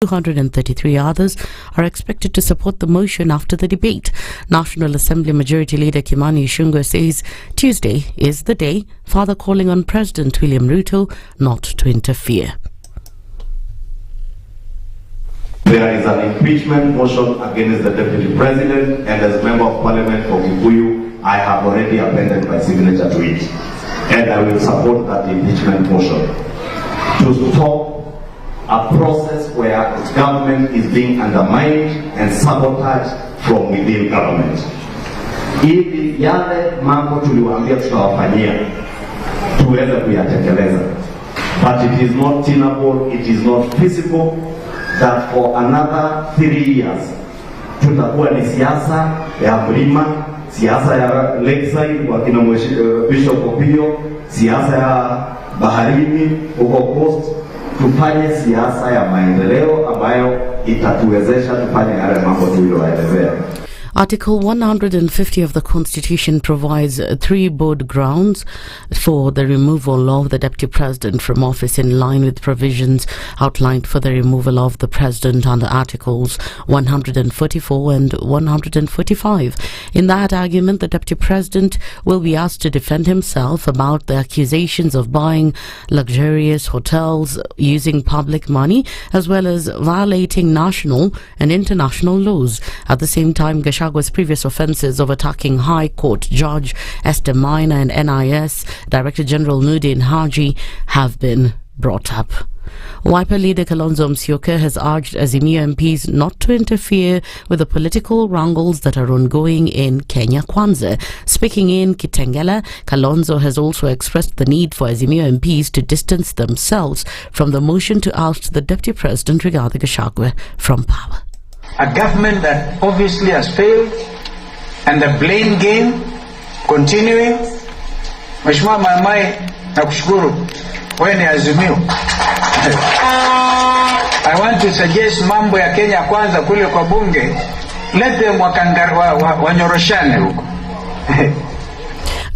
233 others are expected to support the motion after the debate. National Assembly Majority Leader Kimani Ichung'wah says Tuesday is the day, further calling on President William Ruto not to interfere. There is an impeachment motion against the Deputy President, and as Member of Parliament for Kikuyu, I have already appended my signature to it. And I will support that impeachment motion to stop a process where government is being undermined and sabotaged from within government. Hivi yale mambo tuliwaambia tutawafanyia tuweze kuyatekeleza. But it is not tenable, it is not feasible that for another 3 years tutakuwa ni siasa ya mlima, siasa ya lakeside kwa kina Bishop Okoh, siasa ya baharini huko coast. Tufanye siasa ya maendeleo ambayo itatuwezesha tufanye yale mambo tuliyoelezea. Article 150 of the Constitution provides 3 board grounds for the removal of the Deputy President from office in line with provisions outlined for the removal of the President under Articles 144 and 145. In that argument, the Deputy President will be asked to defend himself about the accusations of buying luxurious hotels using public money, as well as violating national and international laws. At the same time, Gachagwa's previous offences of attacking High Court Judge Esther Maina and NIS Director General Nudin Haji have been brought up. Wiper leader Kalonzo Musyoka has urged Azimio MPs not to interfere with the political wrangles that are ongoing in Kenya Kwanza. Speaking in Kitengela, Kalonzo has also expressed the need for Azimio MPs to distance themselves from the motion to oust the Deputy President Rigathi Gachagua from power. A government that obviously has failed, and the blame game continuing. Mheshimiwa Mamai, nakushukuru, wewe ni Azimio. I want to suggest mambo ya Kenya Kwanza kule kwa bunge, let them wanyoroshane huko.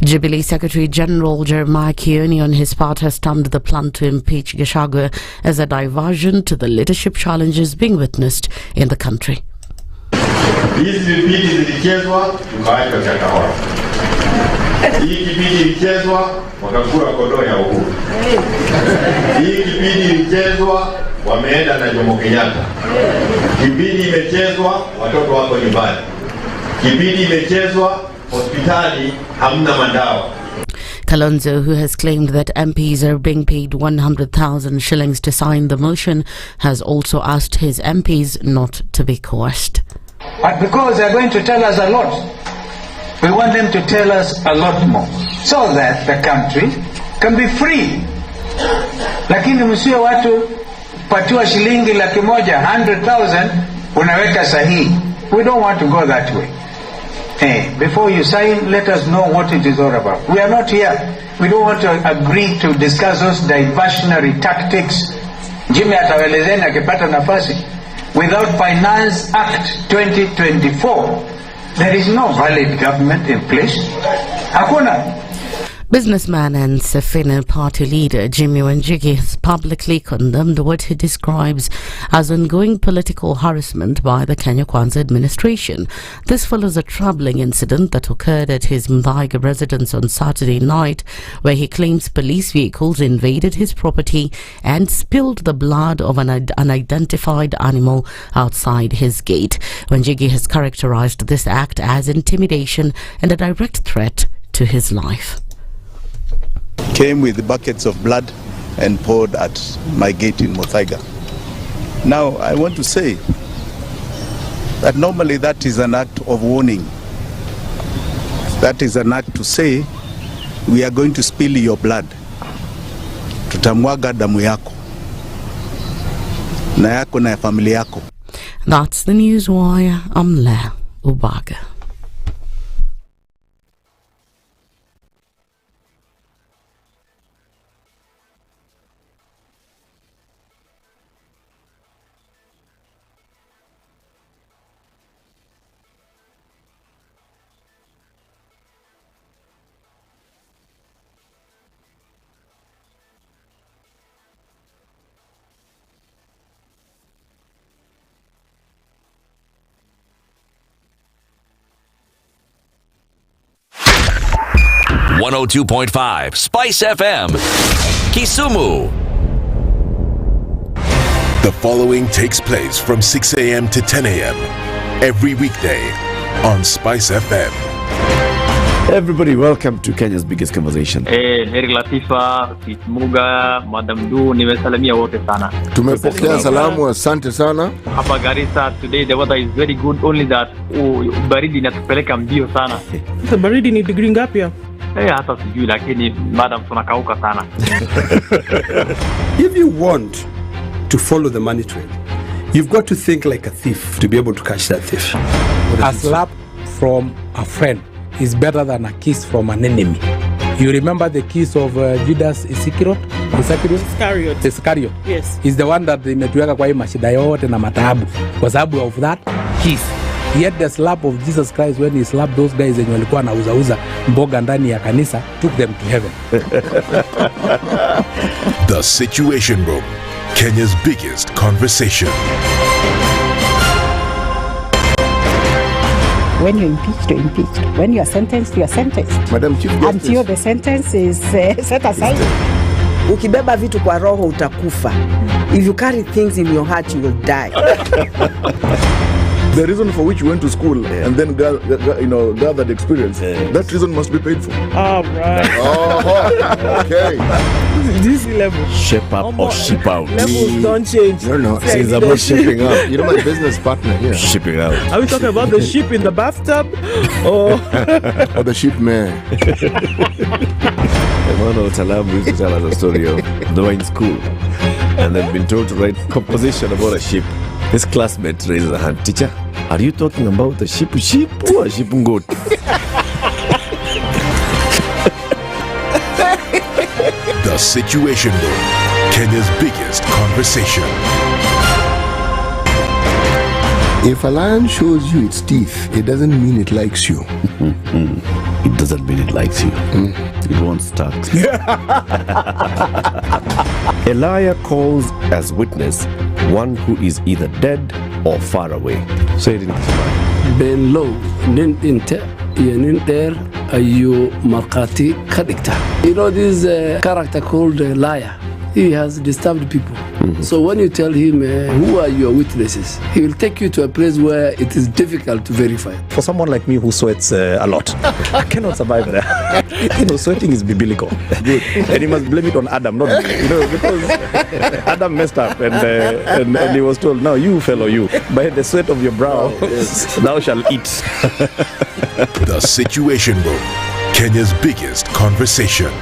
Jubilee Secretary General Jeremiah Kioni on his part has termed the plan to impeach Gachagua as a diversion to the leadership challenges being witnessed in the country. Hizi vipindi zilichezwa tukaachwa Chakahora. Hii kipindi ilichezwa wakakula kondoo ya uhuru. Hii kipindi ilichezwa wameenda na Jomo Kenyatta. Kipindi imechezwa watoto wako nyumbani. Kipindi imechezwa hospitali hamna madawa. Kalonzo, who has claimed that MPs are being paid 100,000 shillings to sign the motion, has also asked his MPs not to be coerced. But because they're going to tell us a lot, we want them to tell us a lot more, so that the country can be free. Lakini msio watu patiwa shilingi 100,000 unaweka sahihi. We don't want to go that way. Hey, before you sign, let us know what it is all about. We are not here. We don't want to agree to discuss those diversionary tactics. Jimmy atawelezeni akipata nafasi. Without Finance Act 2024, there is no valid government in place. Hakuna. Businessman and Sefina party leader Jimmy Wanjigi has publicly condemned what he describes as ongoing political harassment by the Kenya Kwanza administration. This follows a troubling incident that occurred at his Muga residence on Saturday night, where he claims police vehicles invaded his property and spilled the blood of an unidentified animal outside his gate. Wanjigi has characterized this act as intimidation and a direct threat to his life. Came with buckets of blood and poured at my gate in Muthaiga. Now, I want to say that normally that is an act of warning. That is an act to say, we are going to spill your blood. Tutamwaga damu yako. Na yako na familia yako. That's the news wire. I'm Lea Ubaga. 102.5 Spice FM, Kisumu. The following takes place from 6 a.m. to 10 a.m. every weekday on Spice FM. Everybody, welcome to Kenya's biggest conversation. Heri Latifa, Muga, Madam Du, nimesalamia wote sana. Tumepokea salamu, asante sana. Hapa Garissa today the weather is very good, only that baridi inatupeleka mbio sana. Sasa baridi ni degree ngapi hapa? Hata sijui lakini madam tunakauka sana. If you want to follow the money trail, you've got to think like a thief to be able to catch that thief. A slap from a friend is better than a kiss from an enemy. You remember the kiss of Judas Iscariot? Iscariot. Yes. Is the one that imetuweka kwa hii mashida yote na mataabu kwa sababu of that kiss. Yet the slap of Jesus Christ when he slapped those guys wenye walikuwa wanauza mboga ndani ya kanisa took them to heaven. The Situation Room, Kenya's biggest conversation. When you're impeached, you're impeached. When you're sentenced, you're sentenced. Madam Chief Justice. Until the sentence is set aside. Ukibeba vitu kwa roho utakufa. If you carry things in your heart, you will die. The reason for which you went to school and then gathered experience, that reason must be paid for. All right. Okay. This level. Shape up or ship out. Levels don't change. No. It's about shipping up. You know my business partner here. Shipping out. Are we talking about the ship in the bathtub? Or the ship man? Emmanuel Talabu used to tell us a story of they were in school and they've been told to write composition about a ship. His classmate raises a hand. Teacher, are you talking about a ship or a ship goat? The Situation Room, Kenya's biggest conversation. If a lion shows you its teeth, it doesn't mean it likes you. It doesn't mean it likes you. It wants start. A liar calls as witness one who is either dead or far away. Say it in Kiswahili. Ben low, nin inte, yenin der, ayu markati kadikta. You know this character called liar. He has disturbed people. So when you tell him who are your witnesses, he will take you to a place where it is difficult to verify. For someone like me who sweats a lot, I cannot survive there. Sweating is biblical. Good. And you must blame it on Adam, not because Adam messed up and he was told, "No, you fellow, you by the sweat of your brow, thou shalt eat." The Situation Room, Kenya's biggest conversation.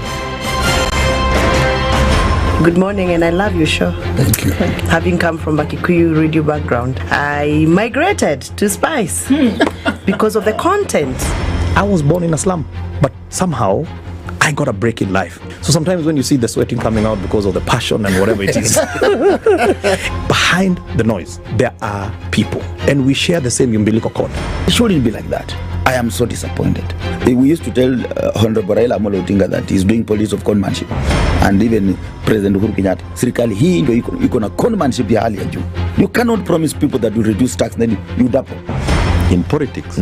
Good morning, and I love your show. Thank you. Having come from a Kikuyu radio background, I migrated to Spice because of the content. I was born in a slum, but somehow I got a break in life. So sometimes when you see the sweating coming out because of the passion and whatever it is, behind the noise, there are people, and we share the same umbilical cord. It shouldn't be like that. I am so disappointed. We used to tell Honorable Raila Amolo Odinga that he's doing police of conmanship, and even President Uhuru Kenyatta, serikali hii ndio iko na conmanship ya hali ya juu. You cannot promise people that you reduce tax then you double. In politics,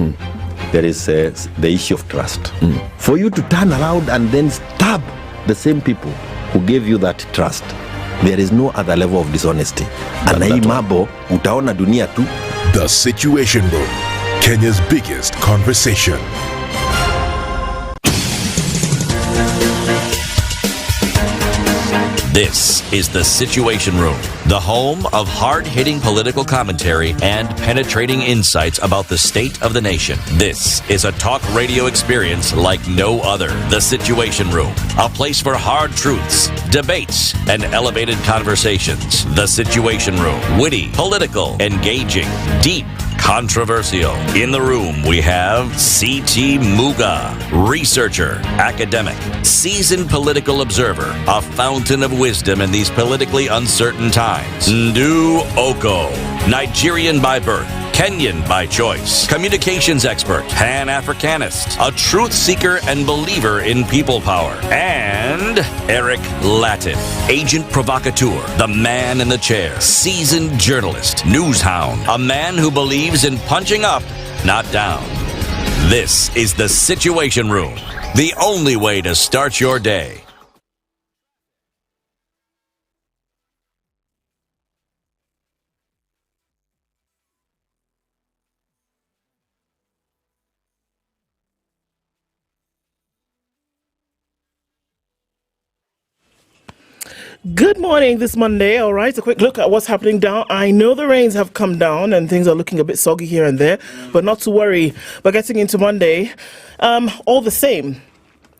there is the issue of trust. For you to turn around and then stab the same people who gave you that trust, there is no other level of dishonesty. Na hii mambo utaona dunia tu. The Situation Room, Kenya's biggest conversation. This is The Situation Room, the home of hard-hitting political commentary and penetrating insights about the state of the nation. This is a talk radio experience like no other. The Situation Room, a place for hard truths, debates, and elevated conversations. The Situation Room, witty, political, engaging, deep, controversial. In the room, we have C.T. Muga, researcher, academic, seasoned political observer, a fountain of wisdom in these politically uncertain times. Ndu Okoh, Nigerian by birth, Kenyan by choice, communications expert, Pan-Africanist, a truth seeker and believer in people power, and Eric Latiff, agent provocateur, the man in the chair, seasoned journalist, news hound, a man who believes in punching up, not down. This is The Situation Room. the only way to start your day. Good morning this Monday. All right, a quick look at what's happening down. I know the rains have come down and things are looking a bit soggy here and there, but not to worry. But getting into Monday, all the same.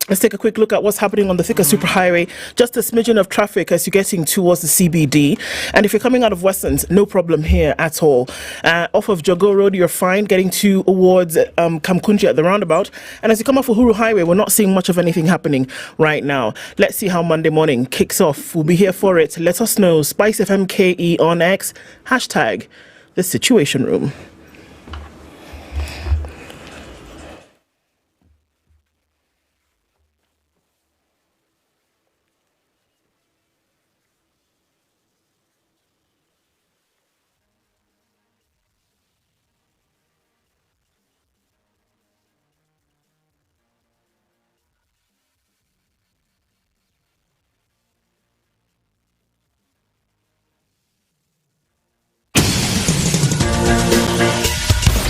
Let's take a quick look at what's happening on the Thika Superhighway. Just a smidgen of traffic as you're getting towards the CBD. And if you're coming out of Westlands, no problem here at all. Off of Jogo Road, you're fine getting towards Kamkunji at the roundabout. And as you come off Uhuru Highway, we're not seeing much of anything happening right now. Let's see how Monday morning kicks off. We'll be here for it. Let us know. SpiceFM KE on X. Hashtag the Situation Room.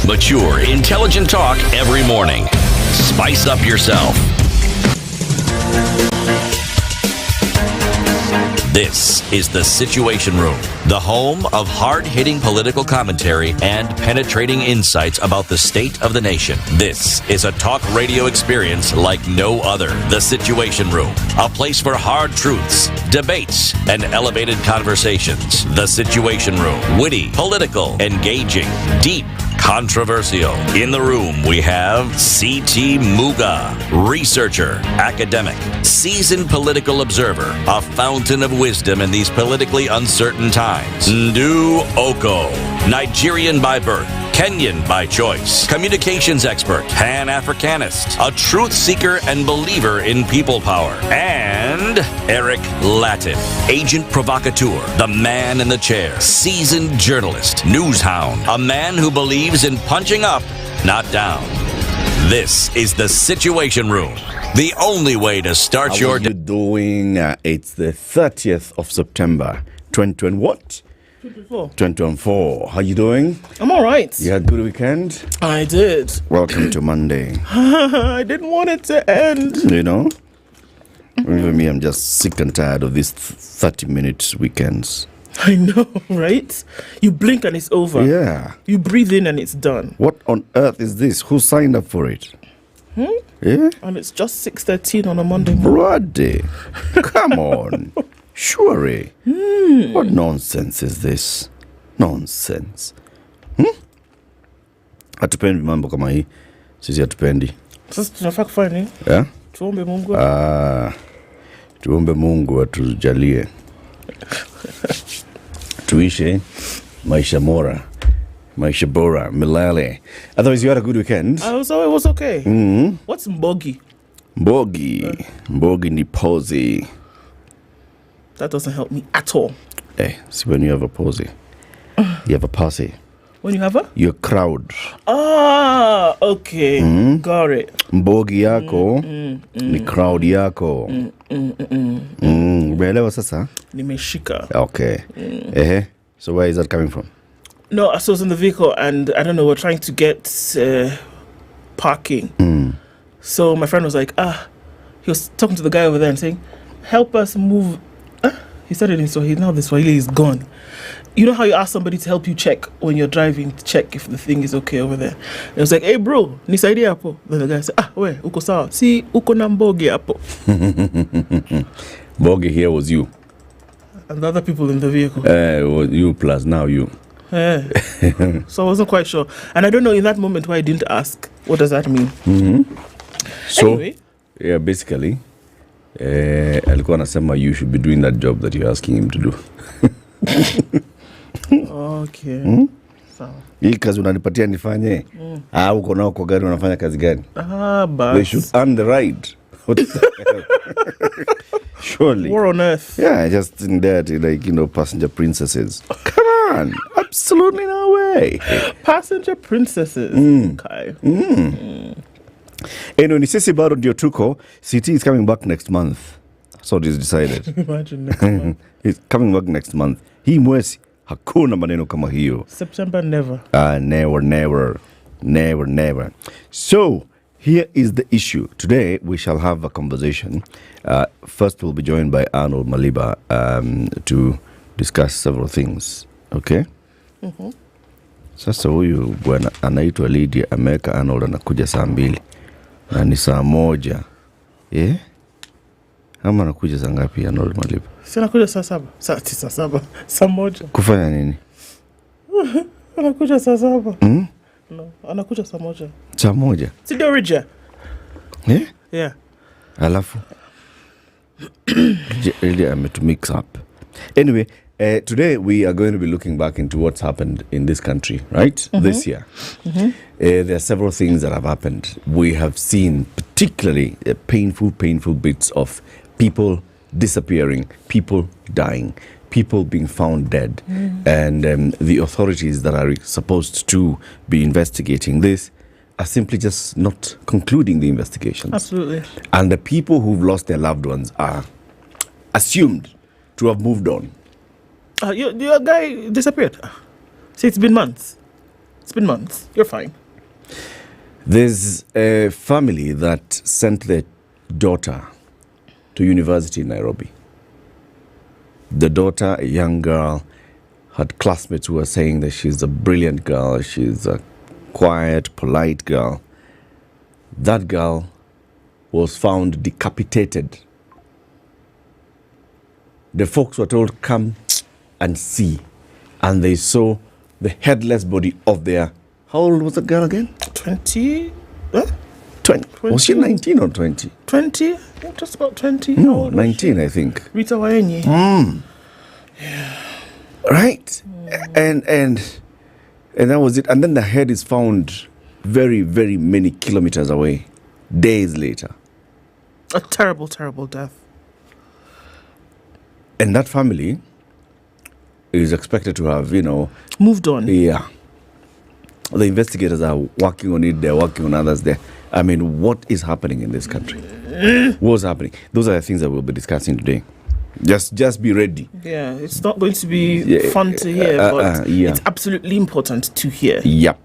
Mature, intelligent talk every morning. Spice up yourself. This is The Situation Room, the home of hard-hitting political commentary and penetrating insights about the state of the nation. This is a talk radio experience like no other. The Situation Room, a place for hard truths, debates, and elevated conversations. The Situation Room, witty, political, engaging, deep, controversial. In the room, we have C.T. Muga, researcher, academic, seasoned political observer, a fountain of wisdom in these politically uncertain times. Ndu Okoh, Nigerian by birth, Kenyan by choice, communications expert, Pan-Africanist, a truth seeker and believer in people power, and Eric Latiff, agent provocateur, the man in the chair, seasoned journalist, news hound, a man who believes in punching up, not down. This is The Situation Room, the only way to start your day. How are you doing? It's the 30th of September, 2020 what? 2024. How you doing? I'm all right. You had a good weekend? I did. Welcome to Monday. I didn't want it to end. You know? Even me, I'm just sick and tired of these 30-minute weekends. I know, right? You blink and it's over. Yeah. You breathe in and it's done. What on earth is this? Who signed up for it? Yeah? And it's just 6:13 on a Monday morning. Brody, come on. Surely. What nonsense is this? Nonsense. Hatupendi mambo kama hii. Sisi hatupendi. Sasa tunafaa kufanya nini? Yeah? Tuombe Mungu. Tuombe Mungu atujalie. Tuishi maisha bora, milele. Otherwise, you had a good weekend. So it was okay. Mm-hmm. What's Mbogi? Mbogi ni posy. That doesn't help me at all. Hey, see, when you have a posy, you have a posse. When you have a? Your crowd. Okay. Got it. Mbogi yako ni crowd yako. Umeelewa sasa? Nimeshika. Okay. So where is that coming from? No, so I was in the vehicle and I don't know, we're trying to get parking. So my friend was like, he was talking to the guy over there and saying, help us move. He said it in Swahili. Now the Swahili is gone. You know how you ask somebody to help you check when you're driving, to check if the thing is okay over there. And it was like, hey bro, nisaidie hapo. Then the guy said, we, uko sawa. Si, uko na mbogi hapo. Mbogi here was you. And the other people in the vehicle. Was you plus now you. So I wasn't quite sure. And I don't know in that moment why I didn't ask. What does that mean? So, anyway. Yeah, basically, alikuwa anasema you should be doing that job that you're asking him to do. Okay. Sawa. Hii kazi unanipatia nifanye? Uko nao kwa gari unafanya kazi gani? But they should earn the ride. Surely. War on earth. Yeah, just in that, like, passenger princesses. Come on. Absolutely no way. Passenger princesses. Okay. Anyway, Nisisi Baro ndio tuko. CT is coming back next month. So it is decided. Imagine next month. He's coming back next month. Hii mwezi hakuna maneno kama hiyo. September never. Never. So, here is the issue. Today, we shall have a conversation. First, we'll be joined by Arnold Maliba to discuss several things. Okay? Mm-hmm. Sasa huyu bwana anaitwa Lydiah ameweka Arnold anakuja saa 2 na ni saa 1. Ama anakuja saa ngapi Arnold Maliba? Si anakuja saa 7. Saa 1. Kufanya nini? Anakuja saa 7. No, anakuja saa 1. Saa 1? Si ndio Rija? Yeah. Alafu really I'm to mix up. Anyway, today we are going to be looking back into what's happened in this country, right? This year. There are several things that have happened. We have seen particularly painful bits of people disappearing, people dying, people being found dead, and the authorities that are supposed to be investigating this are simply just not concluding the investigations. Absolutely. And the people who've lost their loved ones are assumed to have moved on. Your guy disappeared. See, it's been months. You're fine. There's a family that sent their daughter to university in Nairobi. The daughter, a young girl, had classmates who were saying that she's a brilliant girl, she's a quiet, polite girl. That girl was found decapitated. The folks were told, come and see. And they saw the headless body of their... How old was the girl again? 20? 20. Was she 19 or 20? 20? Just about 20. No, 19, I think. Rita Waenyi. Yeah. Right? And that was it. And then the head is found very, very many kilometers away, days later. A terrible, terrible death. And that family is expected to have, moved on. Yeah. The investigators are working on it. They're working on others there. I mean, what is happening in this country? What's happening? Those are the things that we'll be discussing today. Just be ready. Yeah, it's not going to be fun to hear, but it's absolutely important to hear. Yep.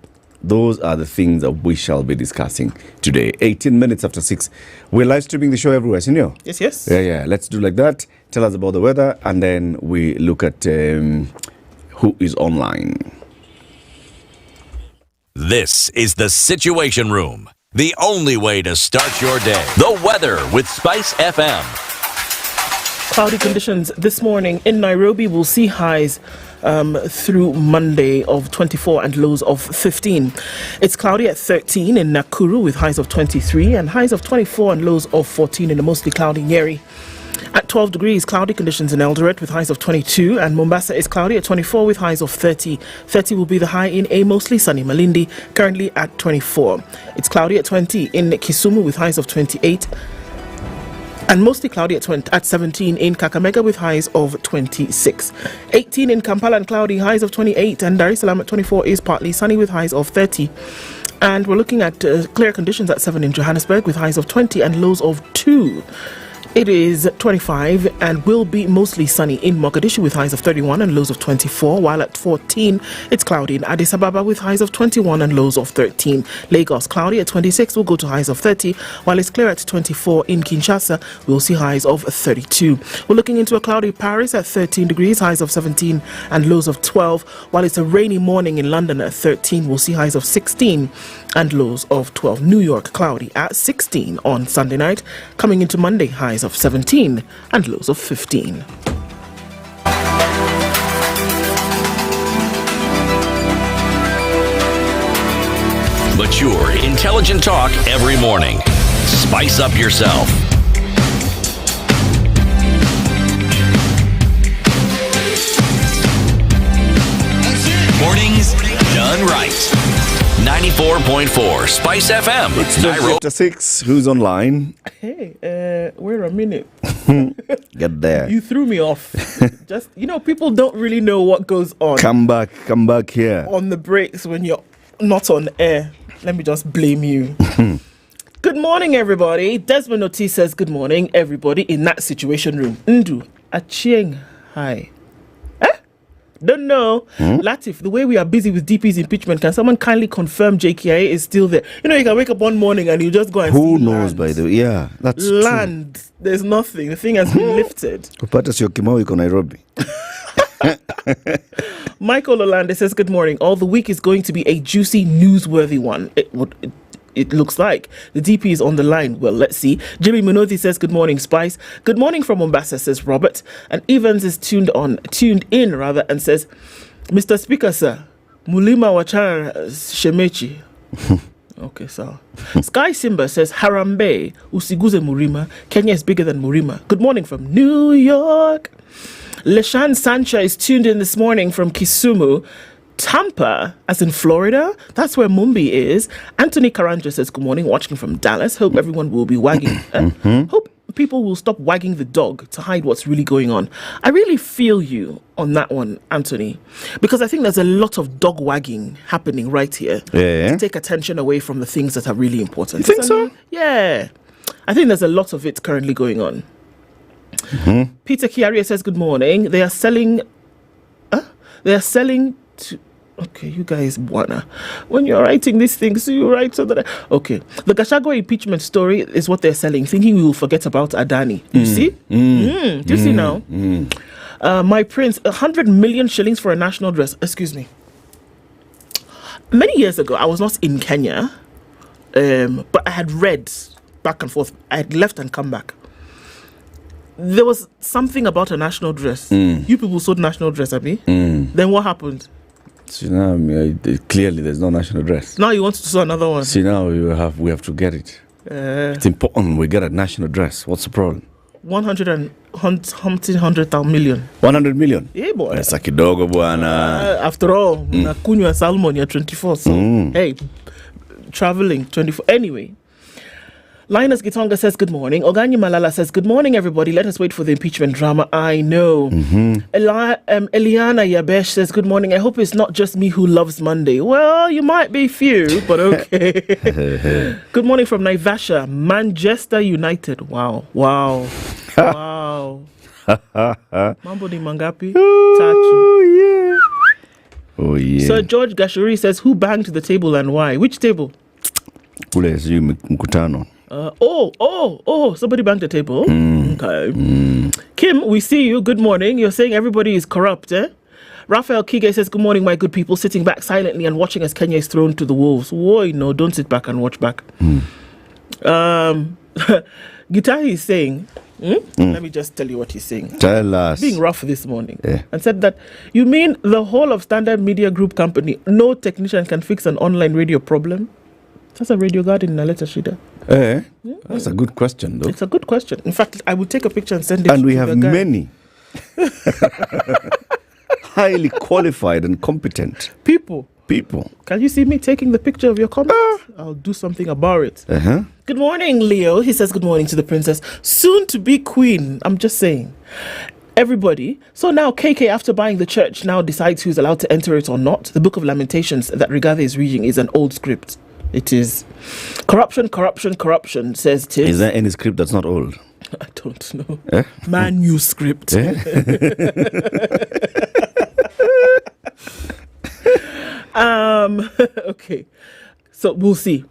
Those are the things that we shall be discussing today. 18 minutes after 6. We're live streaming the show everywhere, Senor. Yes. Yeah. Let's do like that. Tell us about the weather, and then we look at who is online. This is the Situation Room, the only way to start your day. The weather with SpiceFM. Cloudy conditions this morning in Nairobi. We'll see highs through Monday of 24 and lows of 15. It's cloudy at 13 in Nakuru with highs of 23 and highs of 24 and lows of 14 in a mostly cloudy Nyeri. At 12 degrees, cloudy conditions in Eldoret with highs of 22, and Mombasa is cloudy at 24 with highs of 30. 30 will be the high in a mostly sunny Malindi, currently at 24. It's cloudy at 20 in Kisumu with highs of 28, and mostly cloudy at 17 in Kakamega with highs of 26. 18 in Kampala and cloudy, highs of 28, and Dar es Salaam at 24 is partly sunny with highs of 30. And we're looking at clear conditions at 7 in Johannesburg with highs of 20 and lows of 2. It is 25 and will be mostly sunny in Mogadishu with highs of 31 and lows of 24, while at 14 it's cloudy in Addis Ababa with highs of 21 and lows of 13. Lagos cloudy at 26 will go to highs of 30, while it's clear at 24 in Kinshasa. We'll see highs of 32. We're looking into a cloudy Paris at 13 degrees, highs of 17 and lows of 12, while it's a rainy morning in London at 13. We'll see highs of 16 and lows of 12. New York cloudy at 16 on Sunday night. Coming into Monday, highs of 17 and lows of 15. Mature, intelligent talk every morning. Spice up yourself. Mornings done right. 94.4 Spice FM. It's Nairobi. 6. Who's online? Hey, wait a minute. Get there. You threw me off. Just, people don't really know what goes on. Come back here. On the breaks when you're not on air. Let me just blame you. Good morning, everybody. Desmond Oti says good morning, everybody in that situation room. Ndu, Achieng, hi. Don't know. Latiff, the way we are busy with DP's impeachment, can someone kindly confirm JKIA is still there? You know, you can wake up one morning and you just go and Who see knows, land. by the way? Yeah, that's land. true. There's nothing. The thing has been lifted. Upata sio Kimau iko Nairobi. Michael Olande says good morning. All the week is going to be a juicy, newsworthy one. It looks like. The DP is on the line. Well, let's see. Jimmy Munothi says good morning, Spice. Good morning from Mombasa, says Robert. And Evans is tuned in, and says, Mr. Speaker, sir, Mulima Wachara Shemechi. Okay, so Sky Simba says Harambe Usiguze Murima. Kenya is bigger than Murima. Good morning from New York. Leshan Sancha is tuned in this morning from Kisumu. Tampa, as in Florida, that's where Mumbai is. Anthony Karanja says good morning, watching from Dallas. Hope everyone will be wagging. Hope people will stop wagging the dog to hide what's really going on. I really feel you on that one, Anthony, because I think there's a lot of dog wagging happening right here to take attention away from the things that are really important. You think so? Yeah. I think there's a lot of it currently going on. Peter Kiaria says good morning. They are selling to... Okay, you guys wanna... When you're writing these things, you write so that... Okay. The Gachagua impeachment story is what they're selling, thinking we will forget about Adani. You see? Do you see now? My prince, 100 million shillings for a national dress. Excuse me. Many years ago, I was not in Kenya, but I had read back and forth. I had left and come back. There was something about a national dress. You people sold national dress, Abi. Then what happened? See now, clearly there's no national dress. Now you want to sew another one. See now we have to get it. It's important we get a national dress. What's the problem? 100 million. 100 million? Yeah, boy. Pesa kidogo bwana. After all, nakunywa salmon ya 24. So, hey, traveling 24. Anyway. Linus Gitonga says good morning. Oganyi Malala says good morning, everybody. Let us wait for the impeachment drama. I know. Eliana Yabesh says good morning. I hope it's not just me who loves Monday. Well, you might be few, but okay. Good morning from Naivasha, Manchester United. Wow. Mambo ni mangapi? Tatu. Oh yeah. Sir George Gashuri says who banged the table and why? Which table? Kule sijui mkutano. Somebody banged the table. Okay. Kim, we see you. Good morning. You're saying everybody is corrupt, eh? Raphael Kige says, good morning, my good people, sitting back silently and watching as Kenya is thrown to the wolves. Whoa, no, don't sit back and watch back. Gitahi is saying, let me just tell you what he's saying. Tell us. Being rough this morning. And said that, you mean the whole of Standard Media Group company, no technician can fix an online radio problem? That's a radio guard in a letter, Shida. That's a good question, though. It's a good question. In fact, I will take a picture and send it and to we have the guy. many highly qualified and competent people. Can you see me taking the picture of your comment? I'll do something about it. Good morning, Leo. He says good morning to the princess. Soon to be queen. I'm just saying. Everybody. So now KK, after buying the church, now decides who's allowed to enter it or not. The Book of Lamentations that Rigathi is reading is an old script. It is corruption, says Tim. Is there any script that's not old? I don't know. Manuscript. Okay. So we'll see.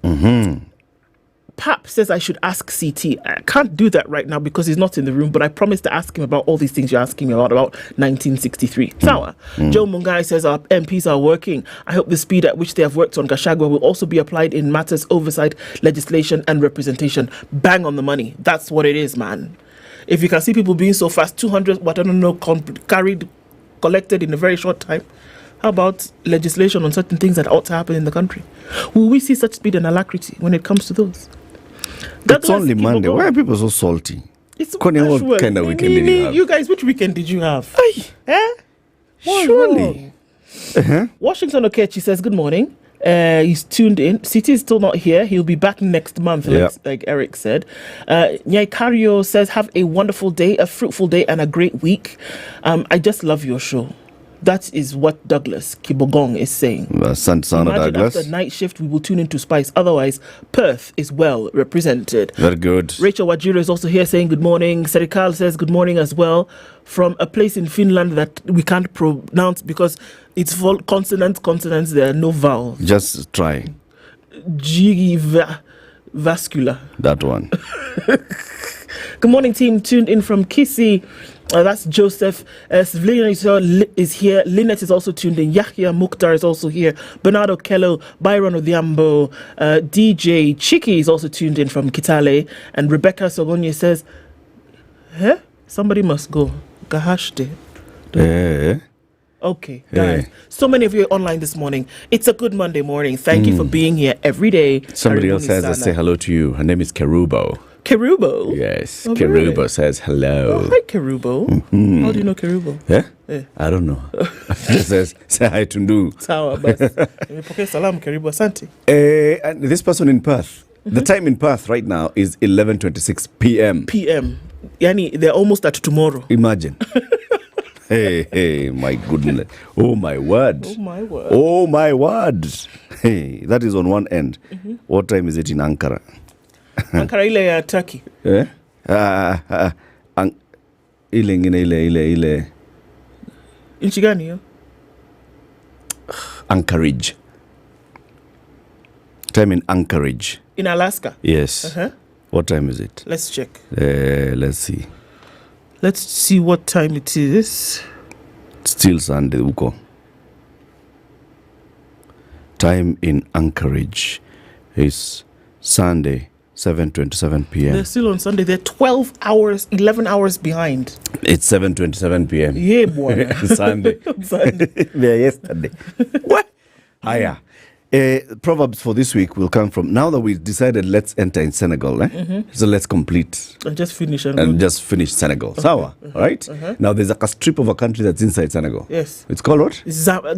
Pap says I should ask CT. I can't do that right now because he's not in the room, but I promised to ask him about all these things you're asking me about 1963. Sawa. Joe Mungai says our MPs are working. I hope the speed at which they have worked on Gachagua will also be applied in matters oversight, legislation and representation. Bang on the money. That's what it is, man. If you can see people being so fast, 200, but I don't know, collected in a very short time. How about legislation on certain things that ought to happen in the country? Will we see such speed and alacrity when it comes to those? It's only Monday. Why are people so salty? It's Connie, what kind of weekend did you have? You guys, which weekend did you have? Surely. Washington Okechi says, good morning. He's tuned in. CT is still not here. He'll be back next month, like Eric said. Nyaikario says, have a wonderful day, a fruitful day, and a great week. I just love your show. That is what Douglas Kibogong is saying. Sana Imagine Douglas. after night shift, we will tune into Spice. Otherwise, Perth is well represented. Very good. Rachel Wajiro is also here saying good morning. Serikal says good morning as well from a place in Finland that we can't pronounce because it's full consonants. There are no vowels. Just try. Vascular. That one. Good morning, team. Tuned in from Kisii. That's Joseph. Svlina is here. Lynette is also tuned in. Yahya Mukhtar is also here. Bernardo Kello, Byron Odhiambo, DJ Chiki is also tuned in from Kitale. And Rebecca Sogonye says, somebody must go. Gahashte. Okay, guys. So many of you are online this morning. It's a good Monday morning. Thank you for being here every day. Somebody else says, I say hello to you. Her name is Kerubo. Kerubo? Yes, Oh, Kerubo really? says hello. Oh, hi, Kerubo. How do you know Kerubo? I don't know. Just says, say hi to Ndu. Sawa basi. Nimepokea salamu Kerubo, asante. And this person in Perth, the time in Perth right now is 11:26 p.m. PM. Yani, they're almost at tomorrow. Imagine. Hey, my goodness. Oh, my word. Oh, my word. Oh, my word. Hey, that is on one end. What time is it in Ankara? Ankara ile ya Turkey. Ile ngine ile. Nchi gani hiyo? Anchorage. Time in Anchorage. In Alaska? Yes. Uh-huh. What time is it? Let's check. Let's see. Let's see what time it is. Still Sunday, Uko. Time in Anchorage is Sunday, 7:27 p.m. They're still on Sunday. They're 11 hours behind. It's 7:27 p.m. Yeah, boy. Sunday. Sunday. They're yesterday. What? Hiya. Proverbs for this week will come from, now that we've decided let's enter in Senegal, so let's complete And just finish and just finish Senegal. Okay. Sawa, right? Now there's a strip of a country that's inside Senegal. Yes. It's called what?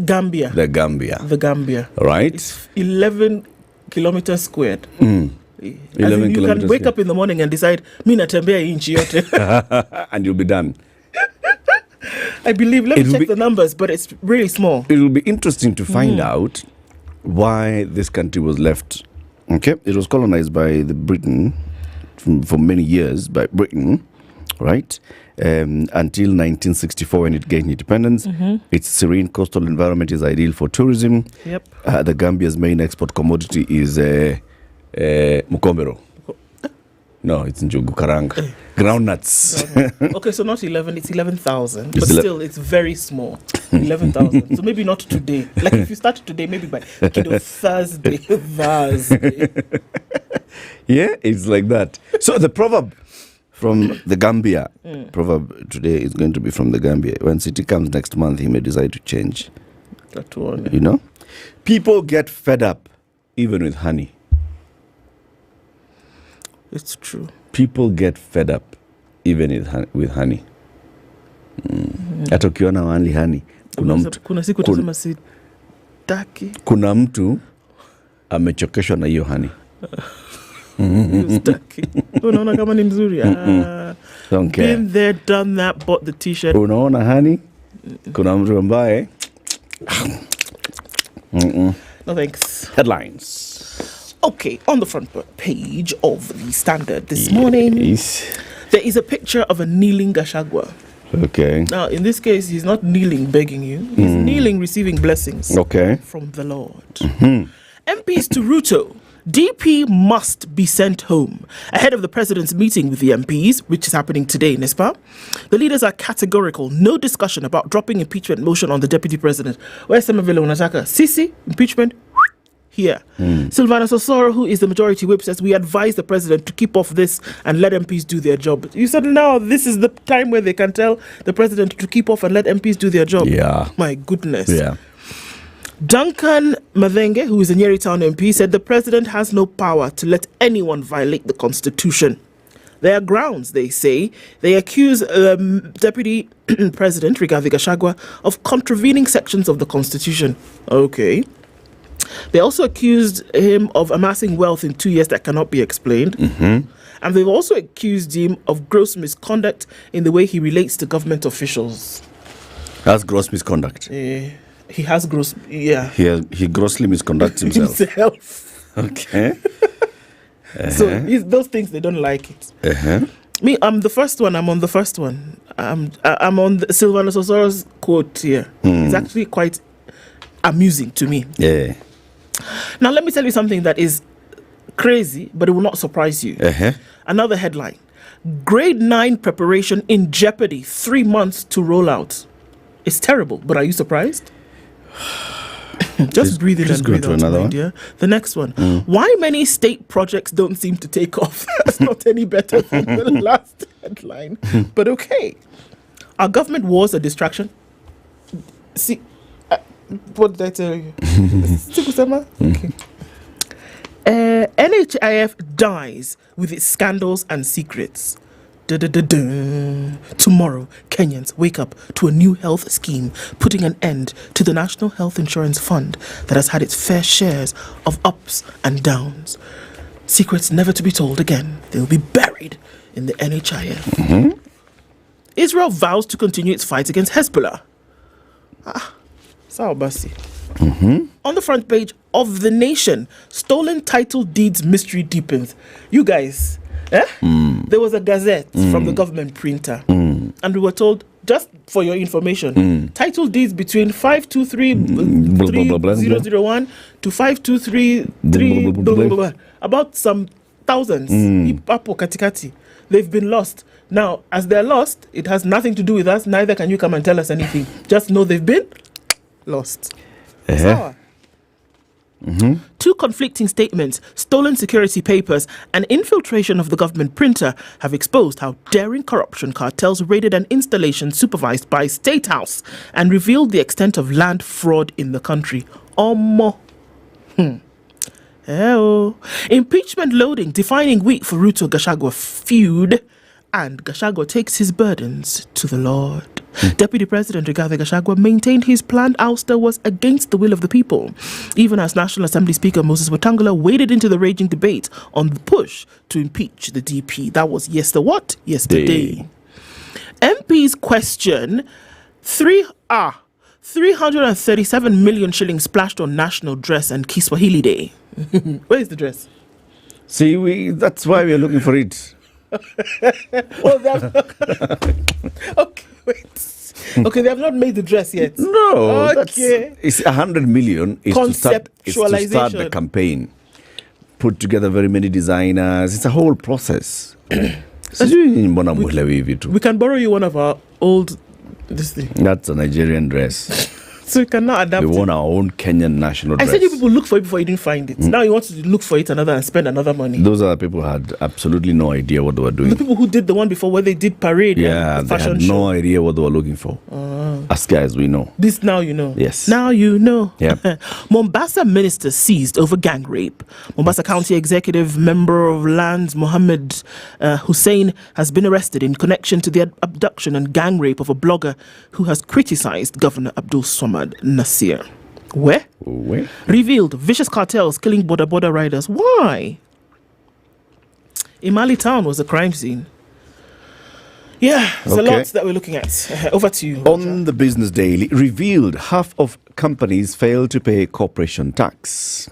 Gambia. The Gambia. The Gambia. Right? It's 11 kilometers squared. 11 you can kilometers. wake up in the morning and decide, mi natembea hii nchi yote. And you'll be done. I believe, let me check the numbers, but it's really small. It will be interesting to find out why this country was left. Okay, it was colonized by the Britain for many years by Britain, right? Until 1964 when it gained independence. Its serene coastal environment is ideal for tourism. Yep. The Gambia's main export commodity is mukombero. No, it's njugu karanga. Groundnuts. Okay, so not 11, it's 11,000. But It's still, it's very small. 11,000. So maybe not today. Like if you start today, maybe by Thursday. Yeah, it's like that. So the proverb from the Gambia, proverb today is going to be from the Gambia. When City comes next month, he may decide to change. That one. You know? People get fed up even with honey. It's true. People get fed up even with honey. Hata ukiona wali honey, kuna siku tusema sitaki. Kuna mtu amechokeshwa na hiyo honey. Sitaki. Unaona kama ni mzuri. Don't care. Been there, done that, bought the t-shirt. Unaona honey? Kuna mtu ambaye No thanks. Headlines. Okay, on the front page of the Standard this morning, there is a picture of a kneeling Gachagua. Okay. Now, in this case, he's not kneeling begging you. He's kneeling receiving blessings from the Lord. MPs to Ruto. DP must be sent home. Ahead of the president's meeting with the MPs, which is happening today, Nispa, the leaders are categorical. No discussion about dropping impeachment motion on the deputy president. Where's Semavile Unataka? Sisi, impeachment, here. Silvanus Osoro, who is the majority whip, says we advise the president to keep off this and let MPs do their job. You said now this is the time where they can tell the president to keep off and let MPs do their job. Yeah. My goodness. Yeah. Duncan Mathenge, who is a Nyeri Town MP, said the president has no power to let anyone violate the constitution. There are grounds, they say. They accuse Deputy President Rigathi Gachagua of contravening sections of the constitution. Okay. They also accused him of amassing wealth in 2 years that cannot be explained. And they've also accused him of gross misconduct in the way he relates to government officials. That's gross misconduct. He has gross, yeah. He grossly misconducts himself. Okay. So those things, they don't like it. Me, I'm the first one. I'm on the first one. I'm on the Sylvanus Osoro's quote here. It's actually quite amusing to me. Yeah. Now, let me tell you something that is crazy, but it will not surprise you. Another headline. Grade 9 preparation in jeopardy, 3 months to roll out. It's terrible, but are you surprised? Just breathe in and breathe out, my dear. The next one. Why many state projects don't seem to take off? That's not any better than the last headline. But okay. Our government was a distraction. See, what did I tell you? Okay. NHIF dies with its scandals and secrets. Tomorrow, Kenyans wake up to a new health scheme, putting an end to the National Health Insurance Fund that has had its fair shares of ups and downs. Secrets never to be told again. They will be buried in the NHIF. Israel vows to continue its fight against Hezbollah. Saobasi. On the front page of The Nation, stolen title deeds mystery deepens. You guys, there was a gazette from the government printer, and we were told, just for your information, title deeds between 523-3001 to 523-3 about some thousands. They've been lost. Now, as they're lost, it has nothing to do with us. Neither can you come and tell us anything. Just know they've been lost. Two conflicting statements, stolen security papers, and infiltration of the government printer have exposed how daring corruption cartels raided an installation supervised by State House and revealed the extent of land fraud in the country. Impeachment loading, defining week for Ruto Gachagua feud, and Gachagua takes his burdens to the Lord. Deputy President Rigathi Gachagua maintained his planned ouster was against the will of the people, even as National Assembly Speaker Moses Wetangula waded into the raging debate on the push to impeach the DP. That was yesterday. MPs question 337 million shillings splashed on national dress and Kiswahili Day. Where is the dress? See, that's why we're looking for it. Okay, wait. Okay, they have not made the dress yet. No, okay. It's 100 million is to start the campaign. Put together very many designers. It's a whole process. We can borrow you one of our old this thing. That's a Nigerian dress. So you cannot adapt. We want our own Kenyan national dress. I said you people look for it before you didn't find it. Now you want to look for it and spend another money. Those other people had absolutely no idea what they were doing. The people who did the one before where they did parade. Yeah, and they had no idea what they were looking for. As guys, we know. This now you know. Yes. Now you know. Yeah. Mombasa minister seized over gang rape. Mombasa County Executive Member of Lands Mohammed Hussein has been arrested in connection to the abduction and gang rape of a blogger who has criticized Governor Abdul Swamad Nasir. Where? Revealed vicious cartels killing border riders. Why? Imali town was a crime scene. Yeah, there's a lot that we're looking at. Over to you. On the Business Daily, revealed half of companies fail to pay corporation tax.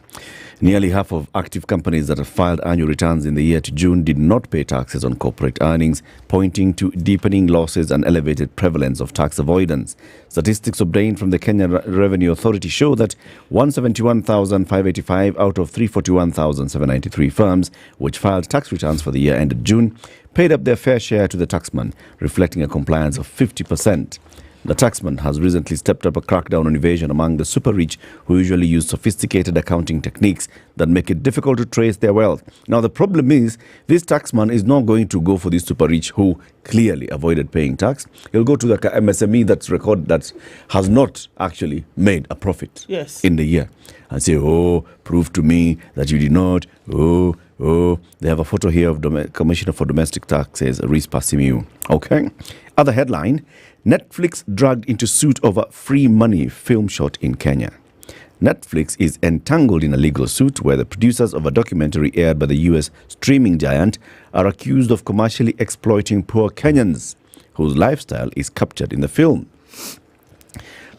Nearly half of active companies that have filed annual returns in the year to June did not pay taxes on corporate earnings, pointing to deepening losses and elevated prevalence of tax avoidance. Statistics obtained from the Kenya Revenue Authority show that 171,585 out of 341,793 firms which filed tax returns for the year ended June paid up their fair share to the taxman, reflecting a compliance of 50%. The taxman has recently stepped up a crackdown on evasion among the super rich who usually use sophisticated accounting techniques that make it difficult to trace their wealth. Now, the problem is this taxman is not going to go for these super rich who clearly avoided paying tax. He'll go to the MSME that's recorded that has not actually made a profit in the year and say, prove to me that you did not. They have a photo here of Commissioner for Domestic Taxes, Reese Pasimiu. Okay. Other headline, Netflix dragged into suit over free money film shot in Kenya. Netflix is entangled in a legal suit where the producers of a documentary aired by the US streaming giant are accused of commercially exploiting poor Kenyans whose lifestyle is captured in the film.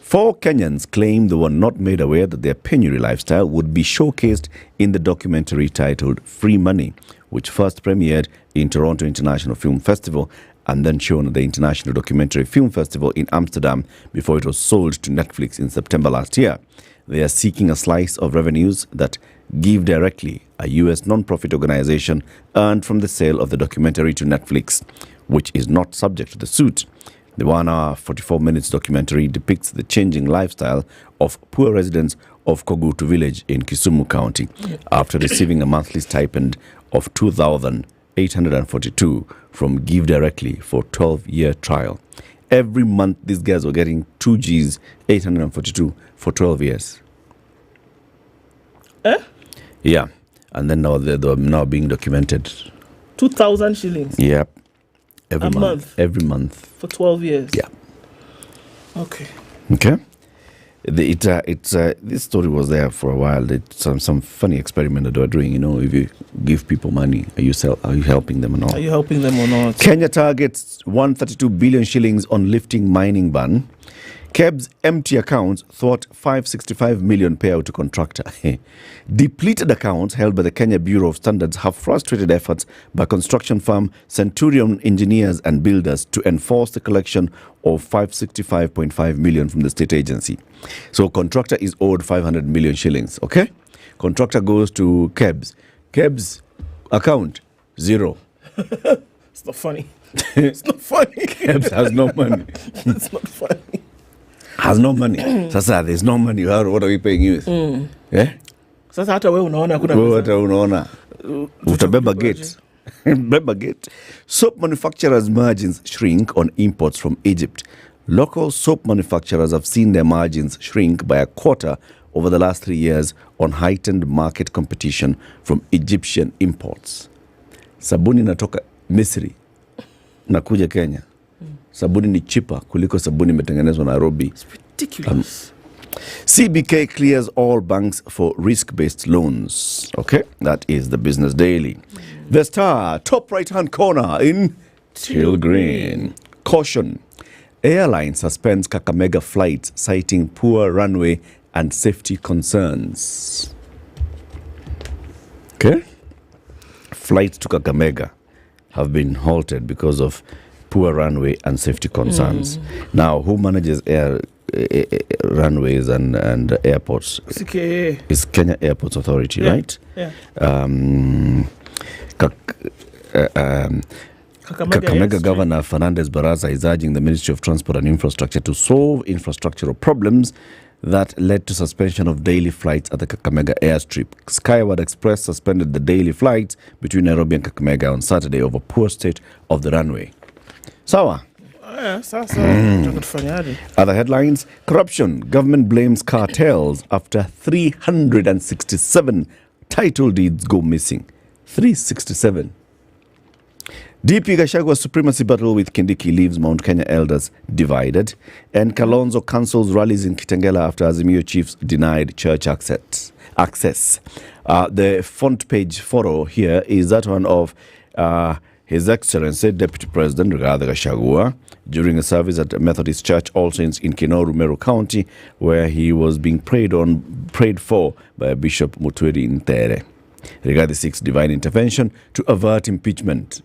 4 Kenyans claim they were not made aware that their penury lifestyle would be showcased in the documentary titled Free Money, which first premiered in Toronto International Film Festival and then shown at the International Documentary Film Festival in Amsterdam before it was sold to Netflix in September last year. They are seeking a slice of revenues that Give Directly, a US non-profit organization, earned from the sale of the documentary to Netflix, which is not subject to the suit. The 1 hour, 44 minutes documentary depicts the changing lifestyle of poor residents of Kogutu village in Kisumu County after receiving a monthly stipend of 2,842 from Give Directly for 12-year trial. Every month, these guys were getting 2 Gs, 842 for 12 years. Yeah. And then now they're now being documented. 2,000 shillings? Yep. Every month? Every month. For 12 years? Yeah. Okay. Okay. This story was there for a while. It's some funny experiment that they were doing. You know, if you give people money, are you helping them or not? Are you helping them or not? Kenya targets 132 billion shillings on lifting mining ban. KEB's empty accounts thwart 565 million payout to contractor. Depleted accounts held by the Kenya Bureau of Standards have frustrated efforts by construction firm Centurion Engineers and Builders to enforce the collection of 565.5 million from the state agency. So contractor is owed 500 million shillings, okay? Contractor goes to KEBS. KEBS account, 0. It's not funny. It's not funny. KEBS has no money. It's not funny. Has no money. Sasa, there's no money. What are we paying you with? Yeah? Sasa hata wewe unaona kuna wewe hata unaona utabeba gate. Beba gate. Soap manufacturers' margins shrink on imports from Egypt. Local soap manufacturers have seen their margins shrink by a quarter over the last 3 years on heightened market competition from Egyptian imports. Sabuni natoka Misri nakuja Kenya. Sabuni ni cheaper kuliko sabuni imetengenezwa Nairobi. It's ridiculous. CBK clears all banks for risk-based loans. Okay, that is the Business Daily. The Star, top right-hand corner in teal green. Caution. Airline suspends Kakamega flights citing poor runway and safety concerns. Okay. Flights to Kakamega have been halted because of poor runway and safety concerns. Now, who manages runways and airports? Sigei. It's Kenya Airports Authority, Yeah. right? Yeah. Kakamega yes. Governor Fernandez Baraza is urging the Ministry of Transport and Infrastructure to solve infrastructural problems that led to suspension of daily flights at the Kakamega airstrip. Skyward Express suspended the daily flights between Nairobi and Kakamega on Saturday over poor state of the runway. Sawa. Other headlines: corruption. Government blames cartels after 367 title deeds go missing. 367. DP Gashagua's supremacy battle with Kindiki leaves Mount Kenya elders divided. And Kalonzo cancels rallies in Kitengela after Azimio chiefs denied church access. The front page photo here is that one of His Excellency Deputy President Rigathi Gachagua during a service at a Methodist Church All Saints in Kinoru, Meru County, where he was being prayed for by Bishop Mutweri Ntere. Rigathi seeks divine intervention to avert impeachment.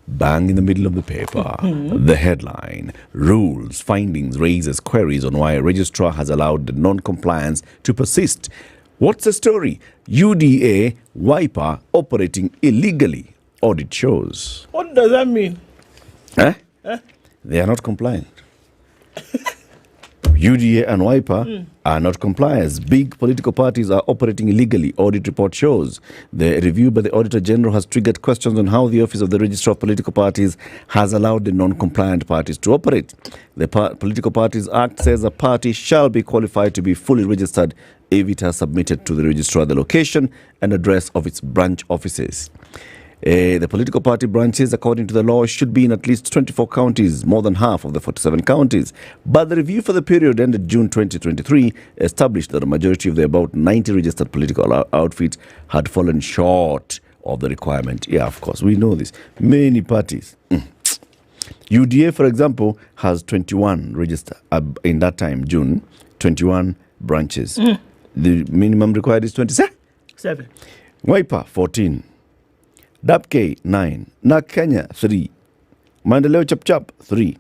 Bang in the middle of the paper. The headline: rules findings raises queries on why a registrar has allowed the non-compliance to persist. What's the story? UDA wiper operating illegally. Audit shows. What does that mean? They are not compliant. UDA and Wiper are not compliant. Big political parties are operating illegally, audit report shows. The review by the Auditor General has triggered questions on how the Office of the Registrar of Political Parties has allowed the non-compliant parties to operate. The Political Parties Act says a party shall be qualified to be fully registered if it has submitted to the registrar the location and address of its branch offices. The political party branches, according to the law, should be in at least 24 counties, more than half of the 47 counties. But the review for the period ended June 2023 established that a majority of the about 90 registered political outfits had fallen short of the requirement. Yeah, of course, we know this. Many parties. UDA, for example, has 21 registered in that time, June, 21 branches. The minimum required is 7. Wiper, 14. DAPK, 9. NAK Kenya, 3. Maendeleo Chap 3.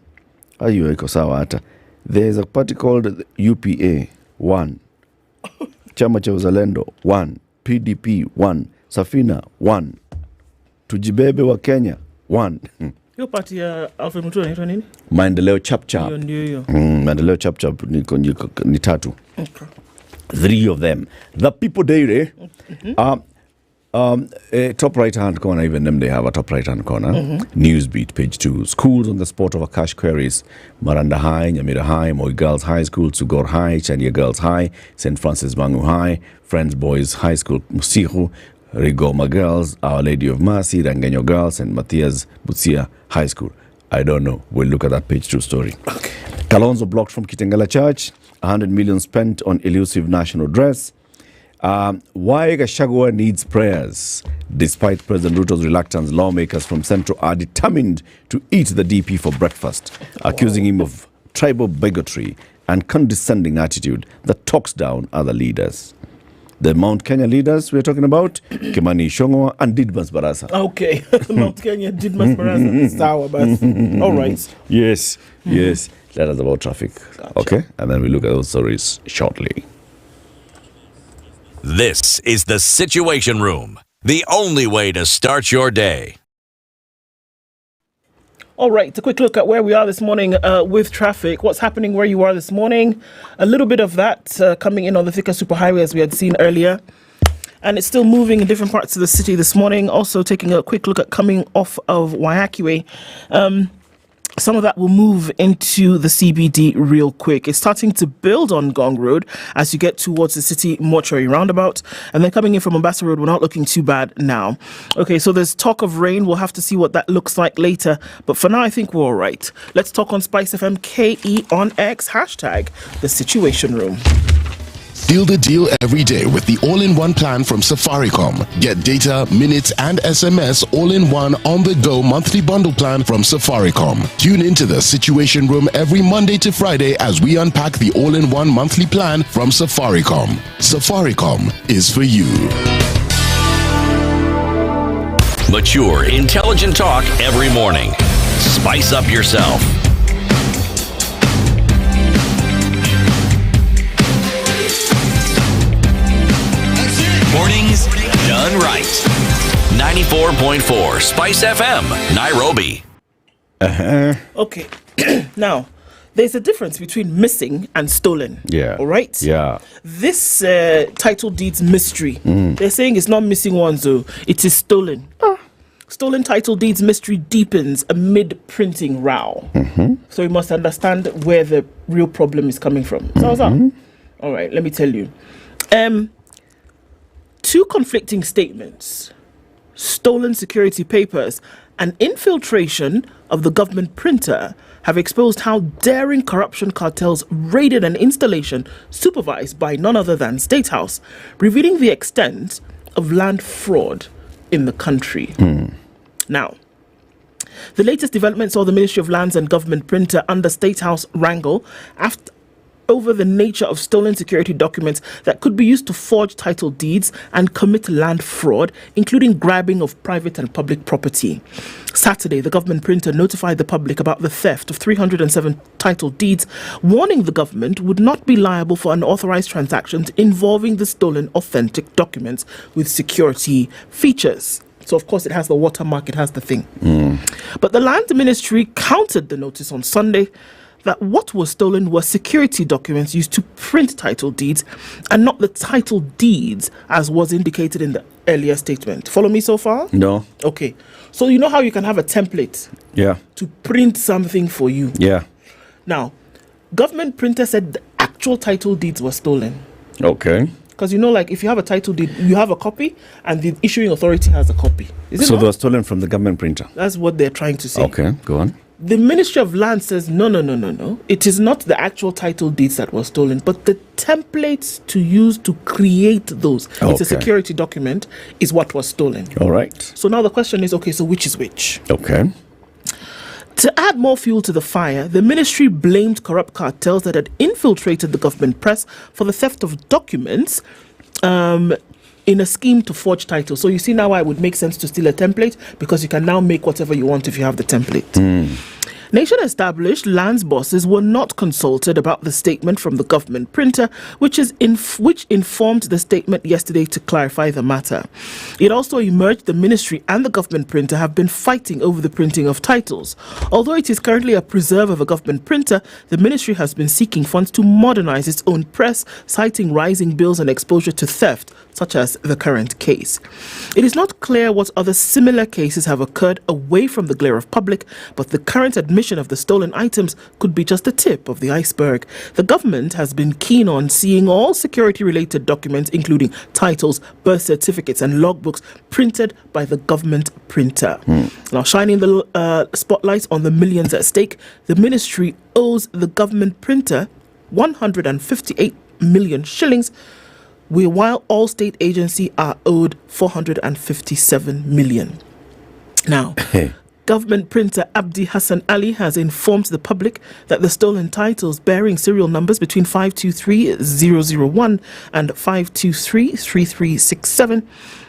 Ayo iko sawa hata. There's a party called UPA, 1. Chama cha Uzalendo, 1. PDP, 1. Safina, 1. Tujibebe wa Kenya, 1. Hiyo party ya Alfred Mutua inaitwa nini? Maendeleo Chap. Hiyo ndio. Maendeleo Chap ni 3. Okay. 3 of them. The People Daily, top right hand corner, even them they have a top right hand corner. Newsbeat, page 2. Schools on the spot over cash queries. Maranda High, Nyamira High, Moi Girls High School, Sugor High, Chania Girls High, St. Francis Mangu High, Friends Boys High School, Musihu, Rigoma Girls, Our Lady of Mercy, Rangenyo Girls, and Matthias Butsia High School. I don't know. We'll look at that page 2 story. Okay. Kalonzo blocked from Kitengela Church. 100 million spent on elusive national dress. Why Gachagua needs prayers. Despite President Ruto's reluctance, lawmakers from Central are determined to eat the DP for breakfast, accusing him of tribal bigotry and condescending attitude that talks down other leaders. The Mount Kenya leaders we're talking about, Kimani Ichung'wah and Didmas Barasa. Okay, Mount Kenya, Didmas Barasa. Sawa basi. All right. Yes. Let us about traffic. Gotcha. Okay, and then we look at those stories shortly. This is the Situation Room, the only way to start your day. All right, a quick look at where we are this morning with traffic. What's happening where you are this morning? A little bit of that coming in on the Thika Superhighway as we had seen earlier. And it's still moving in different parts of the city this morning. Also taking a quick look at coming off of Waiakiwe. Some of that will move into the CBD real quick. It's starting to build on Gong Road as you get towards the city mortuary roundabout. And then coming in from Ombaso Road, we're not looking too bad now. Okay, so there's talk of rain. We'll have to see what that looks like later. But for now, I think we're all right. Let's talk on SpiceFM KE on X, hashtag the Situation Room. Feel the deal every day with the all-in-one plan from Safaricom. Get data, minutes, and SMS all-in-one on-the-go monthly bundle plan from Safaricom. Tune into the Situation Room every Monday to Friday as we unpack the all-in-one monthly plan from Safaricom. Safaricom is for you. Mature, intelligent talk every morning. Spice up yourself. Mornings done right. 94.4 Spice FM, Nairobi. Okay. Now, there's a difference between missing and stolen. Yeah. All right? Yeah. This title deeds mystery, they're saying it's not missing ones, though. It is stolen. Stolen title deeds mystery deepens amid printing row. So you must understand where the real problem is coming from. So what's up? All right, let me tell you. Two conflicting statements, stolen security papers, and infiltration of the government printer have exposed how daring corruption cartels raided an installation supervised by none other than State House, revealing the extent of land fraud in the country. Now, the latest development saw the Ministry of Lands and Government printer under State House wrangle over the nature of stolen security documents that could be used to forge title deeds and commit land fraud, including grabbing of private and public property. Saturday, the government printer notified the public about the theft of 307 title deeds, warning the government would not be liable for unauthorized transactions involving the stolen authentic documents with security features. So, of course, it has the watermark, it has the thing. But the Land Ministry countered the notice on Sunday that what was stolen were security documents used to print title deeds and not the title deeds as was indicated in the earlier statement. Follow me so far? No. Okay. So you know how you can have a template Yeah. to print something for you? Yeah. Now, government printer said the actual title deeds were stolen. Okay. Because you know, like if you have a title deed, you have a copy and the issuing authority has a copy. Is it So not? they were stolen from the government printer. That's what they're trying to say. Okay, go on. The Ministry of Land says, no. It is not the actual title deeds that were stolen, but the templates to use to create those. It's a Okay. security document is what was stolen. All right. So now the question is, okay, so which is which? Okay. To add more fuel to the fire, the ministry blamed corrupt cartels that had infiltrated the government press for the theft of documents in a scheme to forge titles. So you see now why it would make sense to steal a template, because you can now make whatever you want if you have the template. Nation established lands bosses were not consulted about the statement from the government printer, which informed the statement yesterday to clarify the matter. It also emerged the ministry and the government printer have been fighting over the printing of titles. Although it is currently a preserve of a government printer, the ministry has been seeking funds to modernize its own press, citing rising bills and exposure to theft, such as the current case. It is not clear what other similar cases have occurred away from the glare of public, but the current admission of the stolen items could be just the tip of the iceberg. The government has been keen on seeing all security-related documents, including titles, birth certificates and logbooks, printed by the government printer. Now, shining the spotlight on the millions at stake, the ministry owes the government printer 158 million shillings, while all state agencies are owed 457 million. Now, government printer Abdi Hassan Ali has informed the public that the stolen titles bearing serial numbers between 523-001 and 523-3367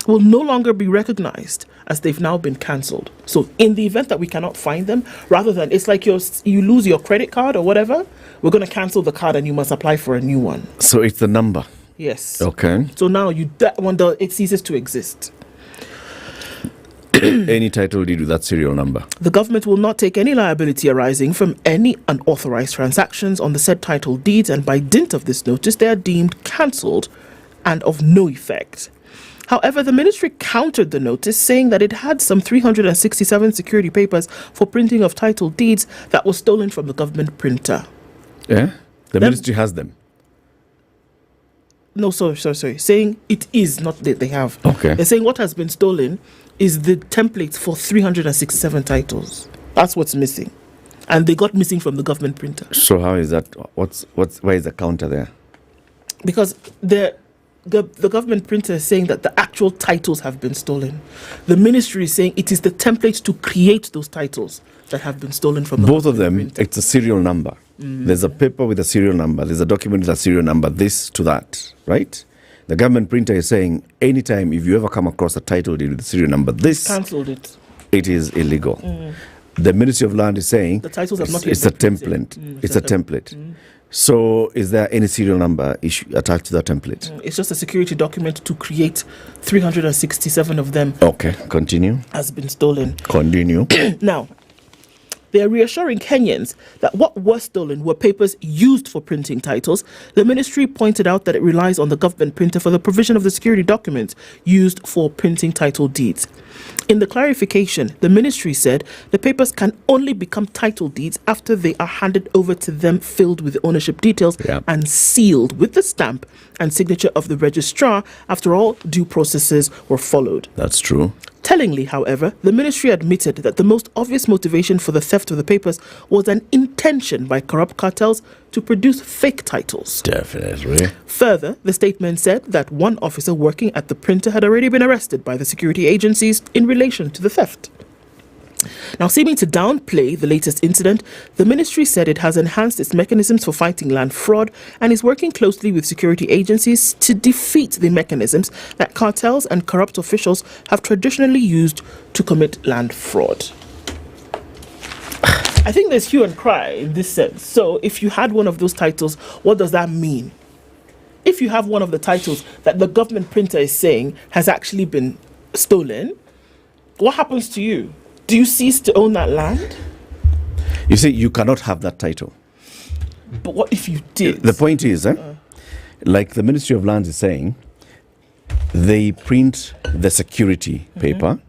will no longer be recognized, as they've now been cancelled. So in the event that we cannot find them, rather than, it's like you lose your credit card or whatever, we're going to cancel the card and you must apply for a new one. So it's the number. Yes. Okay. So now it ceases to exist. Any title deed with that serial number. The government will not take any liability arising from any unauthorized transactions on the said title deeds, and by dint of this notice, they are deemed cancelled and of no effect. However, the ministry countered the notice, saying that it had some 367 security papers for printing of title deeds that were stolen from the government printer. Yeah? The ministry has them. No, sorry. Saying it is not that they have. Okay. They're saying what has been stolen is the templates for 367 titles. That's what's missing. And they got missing from the government printer. So how is that? Why is the counter there? Because the government printer is saying that the actual titles have been stolen. The ministry is saying it is the templates to create those titles that have been stolen from the both of them. printer. It's a serial number. There's a paper with a serial number. There's a document with a serial number. This to that, right? The government printer is saying anytime if you ever come across a title deed with a serial number, this cancelled it. It is illegal. The Ministry of Land is saying the titles have not it's a template. It's a template. So is there any serial number issue attached to that template? It's just a security document to create 367 of them. Okay, continue. Has been stolen. Continue. Now, they are reassuring Kenyans that what was stolen were papers used for printing titles. The ministry pointed out that it relies on the government printer for the provision of the security documents used for printing title deeds. In the clarification, the ministry said the papers can only become title deeds after they are handed over to them filled with ownership details and sealed with the stamp and signature of the registrar. After all, due processes were followed. That's true. Tellingly, however, the ministry admitted that the most obvious motivation for the theft of the papers was an intention by corrupt cartels to produce fake titles. Definitely. Further, the statement said that one officer working at the printer had already been arrested by the security agencies in relation to the theft. Now, seeming to downplay the latest incident, the ministry said it has enhanced its mechanisms for fighting land fraud and is working closely with security agencies to defeat the mechanisms that cartels and corrupt officials have traditionally used to commit land fraud. I think there's hue and cry in this sense. So if you had one of those titles, what does that mean? If you have one of the titles that the government printer is saying has actually been stolen, what happens to you? Do you cease to own that land? You see, you cannot have that title. But what if you did? The point is, like the Ministry of Lands is saying, they print the security paper.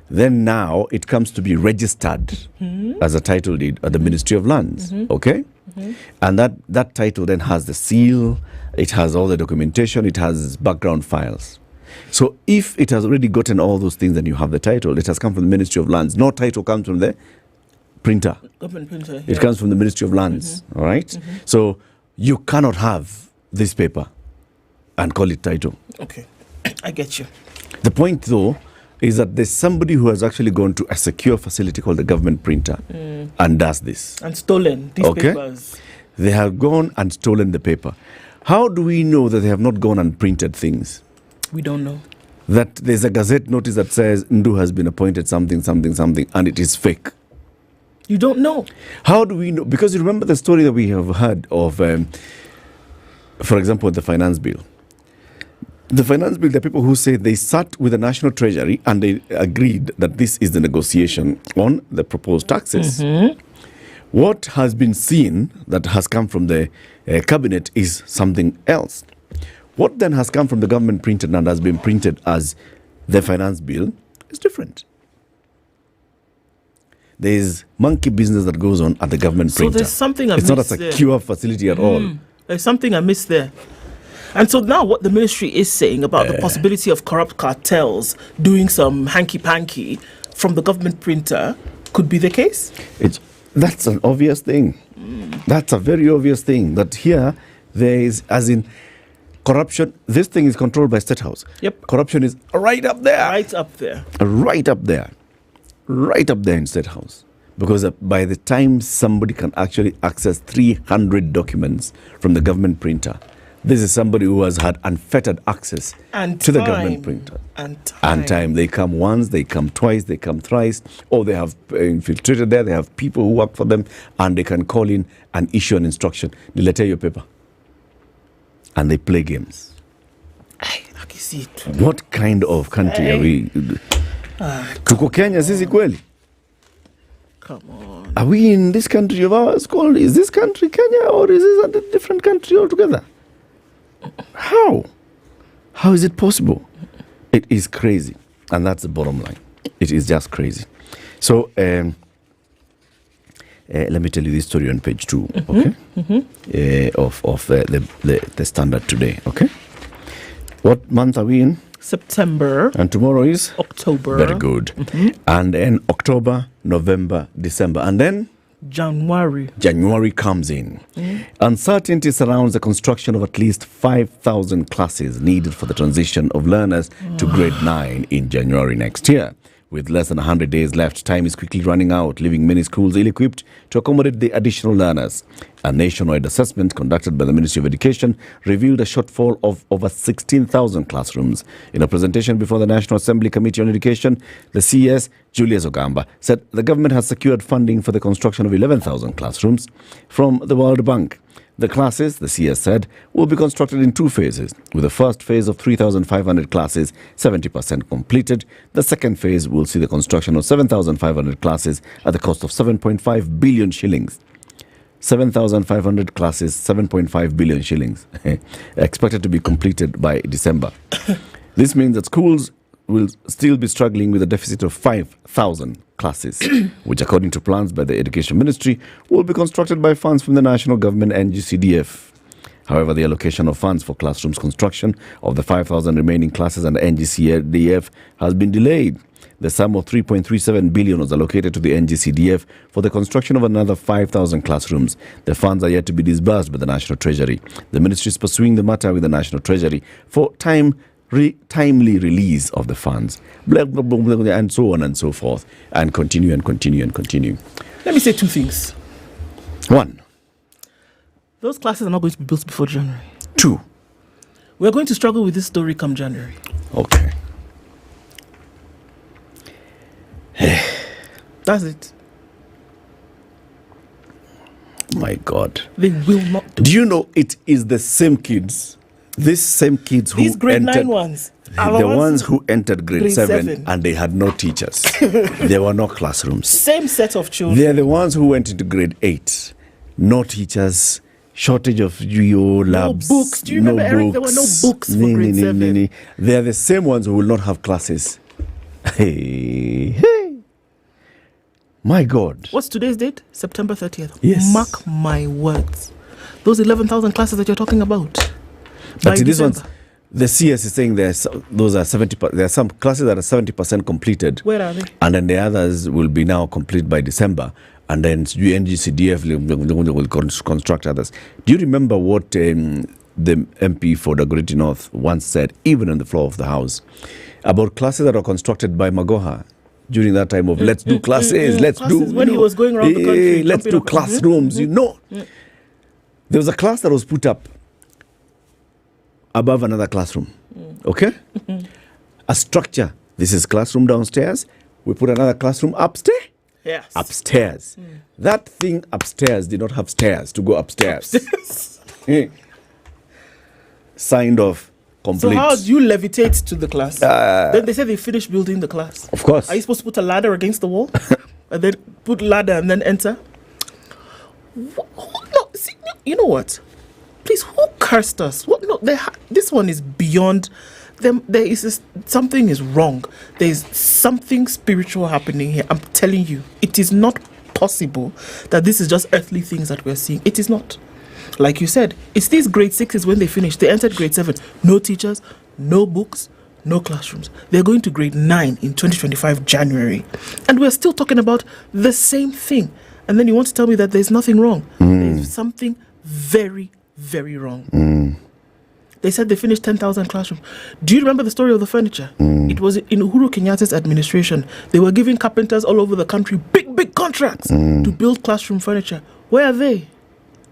Then now it comes to be registered as a title deed at the Ministry of Lands. Okay? And that title then has the seal, it has all the documentation, it has background files. So if it has already gotten all those things and you have the title, it has come from the Ministry of Lands. No title comes from the printer. Government printer. It comes from the Ministry of Lands. All right? So you cannot have this paper and call it title. Okay, I get you. The point though, is that there's somebody who has actually gone to a secure facility called the government printer and does this. And stolen these papers. They have gone and stolen the paper. How do we know that they have not gone and printed things? We don't know. That there's a gazette notice that says Ndu has been appointed something, and it is fake. You don't know. How do we know? Because you remember the story that we have heard of, for example, the finance bill. The finance bill, the people who say they sat with the National Treasury and they agreed that this is the negotiation on the proposed taxes. What has been seen that has come from the cabinet is something else. What then has come from the government printed and has been printed as the finance bill is different. There is monkey business that goes on at the government printer. So there's something amiss. It's not a secure facility at all. There's something amiss there. And so now what the ministry is saying about the possibility of corrupt cartels doing some hanky-panky from the government printer could be the case? That's an obvious thing. That's a very obvious thing. That here there is, as in corruption, this thing is controlled by State House. Yep. Corruption is right up there. Right up there. Right up there. Right up there in State House. Because by the time somebody can actually access 300 documents from the government printer, this is somebody who has had unfettered access to the government printer. And time. They come once, they come twice, they come thrice, or they have infiltrated there, they have people who work for them, and they can call in and issue an instruction. They letter your paper. And they play games. What kind of country are we? Tuko Kenya sisi kweli? Come on. Are we in this country of ours called, is this country Kenya, or is this a different country altogether? How? How is it possible? It is crazy. And that's the bottom line. It is just crazy. So, let me tell you this story on page 2, okay? Of the Standard today, okay? What month are we in? September. And tomorrow is? October. Very good. And then October, November, December. And then? January comes in. Uncertainty surrounds the construction of at least 5,000 classes needed for the transition of learners to grade 9 in January next year. With less than 100 days left, time is quickly running out, leaving many schools ill-equipped to accommodate the additional learners. A nationwide assessment conducted by the Ministry of Education revealed a shortfall of over 16,000 classrooms. In a presentation before the National Assembly Committee on Education, the CS, Julius Ogamba, said the government has secured funding for the construction of 11,000 classrooms from the World Bank. The classes, the CS said, will be constructed in 2 phases, with the first phase of 3,500 classes 70% completed. The second phase will see the construction of 7,500 classes at the cost of 7.5 billion shillings. 7,500 classes, 7.5 billion shillings, expected to be completed by December. This means that schools will still be struggling with a deficit of 5,000 classes, which according to plans by the Education Ministry will be constructed by funds from the national government and NGCDF. However, the allocation of funds for classrooms construction of the 5,000 remaining classes under NGCDF has been delayed. The sum of 3.37 billion was allocated to the NGCDF for the construction of another 5,000 classrooms. The funds are yet to be disbursed by the National Treasury. The ministry is pursuing the matter with the National Treasury for timely release of the funds, blah, blah, blah, blah, blah, and so on and so forth, and continue and continue and continue. Let me say 2 things. 1. Those classes are not going to be built before January. 2. We're going to struggle with this story come January. Okay. That's it. My God. They will not do you know it is the same kids, these same kids who these grade entered, 9 ones, the ones who entered grade 7 and they had no teachers. There were no classrooms. Same set of children. They are the ones who went into grade 8. No teachers, shortage of labs. No books. Do you remember, Eric? There were no books for grade 7. They are the same ones who will not have classes. Hey. My God. What's today's date? September 30th. Yes. Mark my words. Those 11,000 classes that you're talking about. But this one's, the CS is saying those are 70%. There are some classes that are 70% completed. Where are they? And then the others will be now complete by December. And then NGCDF will construct others. Do you remember what the MP for Dagoretti North once said, even on the floor of the House, about classes that are constructed by Magoha during that time of let's do classes, let's classes, do... when he was going around the country. Let's do classrooms, you know. There was a class that was put up above another classroom, okay? A structure. This is classroom downstairs. We put another classroom upstairs. Yes. Upstairs. That thing upstairs did not have stairs to go upstairs. Signed off, complete. So how do you levitate to the class? Then they said they finished building the class. Of course. Are you supposed to put a ladder against the wall? And then put ladder and then enter? No, see, you know what? Please, who cursed us? What? No, this one is beyond them. There is something is wrong. There is something spiritual happening here. I'm telling you, it is not possible that this is just earthly things that we're seeing. It is not. Like you said, it's these grade 6s when they finish. They entered grade 7. No teachers, no books, no classrooms. They're going to grade 9 in 2025 January. And we're still talking about the same thing. And then you want to tell me that there's nothing wrong. There's something very, very wrong. They said they finished 10,000 classrooms. Do you remember the story of the furniture? It was in Uhuru Kenyatta's administration. They were giving carpenters all over the country big contracts to build classroom furniture. Where are they?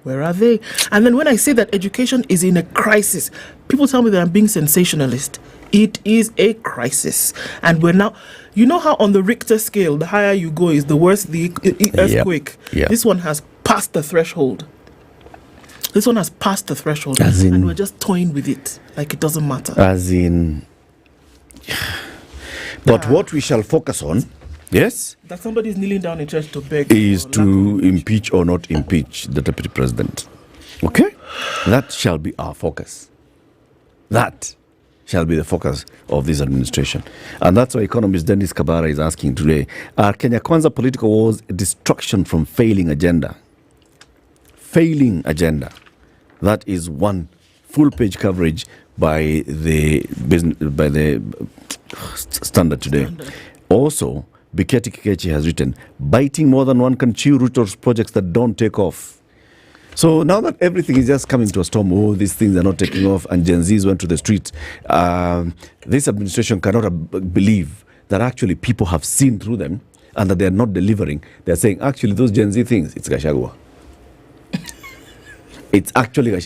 Where are they? And then when I say that education is in a crisis, people tell me that I'm being sensationalist. It is a crisis. And we're now... You know how on the Richter scale, the higher you go is the worse the earthquake. Yep. This one has passed the threshold. This one has passed the threshold. As in- and we're just toying with it like it doesn't matter. As in... But what we shall focus on, yes, That somebody's kneeling down in church to beg. is to impeach or not impeach the deputy president. Okay? That shall be our focus. That shall be the focus of this administration. And that's why economist Dennis Kabara is asking today, are Kenya Kwanza political wars a distraction from failing agenda? Failing agenda. That is one full-page coverage by the Standard today. Also, Biketi Kikechi has written, biting more than one can chew Ruto's projects that don't take off. So now that everything is just coming to a storm, these things are not taking off, and Gen Zs went to the streets, this administration cannot believe that actually people have seen through them and that they are not delivering. They're saying, actually, those Gen Z things, it's Gachagua. It's actually...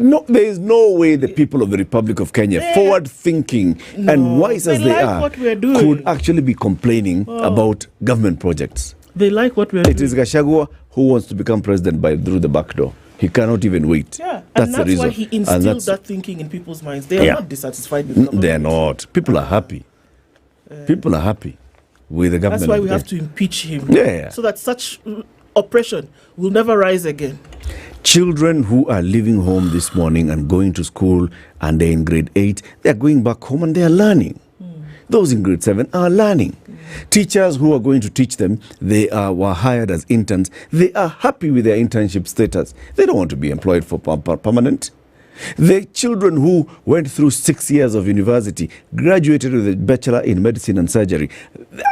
No, there is no way the people of the Republic of Kenya, forward-thinking and wise as they like are, what we're doing. could actually be complaining about government projects. They like what we're It doing. is Gachagua who wants to become president through the back door. He cannot even wait. Yeah, that's and the that's reason. why he instilled that thinking in people's minds. They are not dissatisfied with government. They're not. People are happy. People are happy with the government. That's why we have to impeach him. Yeah. So that such oppression will never rise again. Children who are leaving home this morning and going to school and they're in grade 8, they're going back home and they're learning. Those in grade 7 are learning. Teachers who are going to teach them, they were hired as interns. They are happy with their internship status. They don't want to be employed for permanent. The children who went through 6 years of university, graduated with a bachelor in medicine and surgery,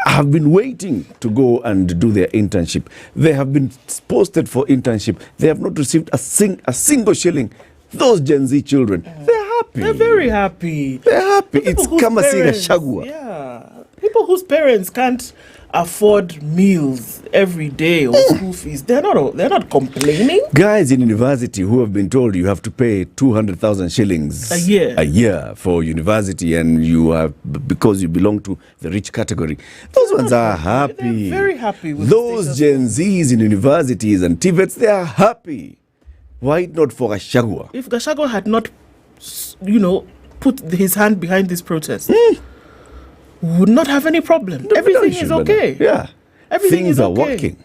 have been waiting to go and do their internship. They have been posted for internship. They have not received a single shilling. Those Gen Z children, they're happy. They're very happy. They're happy. People It's whose Kamasiga parents- Shagwa. Yeah. People whose parents can't afford meals every day or school fees, they're not complaining. Guys in university who have been told you have to pay 200,000 shillings A year. For university, and you have, because you belong to the rich category. Those ones are happy. They're very happy with those Gen Zs in universities and TVETs, they are happy. Why not for Gachagua? If Gachagua had not, put his hand behind this protest, we would not have any problem. Everything is okay. Yeah. Everything Things is are okay. working.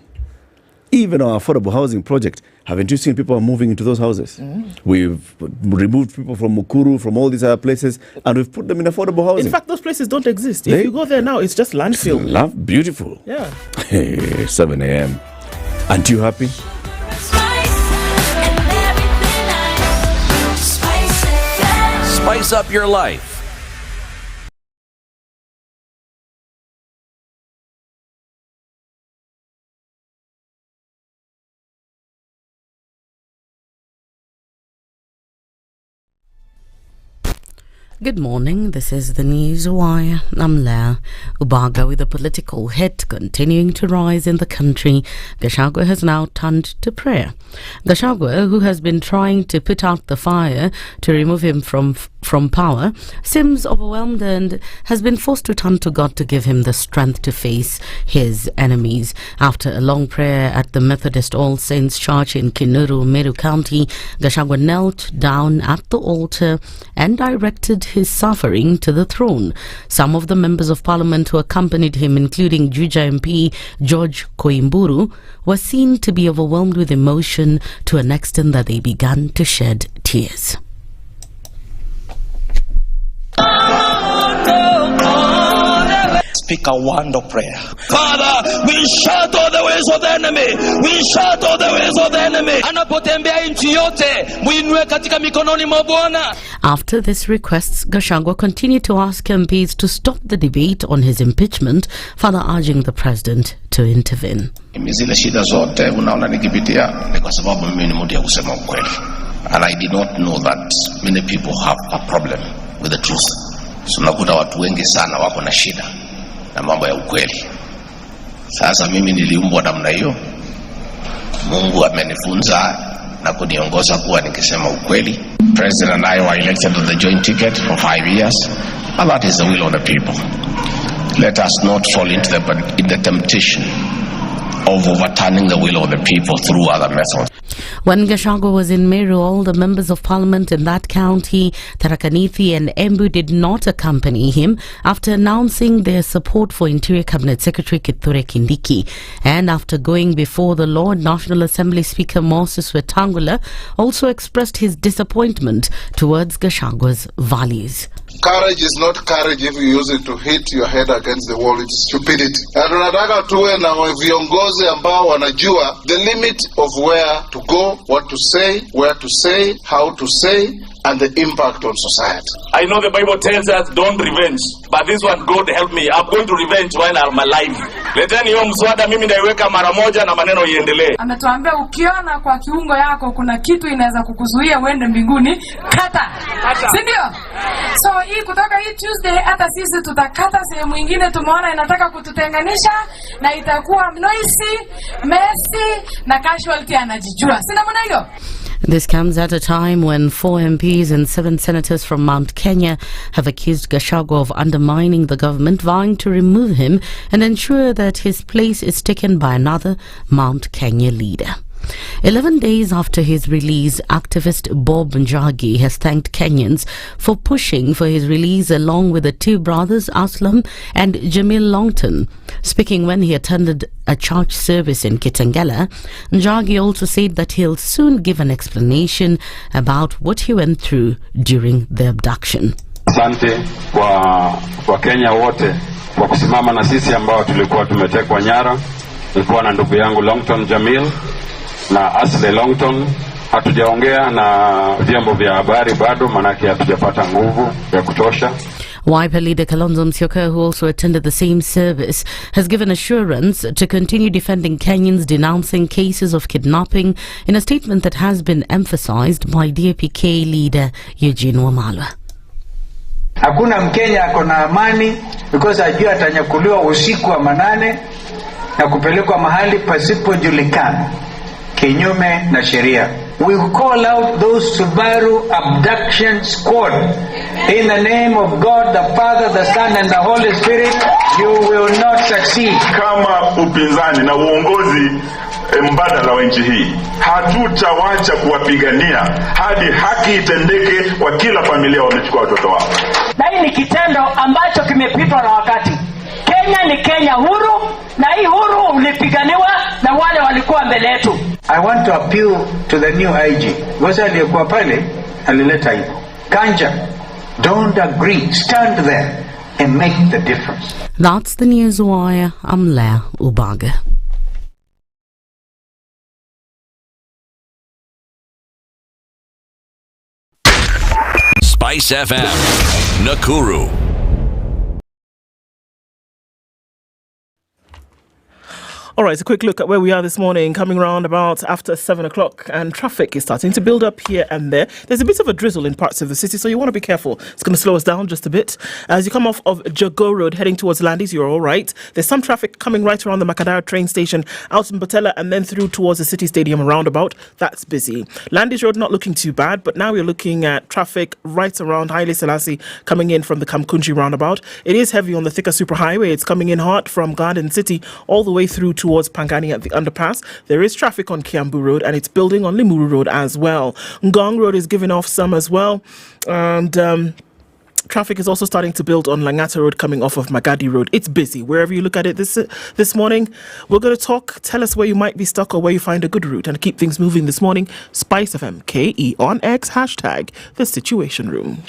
Even our affordable housing project, haven't you seen people are moving into those houses? We've removed people from Nakuru, from all these other places, and we've put them in affordable housing. In fact, those places don't exist. If you go there now, it's just landfill. Beautiful. Yeah. Hey, 7 a.m. Aren't you happy? Spice up your life. Good morning, this is the News Wire. I'm Leah Ubaga with a political hit continuing to rise in the country. Gachagua has now turned to prayer. Gachagua, who has been trying to put out the fire to remove him from power, seems overwhelmed and has been forced to turn to God to give him the strength to face his enemies. After a long prayer at the Methodist All Saints Church in Kinuru, Meru County, Gachagua knelt down at the altar and directed his suffering to the throne. Some of the members of parliament who accompanied him, including Juja MP George Koimburu, were seen to be overwhelmed with emotion to an extent that they began to shed tears. Speak a word of prayer. Father, we shut all the ways of the enemy. We shut all the ways of the enemy. Anapotembea nchi yote, muinue katika mikononi mwa Bwana. After this request, Gachagua continued to ask MPs to stop the debate on his impeachment, further urging the president to intervene. Zile shida zote unaona nikipitia ni kwa sababu mimi ni mtu ya kusema ukweli. And I did not know that many people have a problem with the truth. So nakuta watu wengi sana wako na shida na mambo ya ukweli. Sasa mimi niliumbwa namna hiyo. Mungu amenifunza na kuniongoza kuwa nikisema ukweli. President and I were elected on the joint ticket for 5 years, and that is the will of the people. Let us not fall into the temptation of overturning the will of the people through other methods. When Gachagua was in Meru, all the members of parliament in that county, Tharaka Nithi and Embu, did not accompany him after announcing their support for Interior Cabinet Secretary Kithure Kindiki. And after going before the Lord, National Assembly Speaker Moses Wetangula also expressed his disappointment towards Gachagua's values. Courage is not courage if you use it to hit your head against the wall. It's stupidity. Na tunataka tuwe na viongozi ambao wanajua the limit of where to go, what to say, where to say, how to say, and the impact on society. I know the Bible tells us don't revenge, but this one, God help me, I'm going to revenge while I'm alive. Leteni hiyo mswada mimi naiweka mara moja na maneno iendelee. Ametuambia ukiona kwa kiungo yako kuna kitu inaweza kukuzuia uende mbinguni, kata. Si ndio? So hii kutoka hii Tuesday hata sisi tutakata sehemu nyingine tumeona inataka kututenganisha na itakuwa noisy, messy na casualty anajijua. Si namna hiyo? This comes at a time when 4 MPs and 7 senators from Mount Kenya have accused Gachagua of undermining the government, vowing to remove him and ensure that his place is taken by another Mount Kenya leader. 11 days after his release, activist Bob Njagi has thanked Kenyans for pushing for his release along with the two brothers Aslam and Jamil Longton. Speaking when he attended a church service in Kitengela, Njagi also said that he'll soon give an explanation about what he went through during the abduction. Asante kwa Kenya wote kwa kusimama na sisi ambao tulikuwa tumetekwa nyara. Nilikuwa na ndugu yangu Longton Jamil na Asle Longton. Hatujaongea na vyombo vya habari bado, manake hatujapata nguvu ya kutosha. Wiper leader Kalonzo Musyoka, who also attended the same service, has given assurance to continue defending Kenyans denouncing cases of kidnapping in a statement that has been emphasized by DAP-K leader Eugene Wamalwa. Hakuna Mkenya akona amani because ajua atanyakuliwa usiku wa manane na kupelekwa mahali pasipojulikana kinyume na sheria. We call out those Subaru abduction squad in the name of God the Father, the Son and the Holy Spirit. You will not succeed. Kama upinzani na uongozi mbadala wa nchi hii, hatutawacha kuwapigania hadi haki itendeke kwa kila familia wamechukua watoto wao. Hii ni kitendo ambacho kimepitwa na wakati. Kenya ni Kenya huru, na hii huru ulipiganiwa na wale walikuwa mbele yetu. I want to appeal to the new IG. Ngoja aliyekuwa pale alileta hiyo. Kanja, don't agree. Stand there and make the difference. That's the News Wire. I'm Leah Ubaga. SpiceFM, Nakuru. All right, a quick look at where we are this morning, coming around about after 7 o'clock, and traffic is starting to build up here and there. There's a bit of a drizzle in parts of the city, so you want to be careful. It's going to slow us down just a bit. As you come off of Jago Road heading towards Landis, you're all right. There's some traffic coming right around the Makadara train station, out in Botella, and then through towards the City Stadium roundabout. That's busy. Landis Road not looking too bad, but now we're looking at traffic right around Haile Selassie coming in from the Kamkunji roundabout. It is heavy on the Thika Superhighway. It's coming in hot from Garden City all the way through towards Pangani at the underpass. There is traffic on Kiambu Road, and it's building on Limuru Road as well. Ngong Road is giving off some as well. And traffic is also starting to build on Langata Road coming off of Magadi Road. It's busy wherever you look at it this morning. We're going to talk. Tell us where you might be stuck or where you find a good route, and keep things moving this morning. SpiceFM KE on X, hashtag The Situation Room.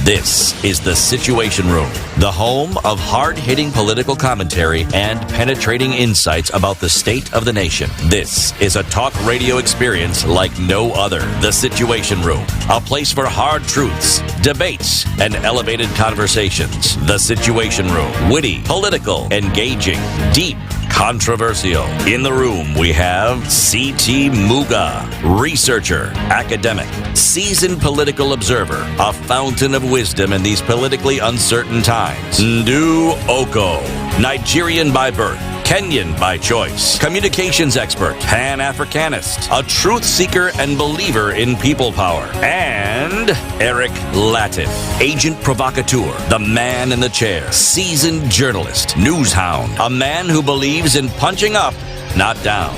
This is The Situation Room, the home of hard-hitting political commentary and penetrating insights about the state of the nation. This is a talk radio experience like no other. The Situation Room, a place for hard truths, debates, and elevated conversations. The Situation Room, witty, political, engaging, deep, controversial. In the room, we have C.T. Muga, researcher, academic, seasoned political observer, a fountain of wisdom in these politically uncertain times. Ndu Okoh, Nigerian by birth, Kenyan by choice, communications expert, Pan-Africanist, a truth seeker and believer in people power, and Eric Latiff, agent provocateur, the man in the chair, seasoned journalist, news hound, a man who believes in punching up, not down.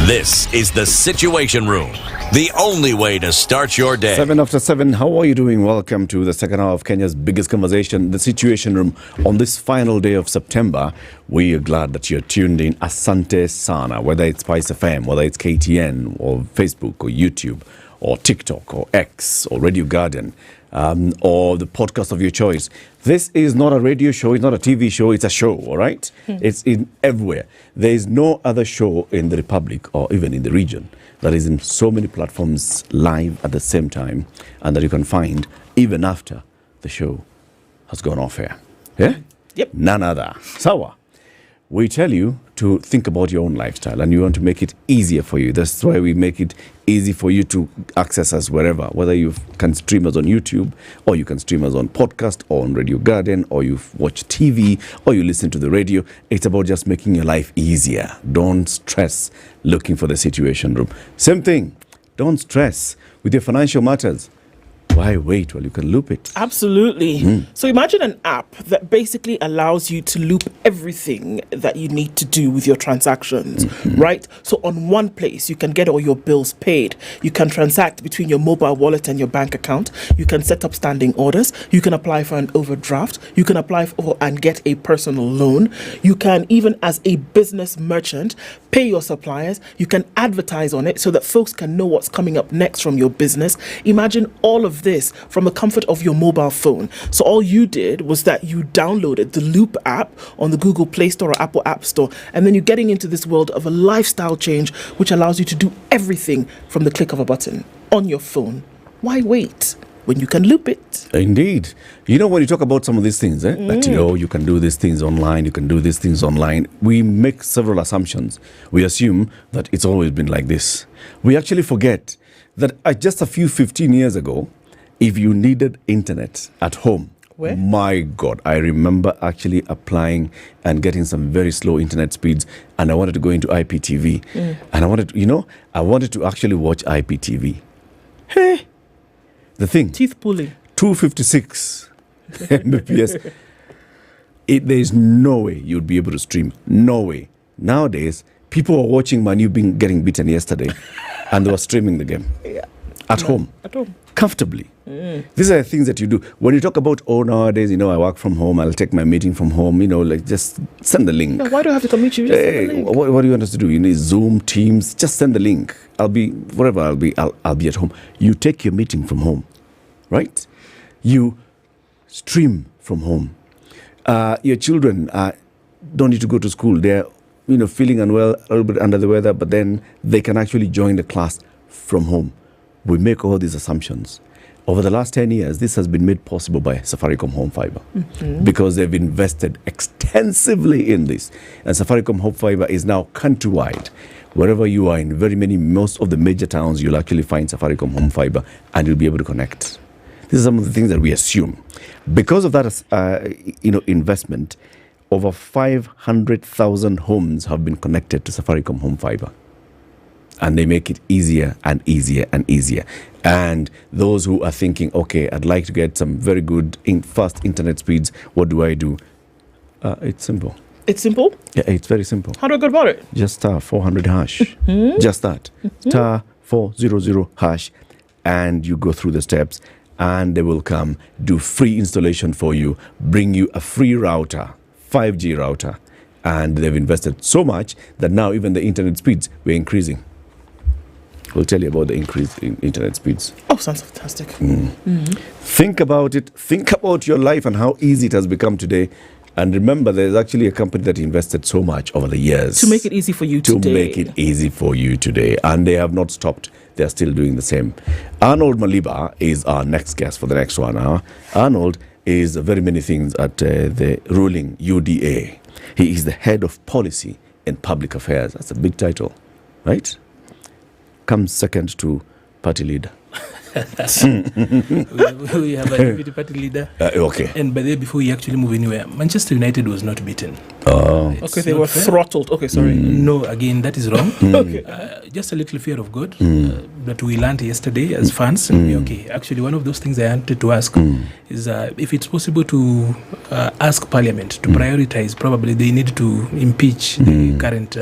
This is The Situation Room, the only way to start your day. 7 after 7, how are you doing? Welcome to the second hour of Kenya's biggest conversation, The Situation Room. On this final day of September, we are glad that you're tuned in. Asante sana, whether it's SpiceFM, whether it's KTN, or Facebook, or YouTube, or TikTok, or X, or Radio Garden, or the podcast of your choice. This is not a radio show, it's not a TV show, it's a show, all right? It's in everywhere. There is no other show in the Republic, or even in the region, that is in so many platforms live at the same time, and that you can find even after the show has gone off air. Yeah? Yep. None other. Sawa. We tell you to think about your own lifestyle, and you want to make it easier for you. That's why we make it easy for you to access us wherever, whether you can stream us on YouTube, or you can stream us on podcast, or on Radio Garden, or you watch TV, or you listen to the radio. It's about just making your life easier. Don't stress looking for the Situation Room. Same thing. Don't stress with your financial matters. Why wait while you can loop it? Absolutely. So imagine an app that basically allows you to loop everything that you need to do with your transactions, right? So on one place, you can get all your bills paid. You can transact between your mobile wallet and your bank account. You can set up standing orders. You can apply for an overdraft. You can apply for and get a personal loan. You can, even as a business merchant, pay your suppliers. You can advertise on it so that folks can know what's coming up next from your business. Imagine all of this from the comfort of your mobile phone. So all you did was that you downloaded the Loop app on the Google Play Store or Apple App Store, and then you're getting into this world of a lifestyle change which allows you to do everything from the click of a button on your phone. Why wait when you can loop it? Indeed. You know, when you talk about some of these things, that you can do these things online, you can do these things online, we make several assumptions. We assume that it's always been like this. We actually forget that just a few 15 years ago, if you needed internet at home, my God, I remember actually applying and getting some very slow internet speeds, and I wanted to go into IPTV. And I wanted to actually watch IPTV. Hey, the thing. Teeth pulling. 256 Mbps. There's no way you'd be able to stream. No way. Nowadays, people were watching Manu getting beaten yesterday, and they were streaming the game. At home. At home. Comfortably. These are the things that you do. When you talk about, nowadays, I work from home, I'll take my meeting from home, just send the link. No, why do I have to come meet you? Just send the link. What do you want us to do? You need Zoom, Teams, just send the link. I'll be at home. You take your meeting from home, right? You stream from home. Your children don't need to go to school. They're, feeling unwell, a little bit under the weather, but then they can actually join the class from home. We make all these assumptions. Over the last 10 years, this has been made possible by Safaricom Home Fiber because they've invested extensively in this. And Safaricom Home Fiber is now countrywide. Wherever you are in most of the major towns, you'll actually find Safaricom Home Fiber and you'll be able to connect. These are some of the things that we assume. Because of that, investment, over 500,000 homes have been connected to Safaricom Home Fiber. And they make it easier and easier and easier. And those who are thinking, okay, I'd like to get some very good fast internet speeds, what do I do? It's simple. It's simple? Yeah, it's very simple. How do I go about it? Just star 400 hash. Just that. Star 400 hash. And you go through the steps and they will come, do free installation for you, bring you a free router, 5G router. And they've invested so much that now even the internet speeds were increasing. We'll tell you about the increase in internet speeds. Oh, sounds fantastic. Think about it. Think about your life and how easy it has become today. And remember, there's actually a company that invested so much over the years. To make it easy for you today. To make it easy for you today. And they have not stopped. They're still doing the same. Arnold Maliba is our next guest for the next 1 hour. Arnold is very many things at the ruling UDA. He is the head of policy and public affairs. That's a big title, right? Comes second to party leader. We have a deputy party leader. Okay. And by the way, before we actually move anywhere, Manchester United was not beaten. Oh. Okay, they were throttled. Okay, sorry. No, again, that is wrong. Okay. Just a little fear of God that we learned yesterday as fans. Okay, actually, one of those things I wanted to ask is if it's possible to ask Parliament to prioritize, probably they need to impeach the current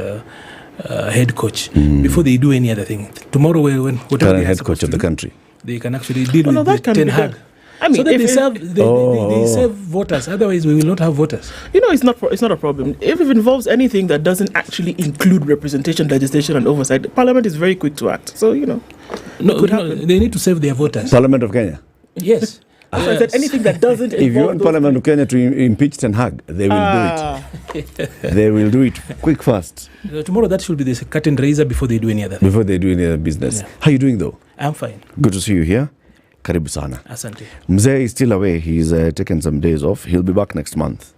head coach before they do any other thing. Tomorrow, when whatever current head coach of the country, they can actually deal with the Ten Hag. I mean, so that they serve voters. Otherwise, we will not have voters. It's not a problem. If it involves anything that doesn't actually include representation, legislation, and oversight, Parliament is very quick to act. So they need to save their voters. Parliament of Kenya. Yes. So I said anything that doesn't involve. If you want Parliament of Kenya to impeach Ten Hag, they will do it. They will do it quick, fast. Tomorrow, that should be the curtain raiser before they do any other thing. Before they do any other business. Yeah. How are you doing, though? I'm fine. Good to see you here. Karibu sana. Asante. Mzee is still away. He's taken some days off. He'll be back next month.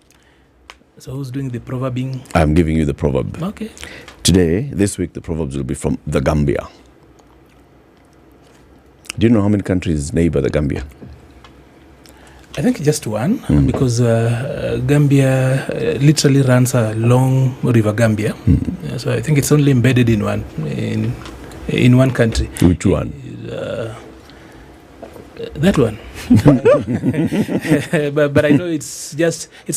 So who's doing the proverbing? I'm giving you the proverb. Okay. This week, the proverbs will be from the Gambia. Do you know how many countries neighbor the Gambia? I think just one, because Gambia literally runs along River Gambia. So I think it's only embedded in one country. Which one? That one. but I know it's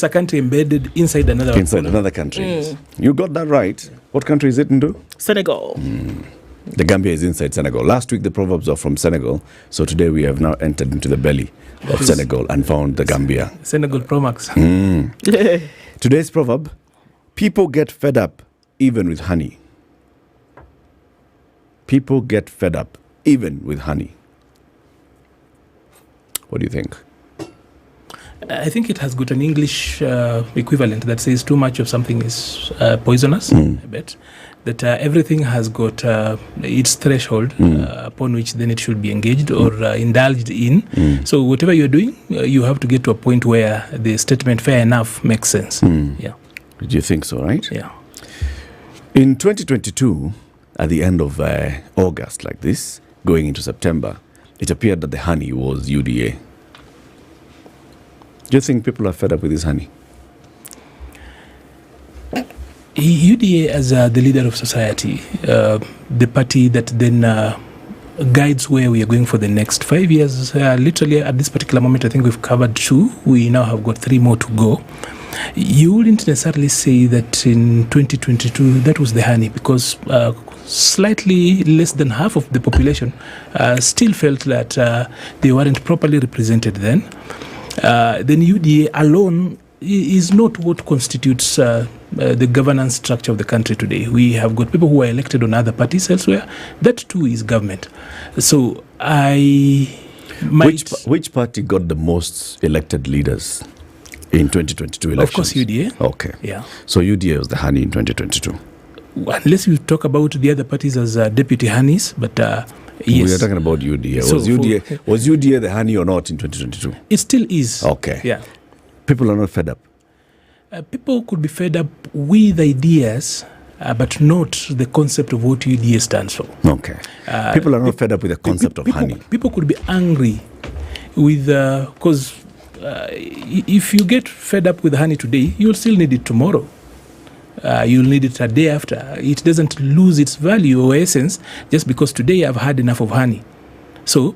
a country embedded inside another one. Inside another country. You got that right. What country is it, Ndu? Senegal. The Gambia is inside Senegal. Last week the proverbs are from Senegal, so today we have now entered into the belly of Senegal and found the Gambia. Senegal Pro Max. Today's proverb: people get fed up even with honey. People get fed up even with honey. What do you think? I think it has got an English equivalent that says too much of something is poisonous, I bet. That everything has got its threshold upon which then it should be engaged or indulged in. So whatever you're doing, you have to get to a point where the statement fair enough makes sense. Yeah. Did you think so, right? Yeah. In 2022, at the end of August like this, going into September, it appeared that the honey was UDA. Do you think people are fed up with this honey? UDA as the leader of society, the party that then guides where we are going for the next 5 years. Literally at this particular moment, I think we've covered 2. We now have got 3 more to go. You wouldn't necessarily say that in 2022 that was the honey, because slightly less than half of the population still felt that they weren't properly represented then. Then UDA alone is not what constitutes the governance structure of the country today. We have got people who are elected on other parties elsewhere. That too is government. So Which party got the most elected leaders in 2022 elections? Of course, UDA. Okay. Yeah. So UDA was the honey in 2022. Unless you talk about the other parties as deputy honeys, but Yes. We are talking about UDA. So Was UDA the honey or not in 2022? It still is. Okay. Yeah. People are not fed up. People could be fed up with ideas, but not the concept of what UDA stands for. Okay. People are not fed up with the concept of honey. People could be angry with, because if you get fed up with honey today, you'll still need it tomorrow. You'll need it a day after. It doesn't lose its value or essence just because today I've had enough of honey. So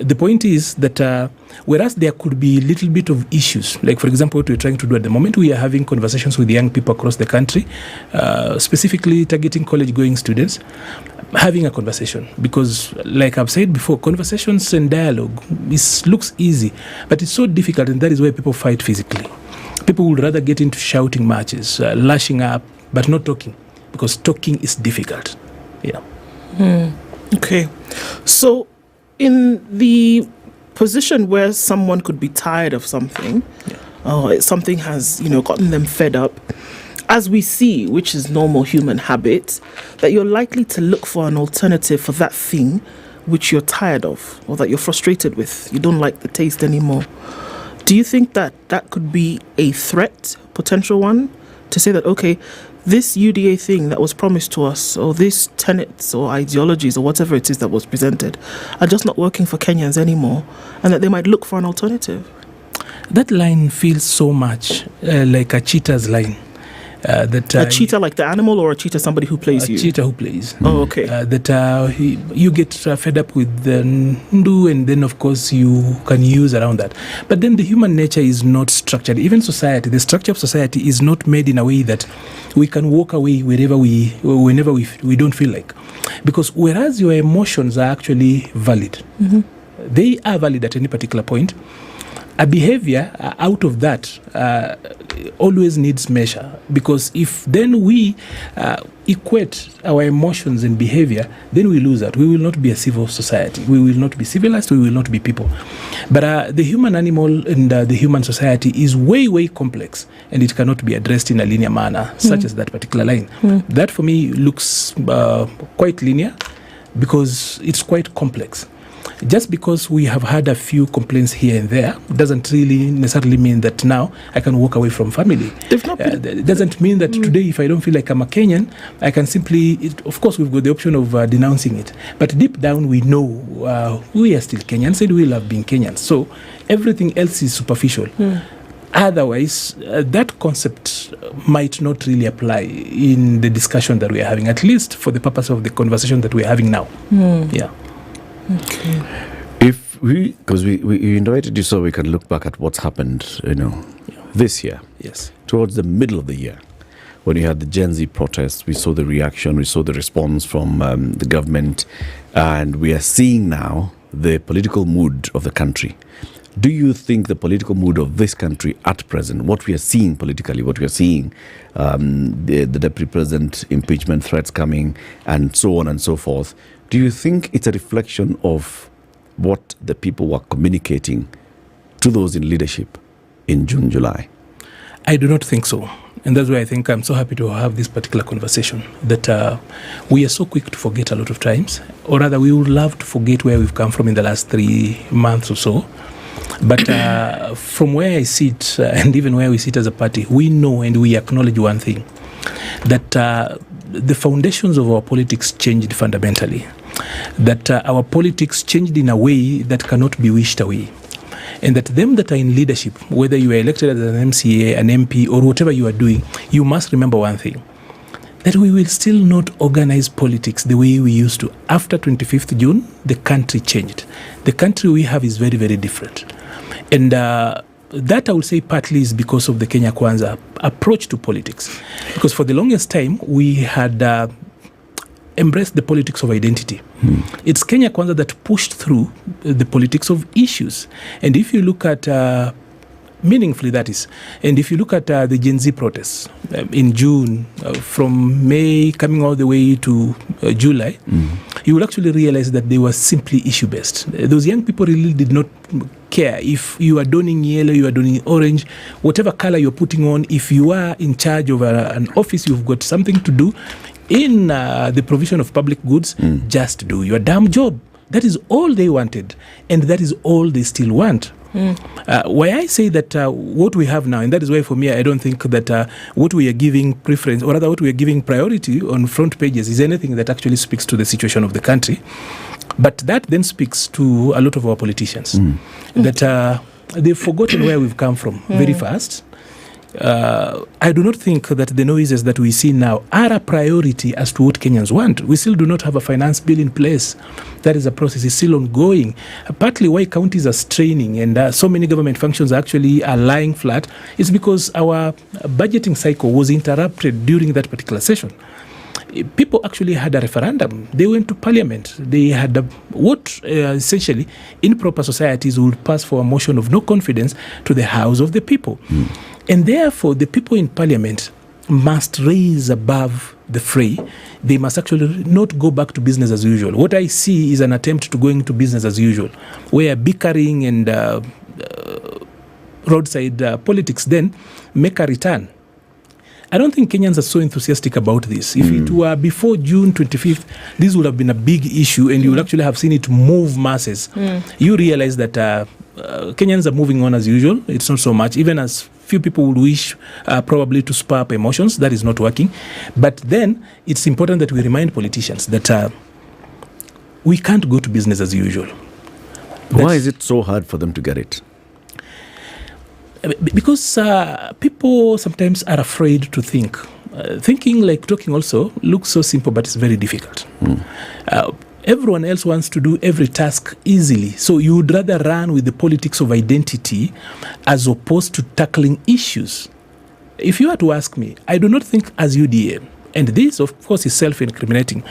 the point is that whereas there could be a little bit of issues, like for example what we're trying to do at the moment, we are having conversations with young people across the country, specifically targeting college-going students, having a conversation. Because like I've said before, conversations and dialogue looks easy, but it's so difficult, and that is why people fight physically. People would rather get into shouting matches, lashing up, but not talking, because talking is difficult. Yeah. Okay. So in the position where someone could be tired of something, something has, gotten them fed up, as we see, which is normal human habit, that you're likely to look for an alternative for that thing which you're tired of or that you're frustrated with. You don't like the taste anymore. Do you think that that could be a threat, potential one, to say that, okay, this UDA thing that was promised to us, or these tenets or ideologies or whatever it is that was presented, are just not working for Kenyans anymore, and that they might look for an alternative? That line feels so much like a cheetah's line. A cheetah like the animal, or a cheetah somebody who plays you? A cheetah who plays. Oh, okay. You get fed up with the ndu, and then of course you can use around that. But then the human nature is not structured. Even society, the structure of society is not made in a way that we can walk away whenever we don't feel like. Because whereas your emotions are actually valid, they are valid at any particular point, a behavior out of that always needs measure, because if then we equate our emotions and behavior, then we lose that. We will not be a civil society. We will not be civilized. We will not be people. But the human animal and the human society is way, way complex, and it cannot be addressed in a linear manner, such as that particular line. That for me looks quite linear, because it's quite complex. Just because we have had a few complaints here and there doesn't really necessarily mean that now I can walk away from family. It doesn't mean that today, if I don't feel like I'm a Kenyan, I can simply, of course, we've got the option of denouncing it. But deep down, we know we are still Kenyans and we will have been Kenyans. So everything else is superficial. Otherwise, that concept might not really apply in the discussion that we are having, at least for the purpose of the conversation that we are having now. Yeah. Okay. If because we invited you so we can look back at what's happened, this year. Yes. Towards the middle of the year, when you had the Gen Z protests, we saw the reaction, we saw the response from the government, and we are seeing now the political mood of the country. Do you think the political mood of this country at present, what we are seeing politically, what we are seeing, the Deputy President impeachment threats coming, and so on and so forth, do you think it's a reflection of what the people were communicating to those in leadership in June, July? I do not think so. And that's why I think I'm so happy to have this particular conversation, that we are so quick to forget a lot of times, or rather we would love to forget where we've come from in the last 3 months or so. But from where I sit, and even where we sit as a party, we know and we acknowledge one thing, that the foundations of our politics changed fundamentally, that our politics changed in a way that cannot be wished away, and that them that are in leadership, whether you are elected as an MCA, an MP, or whatever you are doing, you must remember one thing, that we will still not organize politics the way we used to. After 25th June, the country changed. The country we have is very, very different. And that I would say partly is because of the Kenya Kwanza approach to politics. Because for the longest time, we had embraced the politics of identity. It's Kenya Kwanza that pushed through the politics of issues. And if you look at meaningfully, that is. And if you look at the Gen Z protests in June, from May coming all the way to July, you will actually realize that they were simply issue-based. Those young people really did not care if you are donning yellow, you are donning orange, whatever color you're putting on. If you are in charge of an office, you've got something to do, in the provision of public goods, just do your damn job. That is all they wanted, and that is all they still want. Why I say that what we have now, and that is why for me I don't think that what we are giving preference, or rather what we are giving priority on front pages is anything that actually speaks to the situation of the country. But that then speaks to a lot of our politicians, that they've forgotten where we've come from very fast. I do not think that the noises that we see now are a priority as to what Kenyans want. We still do not have a finance bill in place. That is a process, is still ongoing. Partly why counties are straining and so many government functions actually are lying flat is because our budgeting cycle was interrupted during that particular session. People actually had a referendum. They went to parliament. They had what essentially in proper societies would pass for a motion of no confidence to the House of the People. And therefore, the people in parliament must raise above the fray. They must actually not go back to business as usual. What I see is an attempt to go into business as usual, where bickering and roadside politics then make a return. I don't think Kenyans are so enthusiastic about this. If it were before June 25th, this would have been a big issue and you would actually have seen it move masses. You realize that Kenyans are moving on as usual. It's not so much, even as few people would wish probably to spur up emotions. That is not working. But then it's important that we remind politicians that we can't go to business as usual. Why is it so hard for them to get it? Because people sometimes are afraid to think. Thinking, like talking also, looks so simple, but it's very difficult. Everyone else wants to do every task easily. So you would rather run with the politics of identity as opposed to tackling issues. If you were to ask me, I do not think as UDA, and this, of course, is self-incriminating,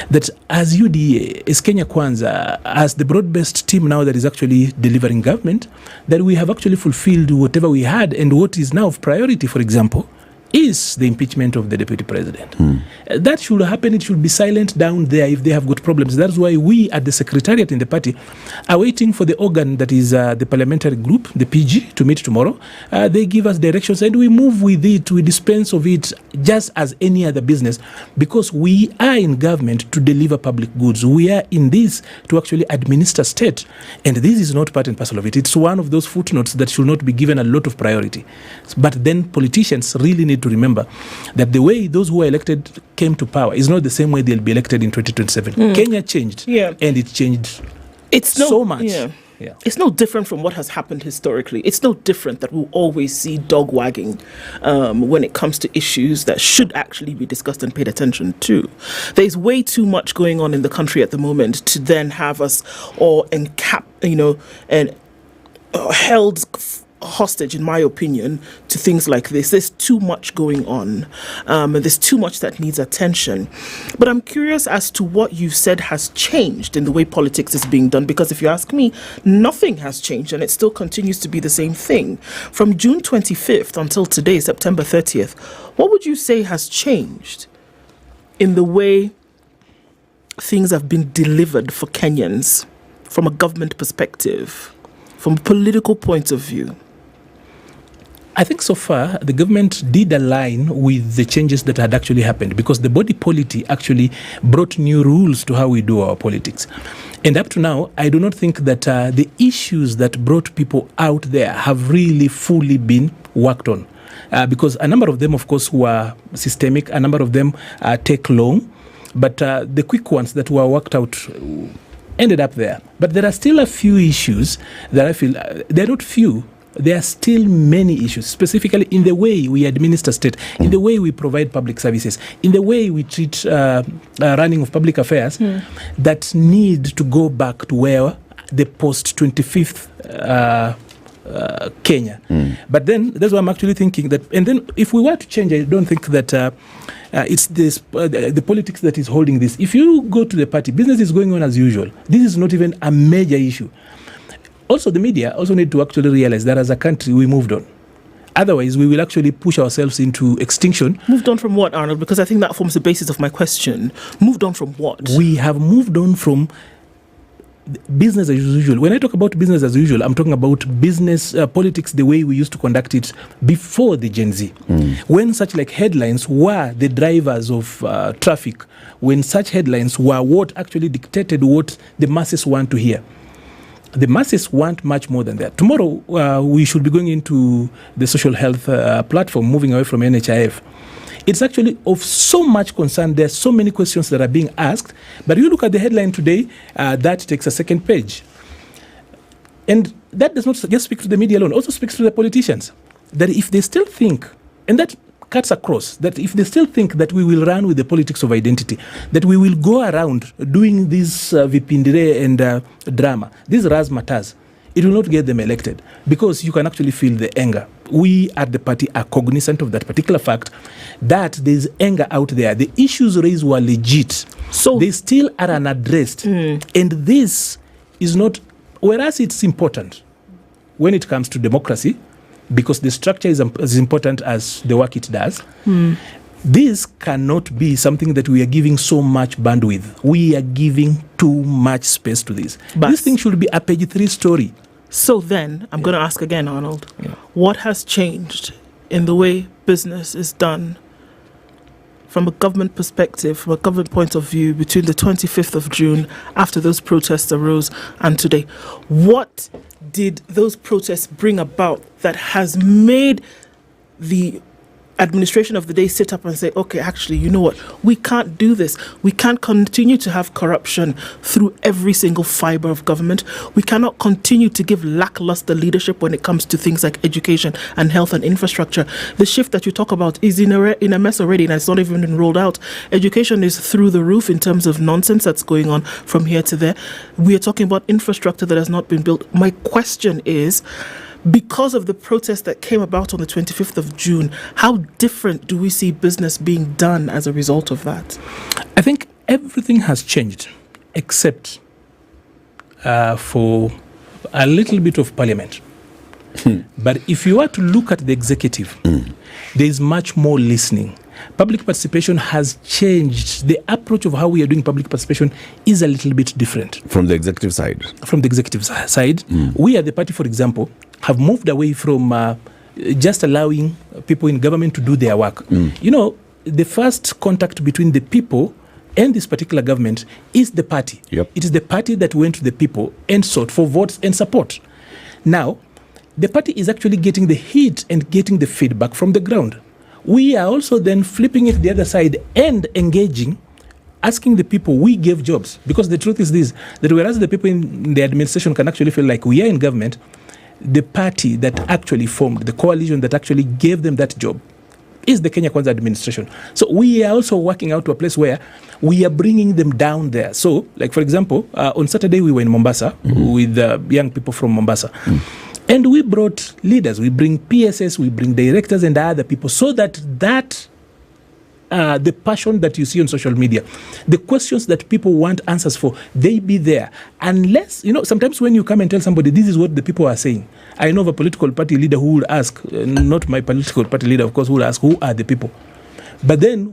that as UDA, as Kenya Kwanza, as the broad-based team now that is actually delivering government, that we have actually fulfilled whatever we had, and what is now of priority, for example, is the impeachment of the deputy president. That should happen. It should be silent down there if they have got problems. That's why we at the secretariat in the party are waiting for the organ that is the parliamentary group, the PG, to meet tomorrow. They give us directions and we move with it, we dispense of it just as any other business, because we are in government to deliver public goods. We are in this to actually administer state. And this is not part and parcel of it. It's one of those footnotes that should not be given a lot of priority. But then politicians really need to remember that the way those who are elected came to power is not the same way they'll be elected in 2027. Kenya changed, and it changed so much. It's no different from what has happened historically. It's no different that we'll always see dog wagging when it comes to issues that should actually be discussed and paid attention to. There's way too much going on in the country at the moment to then have us all held hostage, in my opinion, to things like this. There's too much going on, and there's too much that needs attention. But I'm curious as to what you said has changed in the way politics is being done, because if you ask me, nothing has changed and it still continues to be the same thing. From June 25th until today, September 30th, what would you say has changed in the way things have been delivered for Kenyans from a government perspective, from a political point of view? I think so far the government did align with the changes that had actually happened, because the body polity actually brought new rules to how we do our politics. And up to now, I do not think that the issues that brought people out there have really fully been worked on. Because a number of them, of course, were systemic, a number of them take long, but the quick ones that were worked out ended up there. But there are still a few issues that I feel, they're not few, there are still many issues, specifically in the way we administer state, in the way we provide public services, in the way we treat running of public affairs, that need to go back to where the post-25th Kenya. But then that's why I'm actually thinking that, and then if we were to change, I don't think that it's this the politics that is holding this. If you go to the party, business is going on as usual. This is not even a major issue. Also, the media also need to actually realize that as a country, we moved on. Otherwise, we will actually push ourselves into extinction. Moved on from what, Arnold? Because I think that forms the basis of my question. Moved on from what? We have moved on from business as usual. When I talk about business as usual, I'm talking about business politics the way we used to conduct it before the Gen Z. When such like headlines were the drivers of traffic, when such headlines were what actually dictated what the masses want to hear. The masses want much more than that. Tomorrow, we should be going into the social health platform, moving away from NHIF. It's actually of so much concern. There are so many questions that are being asked. But you look at the headline today, that takes a second page. And that does not just speak to the media alone, also speaks to the politicians. That if they still think, and that cuts across, that if they still think that we will run with the politics of identity, that we will go around doing this vipindire and drama, these razzmatazz, it will not get them elected, because you can actually feel the anger. We at the party are cognizant of that particular fact, that there's anger out there. The issues raised were legit. So they still are unaddressed. And this is not, whereas it's important when it comes to democracy, because the structure is as important as the work it does, this cannot be something that we are giving so much bandwidth. We are giving too much space to this. But this thing should be a page 3 story. So then, I'm going to ask again, Arnold, what has changed in the way business is done from a government perspective, from a government point of view, between the 25th of June, after those protests arose, and today? What did those protests bring about that has made the administration of the day sit up and say, okay, actually, you know what? We can't do this. We can't continue to have corruption through every single fiber of government. We cannot continue to give lackluster leadership when it comes to things like education and health and infrastructure. The shift that you talk about is in a mess already, and it's not even been rolled out. Education is through the roof in terms of nonsense that's going on from here to there. We are talking about infrastructure that has not been built. My question is, because of the protest that came about on the 25th of June, how different do we see business being done as a result of that? I think everything has changed except for a little bit of parliament. But if you were to look at the executive, there is much more listening. Public participation has changed. The approach of how we are doing public participation is a little bit different. From the executive side? From the executive side. We at the party, for example, have moved away from just allowing people in government to do their work. You know, the first contact between the people and this particular government is the party. It is the party that went to the people and sought for votes and support. Now, the party is actually getting the heat and getting the feedback from the ground. We are also then flipping it the other side and engaging, asking the people, we gave jobs. Because the truth is this, that whereas the people in the administration can actually feel like we are in government, the party that actually formed, the coalition that actually gave them that job, is the Kenya Kwanza administration. So we are also working out to a place where we are bringing them down there. So, like for example, on Saturday we were in Mombasa with young people from Mombasa. And we brought leaders, we bring PSS, we bring directors and other people, so that the passion that you see on social media, the questions that people want answers for, they be there. Unless, you know, sometimes when you come and tell somebody, this is what the people are saying. I know of a political party leader who would ask, not my political party leader, of course, who would ask, who are the people? But then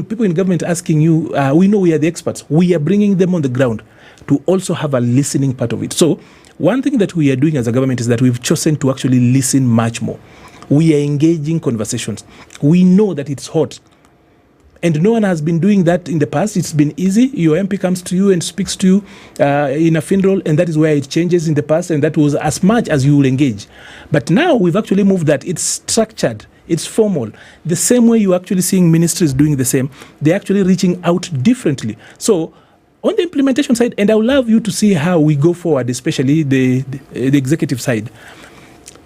people in government asking you, we know we are the experts. We are bringing them on the ground to also have a listening part of it. So one thing that we are doing as a government is that we've chosen to actually listen much more. We are engaging conversations. We know that it's hot. And no one has been doing that in the past. It's been easy. Your MP comes to you and speaks to you in a funeral, and that is where it changes in the past, and that was as much as you will engage. But now we've actually moved that. It's structured. It's formal. The same way you're actually seeing ministries doing the same, they're actually reaching out differently. So on the implementation side, and I would love you to see how we go forward, especially the executive side,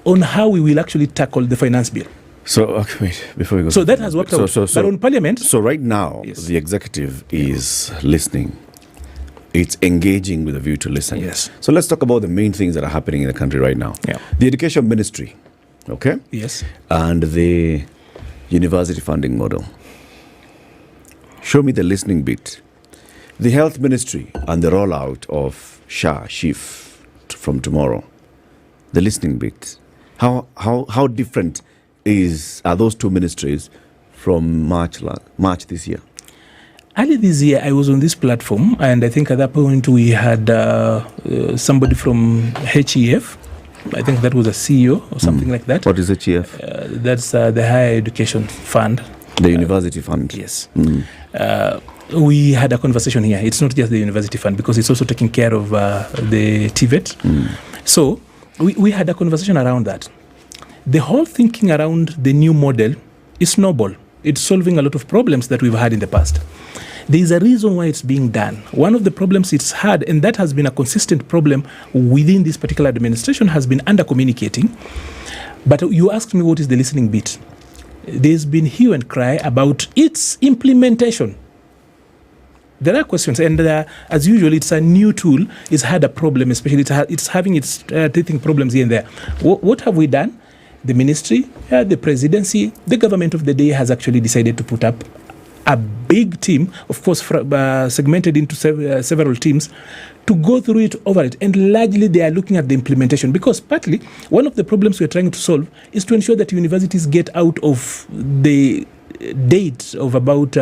on how we will actually tackle the finance bill. So, okay, wait, before we go. So that has worked out. But on parliament. So right now, the executive is listening. It's engaging with a view to listen. Yes. So let's talk about the main things that are happening in the country right now. Yeah. The education ministry, okay? Yes. And the university funding model. Show me the listening bit. The health ministry and the rollout of SHIF from tomorrow. The listening bit. How different are those two ministries from March this year? Early this year, I was on this platform, and I think at that point we had somebody from HEF. I think that was a CEO or something like that. What is HEF? That's the Higher Education Fund. The University Fund. Yes. We had a conversation here. It's not just the University Fund, because it's also taking care of the TVET. So we had a conversation around that. The whole thinking around the new model is noble. It's solving a lot of problems that we've had in the past. There is a reason why it's being done. One of the problems it's had, and that has been a consistent problem within this particular administration, has been under-communicating. But you asked me what is the listening bit. There's been hue and cry about its implementation. There are questions, and as usual, it's a new tool. It's had a problem, especially it's having its teething problems here and there. What have we done? The ministry, the presidency, the government of the day has actually decided to put up a big team, of course, segmented into several teams, to go through it, over it. And largely they are looking at the implementation, because partly one of the problems we're trying to solve is to ensure that universities get out of the debt of about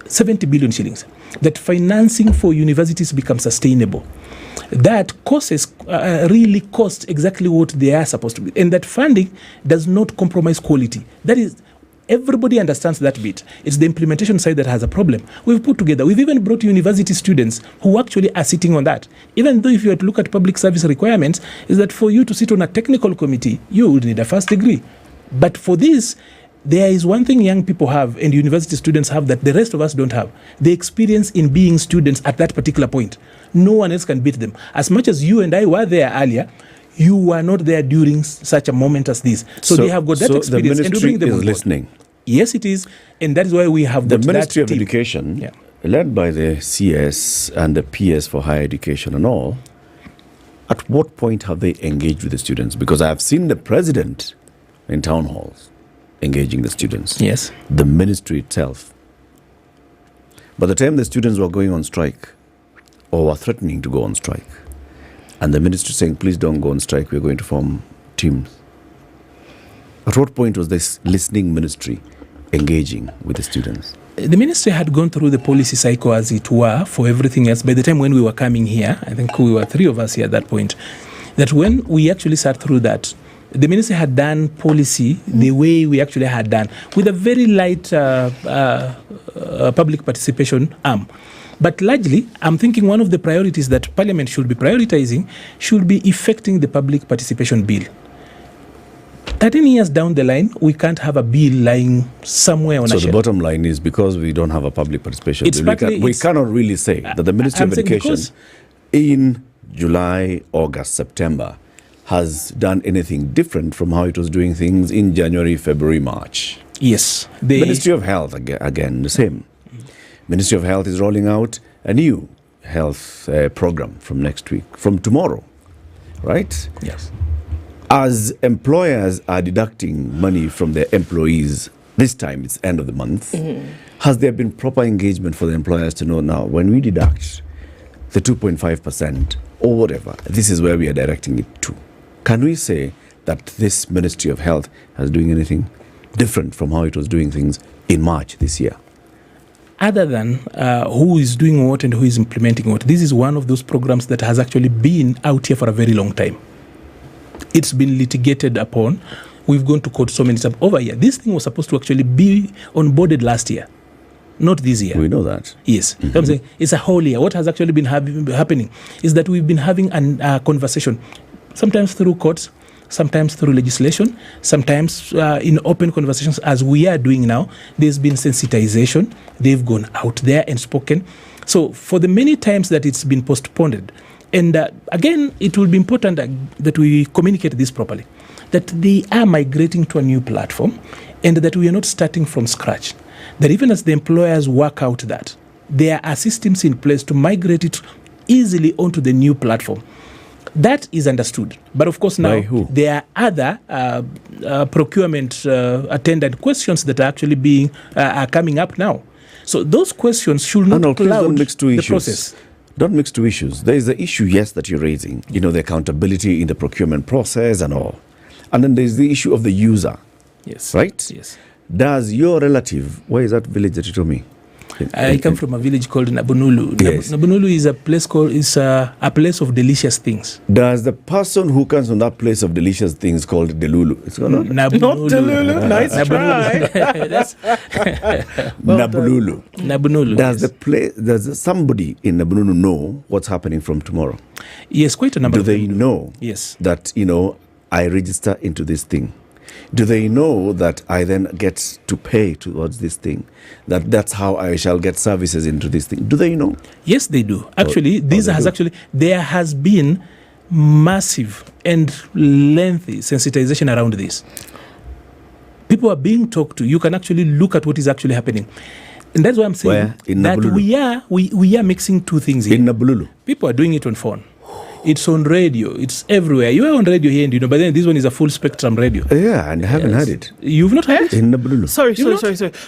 70 billion shillings, that financing for universities becomes sustainable. That courses really cost exactly what they are supposed to be, and that funding does not compromise quality. That is, everybody understands that bit. It's the implementation side that has a problem. We've even brought university students who actually are sitting on that. Even though if you were to look at public service requirements, is that for you to sit on a technical committee, you would need a first degree. But for this, there is one thing young people have and university students have that the rest of us don't have. The experience in being students at that particular point. No one else can beat them. As much as you and I were there earlier, you were not there during such a moment as this. So they have got that experience. The ministry is listening. Yes, it is. And that is why we have the Ministry of Education, led by the CS and the PS for higher education and all. At what point have they engaged with the students? Because I have seen the president in town halls engaging the students. Yes. The ministry itself. By the time the students were going on strike, or were threatening to go on strike, and the ministry saying, please don't go on strike, we're going to form teams. At what point was this listening ministry engaging with the students? The ministry had gone through the policy cycle, as it were, for everything else. By the time when we were coming here, I think we were 3 of us here at that point, that when we actually sat through that, the ministry had done policy the way we actually had done, with a very light public participation arm. But largely, I'm thinking one of the priorities that Parliament should be prioritizing should be effecting the public participation bill. 13 years down the line, we can't have a bill lying somewhere on a shelf. So the bottom line is, because we don't have a public participation bill, we cannot really say that the Ministry of Education in July, August, September has done anything different from how it was doing things in January, February, March. Yes. The Ministry of Health, again, the same. Ministry of Health is rolling out a new health program from next week, from tomorrow, right? Yes. As employers are deducting money from their employees, this time it's end of the month, has there been proper engagement for the employers to know now, when we deduct the 2.5% or whatever, this is where we are directing it to? Can we say that this Ministry of Health is doing anything different from how it was doing things in March this year? Other than who is doing what and who is implementing what, this is one of those programs that has actually been out here for a very long time. It's been litigated upon. We've gone to court so many times over here. This thing was supposed to actually be onboarded last year, not this year. We know that. Yes. I'm saying it's a whole year. What has actually been happening is that we've been having a conversation, sometimes through courts, sometimes through legislation, sometimes in open conversations, as we are doing now. There's been sensitization. They've gone out there and spoken. So for the many times that it's been postponed, and again, it will be important that we communicate this properly, that they are migrating to a new platform, and that we are not starting from scratch. That even as the employers work out that, there are systems in place to migrate it easily onto the new platform. That is understood. But of course now there are other procurement attendant questions that are actually are coming up now. So those questions should not cloud the process. Don't mix two issues. There is the issue, yes, that you're raising, the accountability in the procurement process and all. And then there's the issue of the user. Yes. Right? Yes. Does your relative, where is that village that you told me? I come from a village called Nabunulu. Yes. Nabunulu is a place of delicious things. Does the person who comes from that place of delicious things called Delulu? It's not Nabunulu. Not Delulu. Nice try. Nabunulu. Nabunulu. Does somebody in Nabunulu know what's happening from tomorrow? Yes, quite a number. Do they know? Yes. That I register into this thing. Do they know that I then get to pay towards this thing? That's how I shall get services into this thing? Do they know? Yes, they do. Actually, there has been massive and lengthy sensitization around this. People are being talked to. You can actually look at what is actually happening. And that's why I'm saying that we are mixing two things here. In Nabululu. People are doing it on phone. It's on radio. It's everywhere. You are on radio here, and but then this one is a full spectrum radio. Yeah, and I haven't heard it. You've not heard? In Nabululu. Sorry.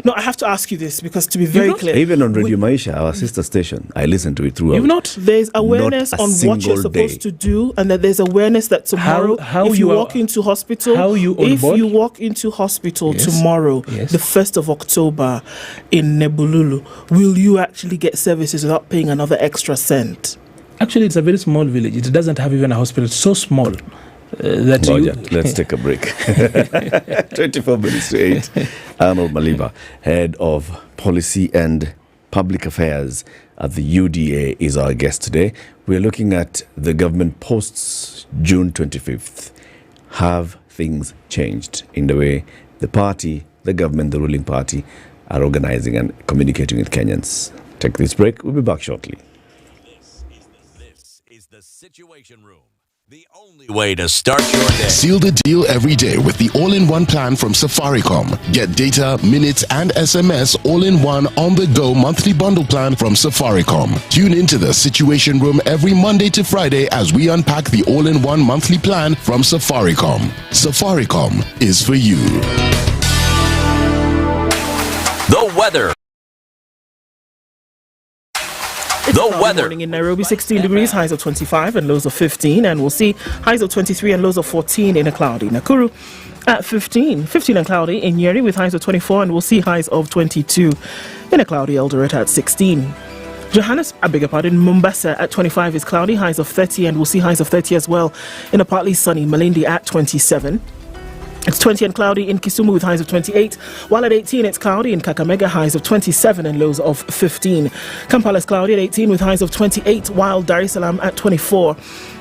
No, I have to ask you this because to be very clear. Even on Radio Maisha, our sister station, I listen to it throughout. You've not? There's awareness on what you're supposed to do, and that there's awareness that tomorrow, if you walk into hospital, tomorrow, the 1st of October in Nebululu, will you actually get services without paying another extra cent? Actually, it's a very small village. It doesn't have even a hospital. It's so small let's take a break. 24 minutes to 8. Arnold Maliba, Head of Policy and Public Affairs at the UDA, is our guest today. We're looking at the government posts June 25th. Have things changed in the way the party, the government, the ruling party are organizing and communicating with Kenyans? Take this break. We'll be back shortly. The Situation Room, the only way to start your day. Seal the deal every day with the all-in-one plan from Safaricom. Get data, minutes, and SMS all-in-one on-the-go monthly bundle plan from Safaricom. Tune into the Situation Room every Monday to Friday as we unpack the all-in-one monthly plan from Safaricom. Safaricom is for you. The weather. Morning in Nairobi, 16 degrees, highs of 25 and lows of 15, and we'll see highs of 23 and lows of 14 in a cloudy Nakuru at 15 and cloudy in Nyeri with highs of 24, and we'll see highs of 22 in a cloudy Eldoret at 16. Mombasa at 25 is cloudy, highs of 30, and we'll see highs of 30 as well in a partly sunny Malindi at 27. It's 20 and cloudy in Kisumu with highs of 28, while at 18 it's cloudy in Kakamega, highs of 27 and lows of 15. Kampala is cloudy at 18 with highs of 28, while Dar es Salaam at 24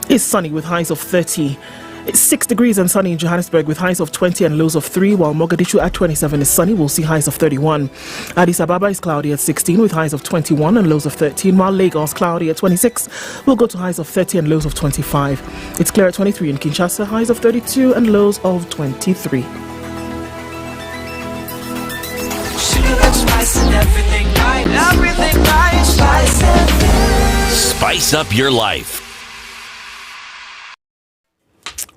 is sunny with highs of 30. It's 6 degrees and sunny in Johannesburg with highs of 20 and lows of 3, while Mogadishu at 27 is sunny. We'll see highs of 31. Addis Ababa is cloudy at 16 with highs of 21 and lows of 13, while Lagos cloudy at 26. We'll go to highs of 30 and lows of 25. It's clear at 23 in Kinshasa, highs of 32 and lows of 23. Spice up your life.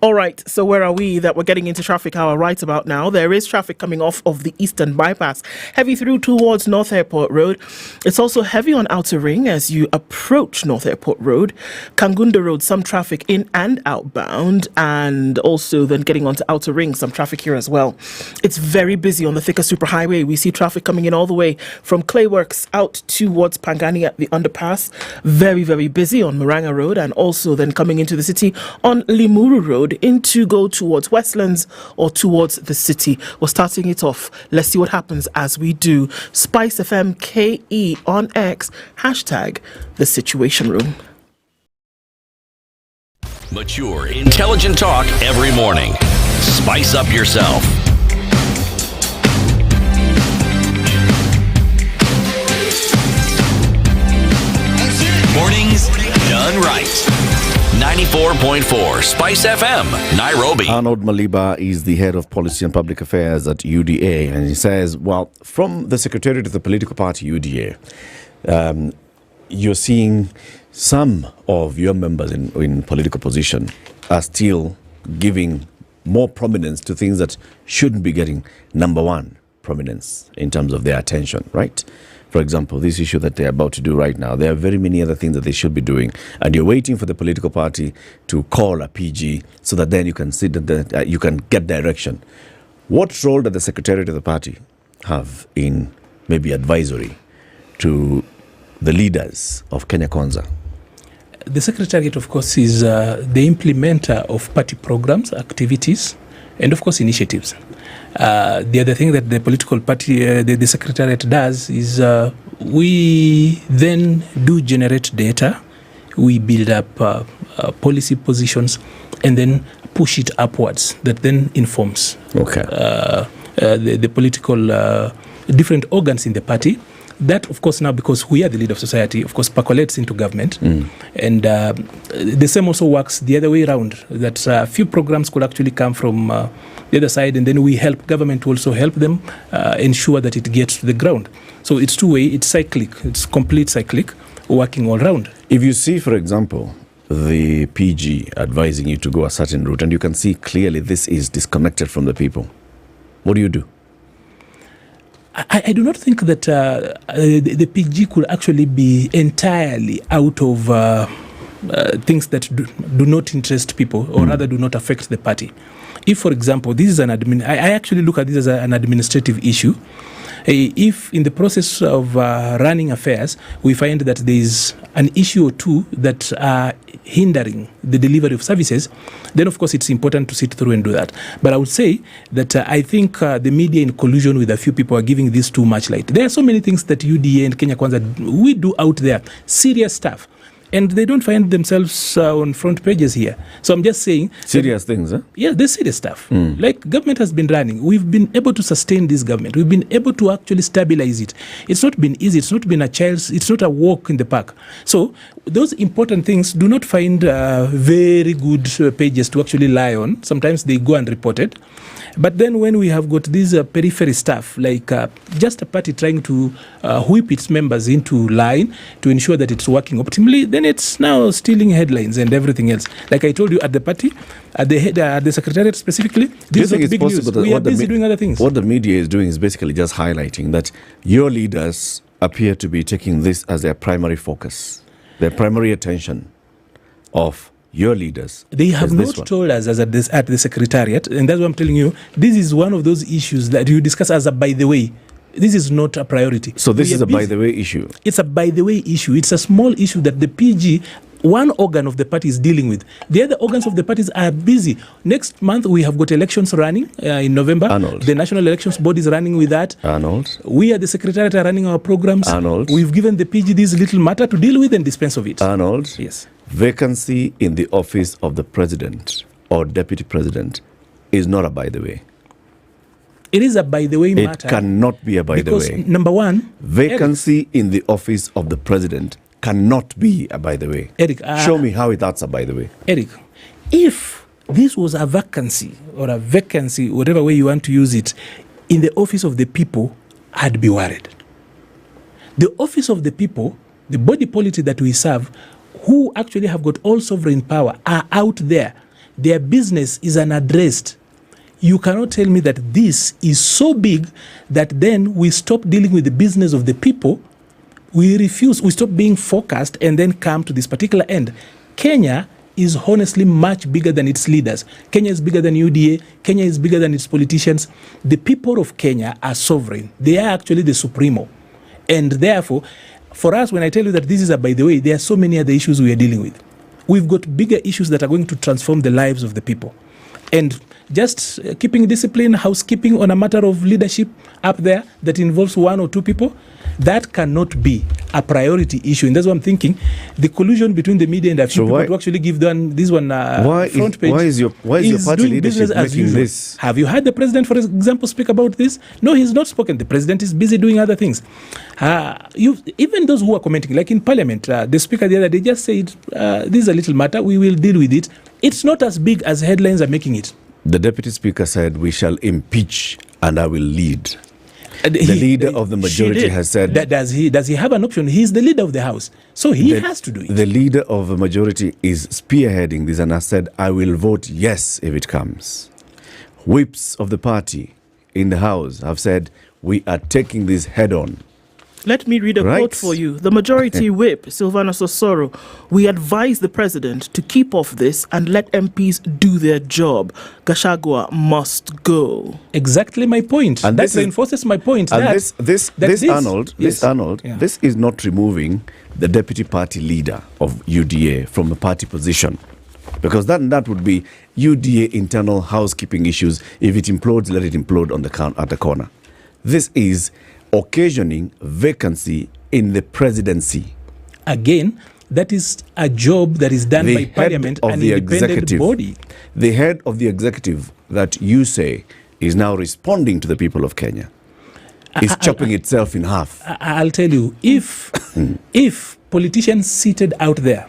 All right, so where are we that we're getting into traffic hour right about now? There is traffic coming off of the Eastern Bypass, heavy through towards North Airport Road. It's also heavy on Outer Ring as you approach North Airport Road. Kangunda Road, some traffic in and outbound, and also then getting onto Outer Ring, some traffic here as well. It's very busy on the Thika Superhighway. We see traffic coming in all the way from Clayworks out towards Pangani at the underpass. Very, very busy on Murang'a Road, and also then coming into the city on Limuru Road into go towards Westlands or towards the city. We're starting it off. Let's see what happens as we do. SpiceFM KE on X, hashtag The Situation Room. Mature, intelligent talk every morning. Spice up yourself. Mornings done right. 94.4 Spice FM, Nairobi. Arnold Maliba is the head of policy and public affairs at UDA, and he says, well, from the secretariat of the political party UDA, you're seeing some of your members in political position are still giving more prominence to things that shouldn't be getting number one prominence in terms of their attention, right? For example, this issue that they're about to do right now, there are very many other things that they should be doing, and you're waiting for the political party to call a PG so that then you can sit and you can get direction. What role does the secretariat of the party have in maybe advisory to the leaders of Kenya Kwanza? The Secretariat, of course, is the implementer of party programs, activities, and, of course, initiatives. The other thing that the political party, the Secretariat does is we then do generate data, we build up policy positions, and then push it upwards. That then informs the political different organs in the party. That, of course, now because we are the leader of society, of course, percolates into government. And the same also works the other way around, that a few programs could actually come from the other side, and then we help government to also help them ensure that it gets to the ground. So it's two-way, it's cyclic, it's complete cyclic, working all around. If you see, for example, the PG advising you to go a certain route, and you can see clearly this is disconnected from the people, what do you do? I do not think that the PG could actually be entirely out of things that do not interest people, or rather do not affect the party. If, for example, this is I actually look at this as an administrative issue. If in the process of running affairs, we find that there is an issue or two that are hindering the delivery of services, then of course it's important to sit through and do that. But I would say that I think the media in collusion with a few people are giving this too much light. There are so many things that UDA and Kenya Kwanza we do out there, serious stuff. And they don't find themselves on front pages here. So I'm just saying... Serious things, huh? Yeah, there's serious stuff. Like, government has been running. We've been able to sustain this government. We've been able to actually stabilize it. It's not been easy. It's not been it's not a walk in the park. So those important things do not find very good pages to actually lie on. Sometimes they go unreported. But then when we have got this periphery stuff, like just a party trying to whip its members into line to ensure that it's working optimally, then it's now stealing headlines and everything else. Like I told you, at the party, at the head, at the Secretariat specifically, this is not big news. We are busy doing other things. What the media is doing is basically just highlighting that your leaders appear to be taking this as their primary focus, their primary attention of your leaders. They have not told us as at the Secretariat, and that's what I'm telling you, this is one of those issues that you discuss as a by the way. This is not a priority. So this is a by the way issue? It's a by the way issue. It's a small issue that the PG, one organ of the party, is dealing with. The other organs of the parties are busy. Next month we have got elections running in November. Arnold. The National Elections Board is running with that. Arnold. We at the Secretariat are running our programs. Arnold. We've given the PG this little matter to deal with and dispense of it. Arnold. Yes. Vacancy in the office of the president or deputy president is not a by the way. It is a by the way matter. It cannot be a by the way. Because number one, vacancy in the office of the president cannot be a by the way. Eric, show me how that's a by the way. Eric, if this was a vacancy or a vacancy, whatever way you want to use it, in the office of the people, I'd be worried. The office of the people, the body politic that we serve, who actually have got all sovereign power, are out there. Their business is unaddressed. You cannot tell me that this is so big that then we stop dealing with the business of the people, we stop being focused and then come to this particular end. Kenya is honestly much bigger than its leaders. Kenya is bigger than UDA. Kenya is bigger than its politicians. The people of Kenya are sovereign. They are actually the supremo. And therefore, for us, when I tell you that this is a by the way, there are so many other issues we are dealing with. We've got bigger issues that are going to transform the lives of the people. And just keeping discipline, housekeeping on a matter of leadership up there that involves one or two people, that cannot be a priority issue. And that's what I'm thinking. The collusion between the media and a few people to actually give them this one front page. Why is your party leadership making this? Have you heard the president, for example, speak about this? No, he's not spoken. The president is busy doing other things. Even those who are commenting, like in Parliament, the speaker the other day just said, this is a little matter, we will deal with it. It's not as big as headlines are making it. The deputy speaker said, we shall impeach and I will lead. The leader of the majority has said... Does he have an option? He's the leader of the House. So he has to do it. The leader of the majority is spearheading this and has said, I will vote yes if it comes. Whips of the party in the House have said, we are taking this head on. Let me read a quote for you. The majority whip, Silvanus Osoro, we advise the president to keep off this and let MPs do their job. Gachagua must go. Exactly my point. And that reinforces my point. And this Arnold, this is not removing the deputy party leader of UDA from a party position. Because that would be UDA internal housekeeping issues. If it implodes, let it implode at the corner. This is occasioning vacancy in the presidency. Again, that is a job that is done by Parliament and the independent body. The head of the executive that you say is now responding to the people of Kenya is chopping itself in half. I'll tell you, if politicians seated out there,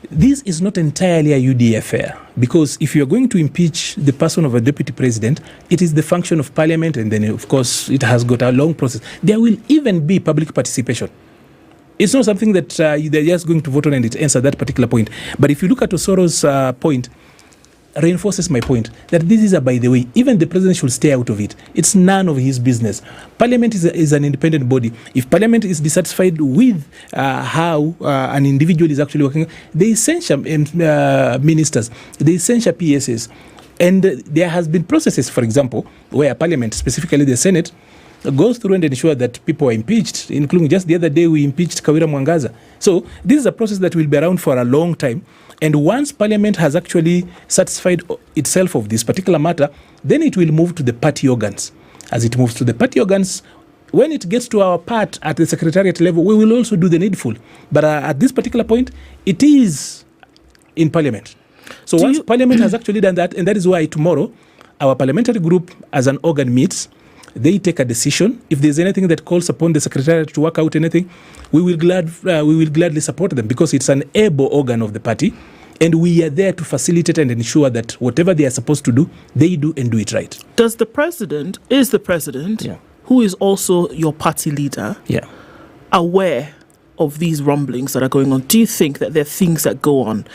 this is not entirely a UDA affair, because if you're going to impeach the person of a deputy president, it is the function of Parliament, and then of course it has got a long process. There will even be public participation. It's not something that they're just going to vote on and it ends at that particular point. But if you look at Osoro's point, reinforces my point that this is by the way, even the president should stay out of it. It's none of his business. Parliament is an independent body. If Parliament is dissatisfied with how an individual is actually working, they censure ministers, they censure PSs. And there has been processes, for example, where Parliament, specifically the Senate, goes through and ensure that people are impeached, including just the other day we impeached Kawira Mwangaza. So this is a process that will be around for a long time. And once Parliament has actually satisfied itself of this particular matter, then it will move to the party organs. As it moves to the party organs, when it gets to our part at the secretariat level, we will also do the needful. But at this particular point, it is in Parliament. So once Parliament has actually done that, and that is why tomorrow our parliamentary group as an organ meets, they take a decision. If there's anything that calls upon the secretariat to work out anything, we will gladly support them, because it's an able organ of the party, and we are there to facilitate and ensure that whatever they are supposed to do, they do and do it right. Is the president, who is also your party leader, aware of these rumblings that are going on? Do you think that there are things that go on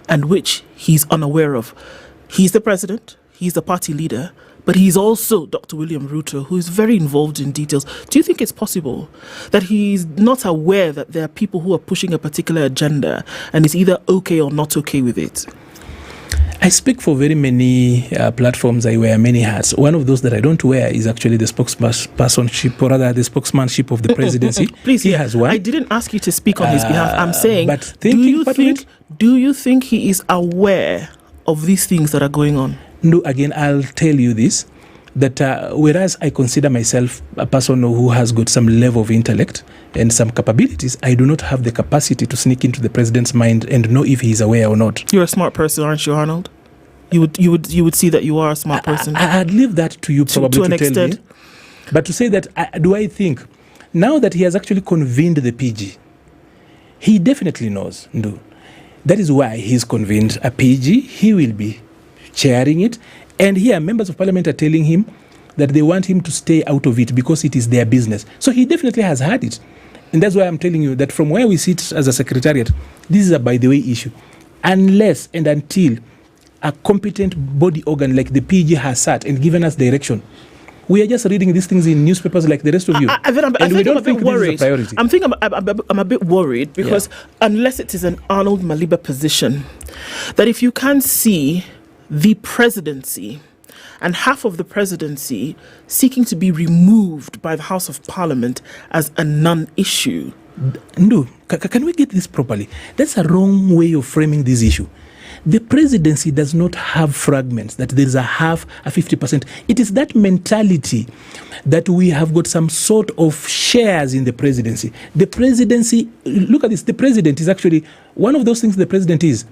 and which he's unaware of? He's the president, he's the party leader, but he's also Dr. William Ruto, who is very involved in details. Do you think it's possible that he's not aware that there are people who are pushing a particular agenda and is either okay or not okay with it? I speak for very many platforms. I wear many hats. One of those that I don't wear is actually the spokespersonship, or rather the spokesmanship of the presidency. Please, he has one. I didn't ask you to speak on his behalf. I'm saying, but do you think he is aware of these things that are going on? No, again, I'll tell you this, that whereas I consider myself a person who has got some level of intellect and some capabilities, I do not have the capacity to sneak into the president's mind and know if he's aware or not. You're a smart person, aren't you, Arnold? You would see that you are a smart person. I'd leave that to you probably to an tell extent. Me. But to say that, do I think, now that he has actually convened the PG, he definitely knows. No. That is why he's convened a PG. He will be chairing it, and here members of parliament are telling him that they want him to stay out of it because it is their business. So he definitely has had it, and that's why I'm telling you that from where we sit as a secretariat, this is a by the way issue. Unless and until a competent body organ like the PG has sat and given us direction, we are just reading these things in newspapers like the rest of you. I think I'm a bit worried. I'm a bit worried because unless it is an Arnold Maliba position, that if you can see the presidency and half of the presidency seeking to be removed by the House of Parliament as a non-issue. No, can we get this properly? That's a wrong way of framing this issue. The presidency does not have fragments, that there is a half, a 50%. It is that mentality that we have got some sort of shares in the presidency. The presidency, look at this, the president is actually, one of those things the president is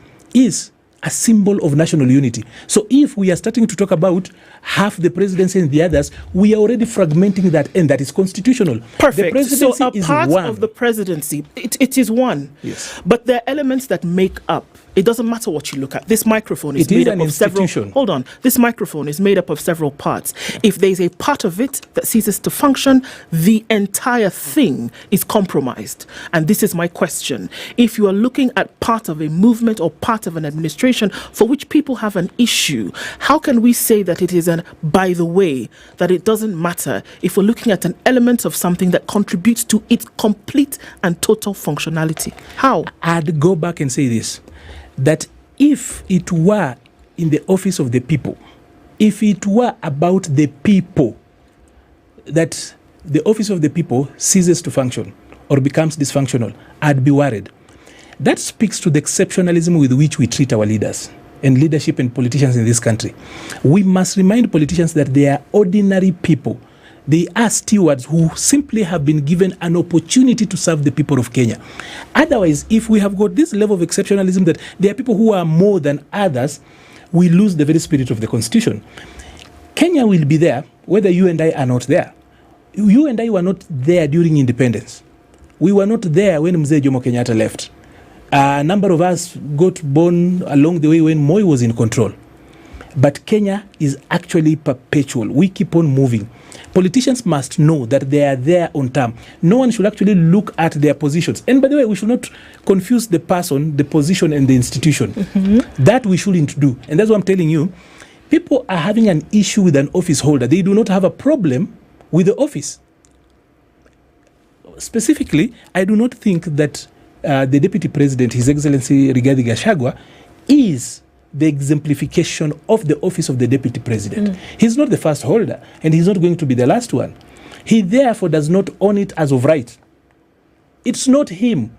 a symbol of national unity. So if we are starting to talk about half the presidency and the others, we are already fragmenting that, and that is constitutional. Perfect. The presidency so a part of the presidency, it is one. Yes. But there are elements that make up It doesn't matter what you look at. This microphone is It is made up an of several. institution. Hold on. This microphone is made up of several parts. If there's a part of it that ceases to function, the entire thing is compromised. And this is my question. If you are looking at part of a movement or part of an administration for which people have an issue, how can we say that it is an by the way, that it doesn't matter if we're looking at an element of something that contributes to its complete and total functionality? How? I'd go back and say this, that if it were in the office of the people, if it were about the people, that the office of the people ceases to function or becomes dysfunctional, I'd be worried. That speaks to the exceptionalism with which we treat our leaders and leadership and politicians in this country. We must remind politicians that they are ordinary people. They are stewards who simply have been given an opportunity to serve the people of Kenya. Otherwise, if we have got this level of exceptionalism that there are people who are more than others, we lose the very spirit of the Constitution. Kenya will be there whether you and I are not there. You and I were not there during independence. We were not there when Mzee Jomo Kenyatta left. A number of us got born along the way when Moi was in control. But Kenya is actually perpetual. We keep on moving. Politicians must know that they are there on time. No one should actually look at their positions. And by the way, we should not confuse the person, the position, and the institution. Mm-hmm. That we shouldn't do. And that's what I'm telling you. People are having an issue with an office holder. They do not have a problem with the office. Specifically, I do not think that the Deputy President, His Excellency Rigathi Gachagua, is the exemplification of the office of the Deputy President. He's not the first holder, and he's not going to be the last one. He therefore does not own it as of right. It's not him.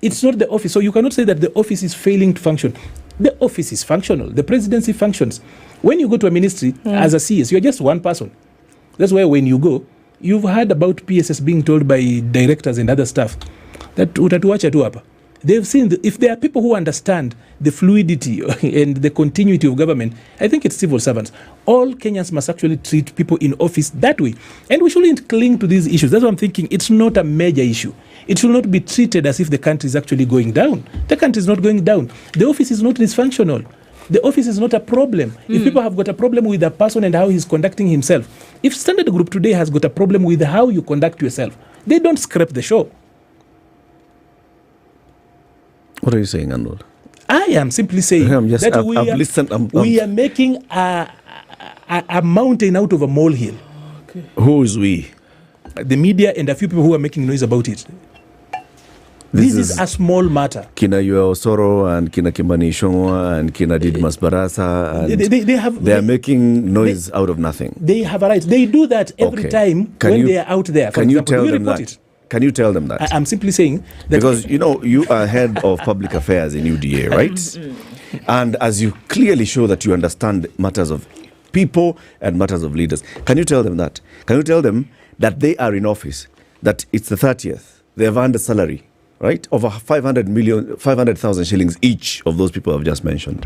It's not the office. So you cannot say that the office is failing to function. The office is functional. The presidency functions. When you go to a ministry as a CS, you're just one person. That's why when you go, you've heard about PSS being told by directors and other staff that utatuacha tu hapa. They've seen, if there are people who understand the fluidity and the continuity of government, I think it's civil servants. All Kenyans must actually treat people in office that way. And we shouldn't cling to these issues. That's what I'm thinking. It's not a major issue. It should not be treated as if the country is actually going down. The country is not going down. The office is not dysfunctional. The office is not a problem. If people have got a problem with a person and how he's conducting himself, if Standard Group today has got a problem with how you conduct yourself, they don't scrap the show. What are you saying, Arnold? I am simply saying that we are making a mountain out of a molehill. Okay. Who is we? The media and a few people who are making noise about it. This is a small matter. Kina Yua Osoro and Kina Kimbani Ichung'wah and Kina Didmas Barasa. And they are making noise out of nothing. They have a right. They do that every time when they are out there. Can you tell them that? Can you tell them that? I'm simply saying that. Because, you are head of public affairs in UDA, right? And as you clearly show that you understand matters of people and matters of leaders, can you tell them that? Can you tell them that they are in office, that it's the 30th, they have earned a salary, right, of 500,000 shillings each of those people I've just mentioned,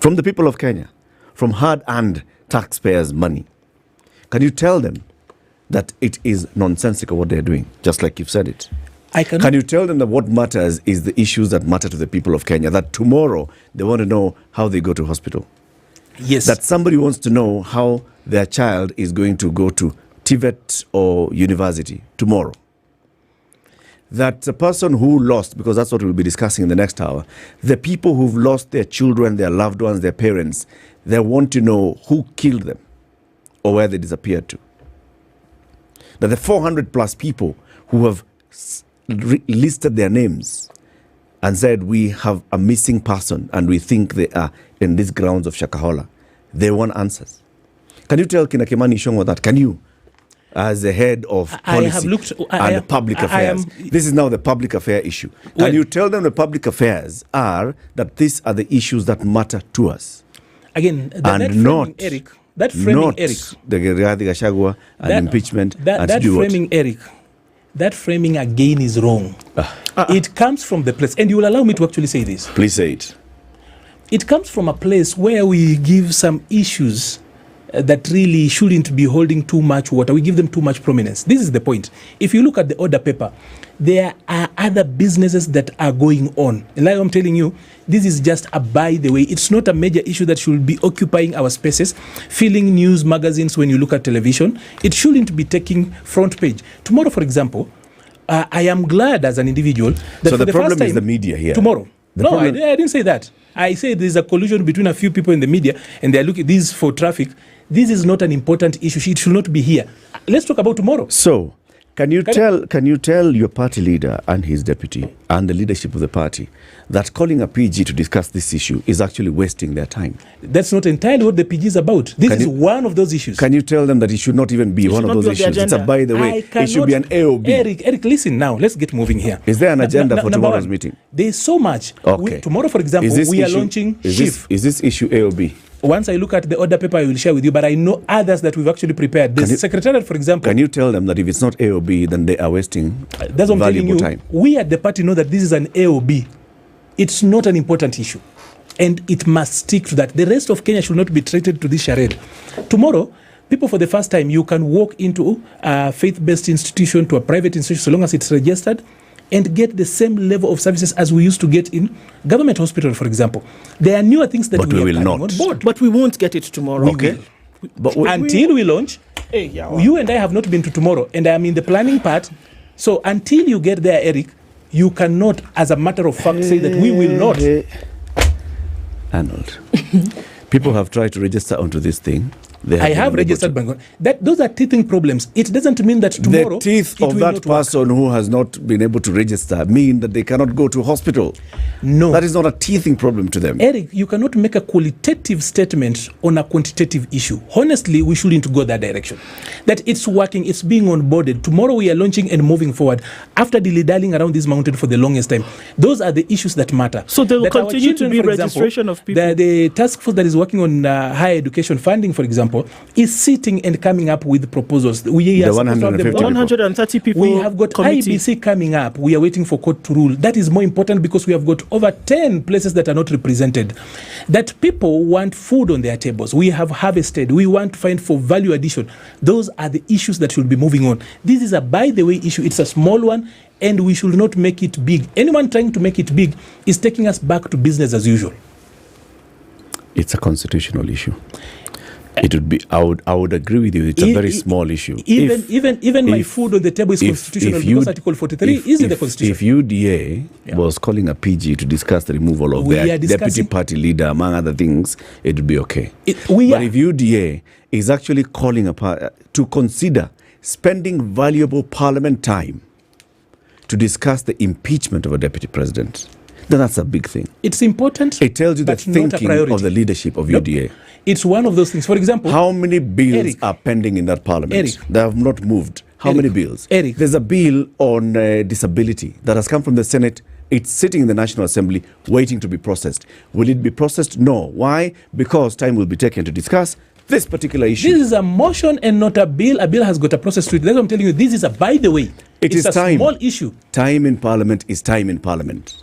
from the people of Kenya, from hard-earned taxpayers' money. Can you tell them that it is nonsensical what they're doing, just like you've said it? Can you tell them that what matters is the issues that matter to the people of Kenya, that tomorrow they want to know how they go to hospital? Yes. That somebody wants to know how their child is going to go to TVET or university tomorrow. That the person who lost, because that's what we'll be discussing in the next hour, the people who've lost their children, their loved ones, their parents, they want to know who killed them or where they disappeared to. That the 400 plus people who have listed their names and said we have a missing person and we think they are in these grounds of Shakahola, they want answers. Can you tell Kina Kimani Ichung'wah that? Can you? As the head of policy and public affairs. This is now the public affair issue. Can you tell them the public affairs are that these are the issues that matter to us? Again, that not Eric. That framing, Eric. The Rigathi Gachagua and impeachment. That framing, Eric. That framing again is wrong. It comes from the place, and you will allow me to actually say this. Please say it. It comes from a place where we give some issues that really shouldn't be holding too much water. We give them too much prominence. This is the point. If you look at the order paper, there are other businesses that are going on. And like I'm telling you, this is just a by the way. It's not a major issue that should be occupying our spaces, filling news magazines when you look at television. It shouldn't be taking front page. Tomorrow, for example, I am glad as an individual that so for the first problem time, is the media here. Tomorrow. I didn't say that. I say there's a collusion between a few people in the media and they're looking this for traffic. This is not an important issue. It should not be here. Let's talk about tomorrow. So, can you tell your party leader and his deputy and the leadership of the party that calling a PG to discuss this issue is actually wasting their time? That's not entirely what the PG is about. This is one of those issues. Can you tell them that it should not even be one of those issues? It's a by the way. It should be an AOB. Eric, listen now. Let's get moving here. Is there an agenda for tomorrow's meeting? There is so much. Okay. Tomorrow, for example, we are launching SHIFT. Is this issue AOB? Once I look at the order paper, I will share with you, but I know others that we've actually prepared. The Secretariat, for example. Can you tell them that if it's not AOB, then they are wasting that's what valuable I'm telling you, time? We at the party know that this is an AOB. It's not an important issue. And it must stick to that. The rest of Kenya should not be treated to this charade. Tomorrow, people for the first time, you can walk into a faith-based institution, to a private institution, so long as it's registered, and get the same level of services as we used to get in government hospital, for example. There are newer things that we will not on board. But we won't get it tomorrow. Okay. But until we launch, you and I have not been to tomorrow, and I am in the planning part. So until you get there, Eric, you cannot, as a matter of fact, say that we will not. Arnold, people have tried to register onto this thing. I have registered Bangon. Those are teething problems. It doesn't mean that tomorrow... The teeth of that person who has not been able to register mean that they cannot go to hospital. No. That is not a teething problem to them. Eric, you cannot make a qualitative statement on a quantitative issue. Honestly, we shouldn't go that direction. That it's working, it's being onboarded. Tomorrow we are launching and moving forward. After dilly-dallying around this mountain for the longest time, those are the issues that matter. So there will continue to be registration of people? The task force that is working on higher education funding, for example, is sitting and coming up with proposals. We are 130 people. We have got IBC coming up. We are waiting for court to rule. That is more important because we have got over 10 places that are not represented. That people want food on their tables. We have harvested. We want to find for value addition. Those are the issues that should be moving on. This is a by the way issue. It's a small one, and we should not make it big. Anyone trying to make it big is taking us back to business as usual. It's a constitutional issue. It would be. I would agree with you. It's a very small issue. Even my food on the table is constitutional because Article 43 is in the Constitution. If UDA was calling a PG to discuss the removal of their deputy party leader, among other things, it would be okay. But if UDA is actually calling to consider spending valuable parliament time to discuss the impeachment of a deputy president, then that's a big thing. It's important. It tells you the thinking of the leadership of UDA. It's one of those things. For example, how many bills are pending in that parliament? They have not moved. How many bills? There's a bill on disability that has come from the Senate. It's sitting in the National Assembly waiting to be processed. Will it be processed? No. Why? Because time will be taken to discuss this particular issue. This is a motion and not a bill. A bill has got a process to it. That's what I'm telling you. This is a by the way. It's a small issue. Time in parliament is time in parliament.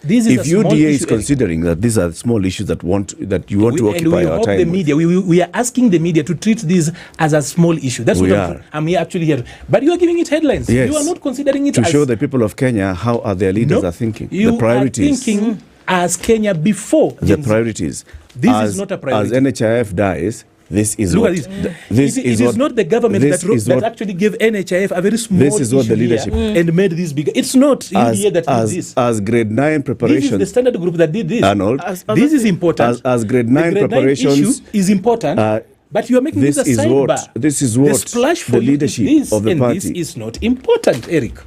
This is if UDA is considering that these are small issues that you want to occupy our time, the media, we are asking the media to treat this as a small issue. That's what I'm here actually here. But you are giving it headlines. Yes. You are not considering it to show the people of Kenya how their leaders are thinking. You the priorities. are thinking as Kenya before the priorities. This is not a priority. As NHIF dies. This is Look what. At this. It is not the government that actually gave NHIF a very small this is what the leadership and made this bigger. It's not UDA that did this. As grade 9 preparations. This is the Standard Group that did this. Arnold. This is important. As grade 9 preparations. Issue is important. But you are making this a sidebar. This is what the splash for the leadership of the party. This is not important, Eric.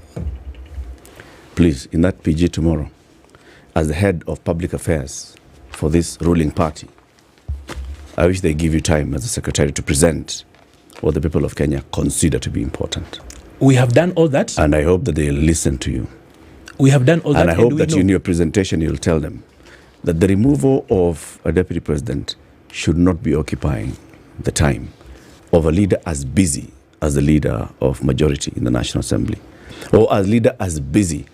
Please, in that PG tomorrow, as the head of public affairs for this ruling party, I wish they give you time as a secretary to present what the people of Kenya consider to be important. We have done all that. And I hope that they'll listen to you. We have done all that. And I hope that in your presentation you'll tell them that the removal of a deputy president should not be occupying the time of a leader as busy as the leader of majority in the National Assembly, or a leader as busy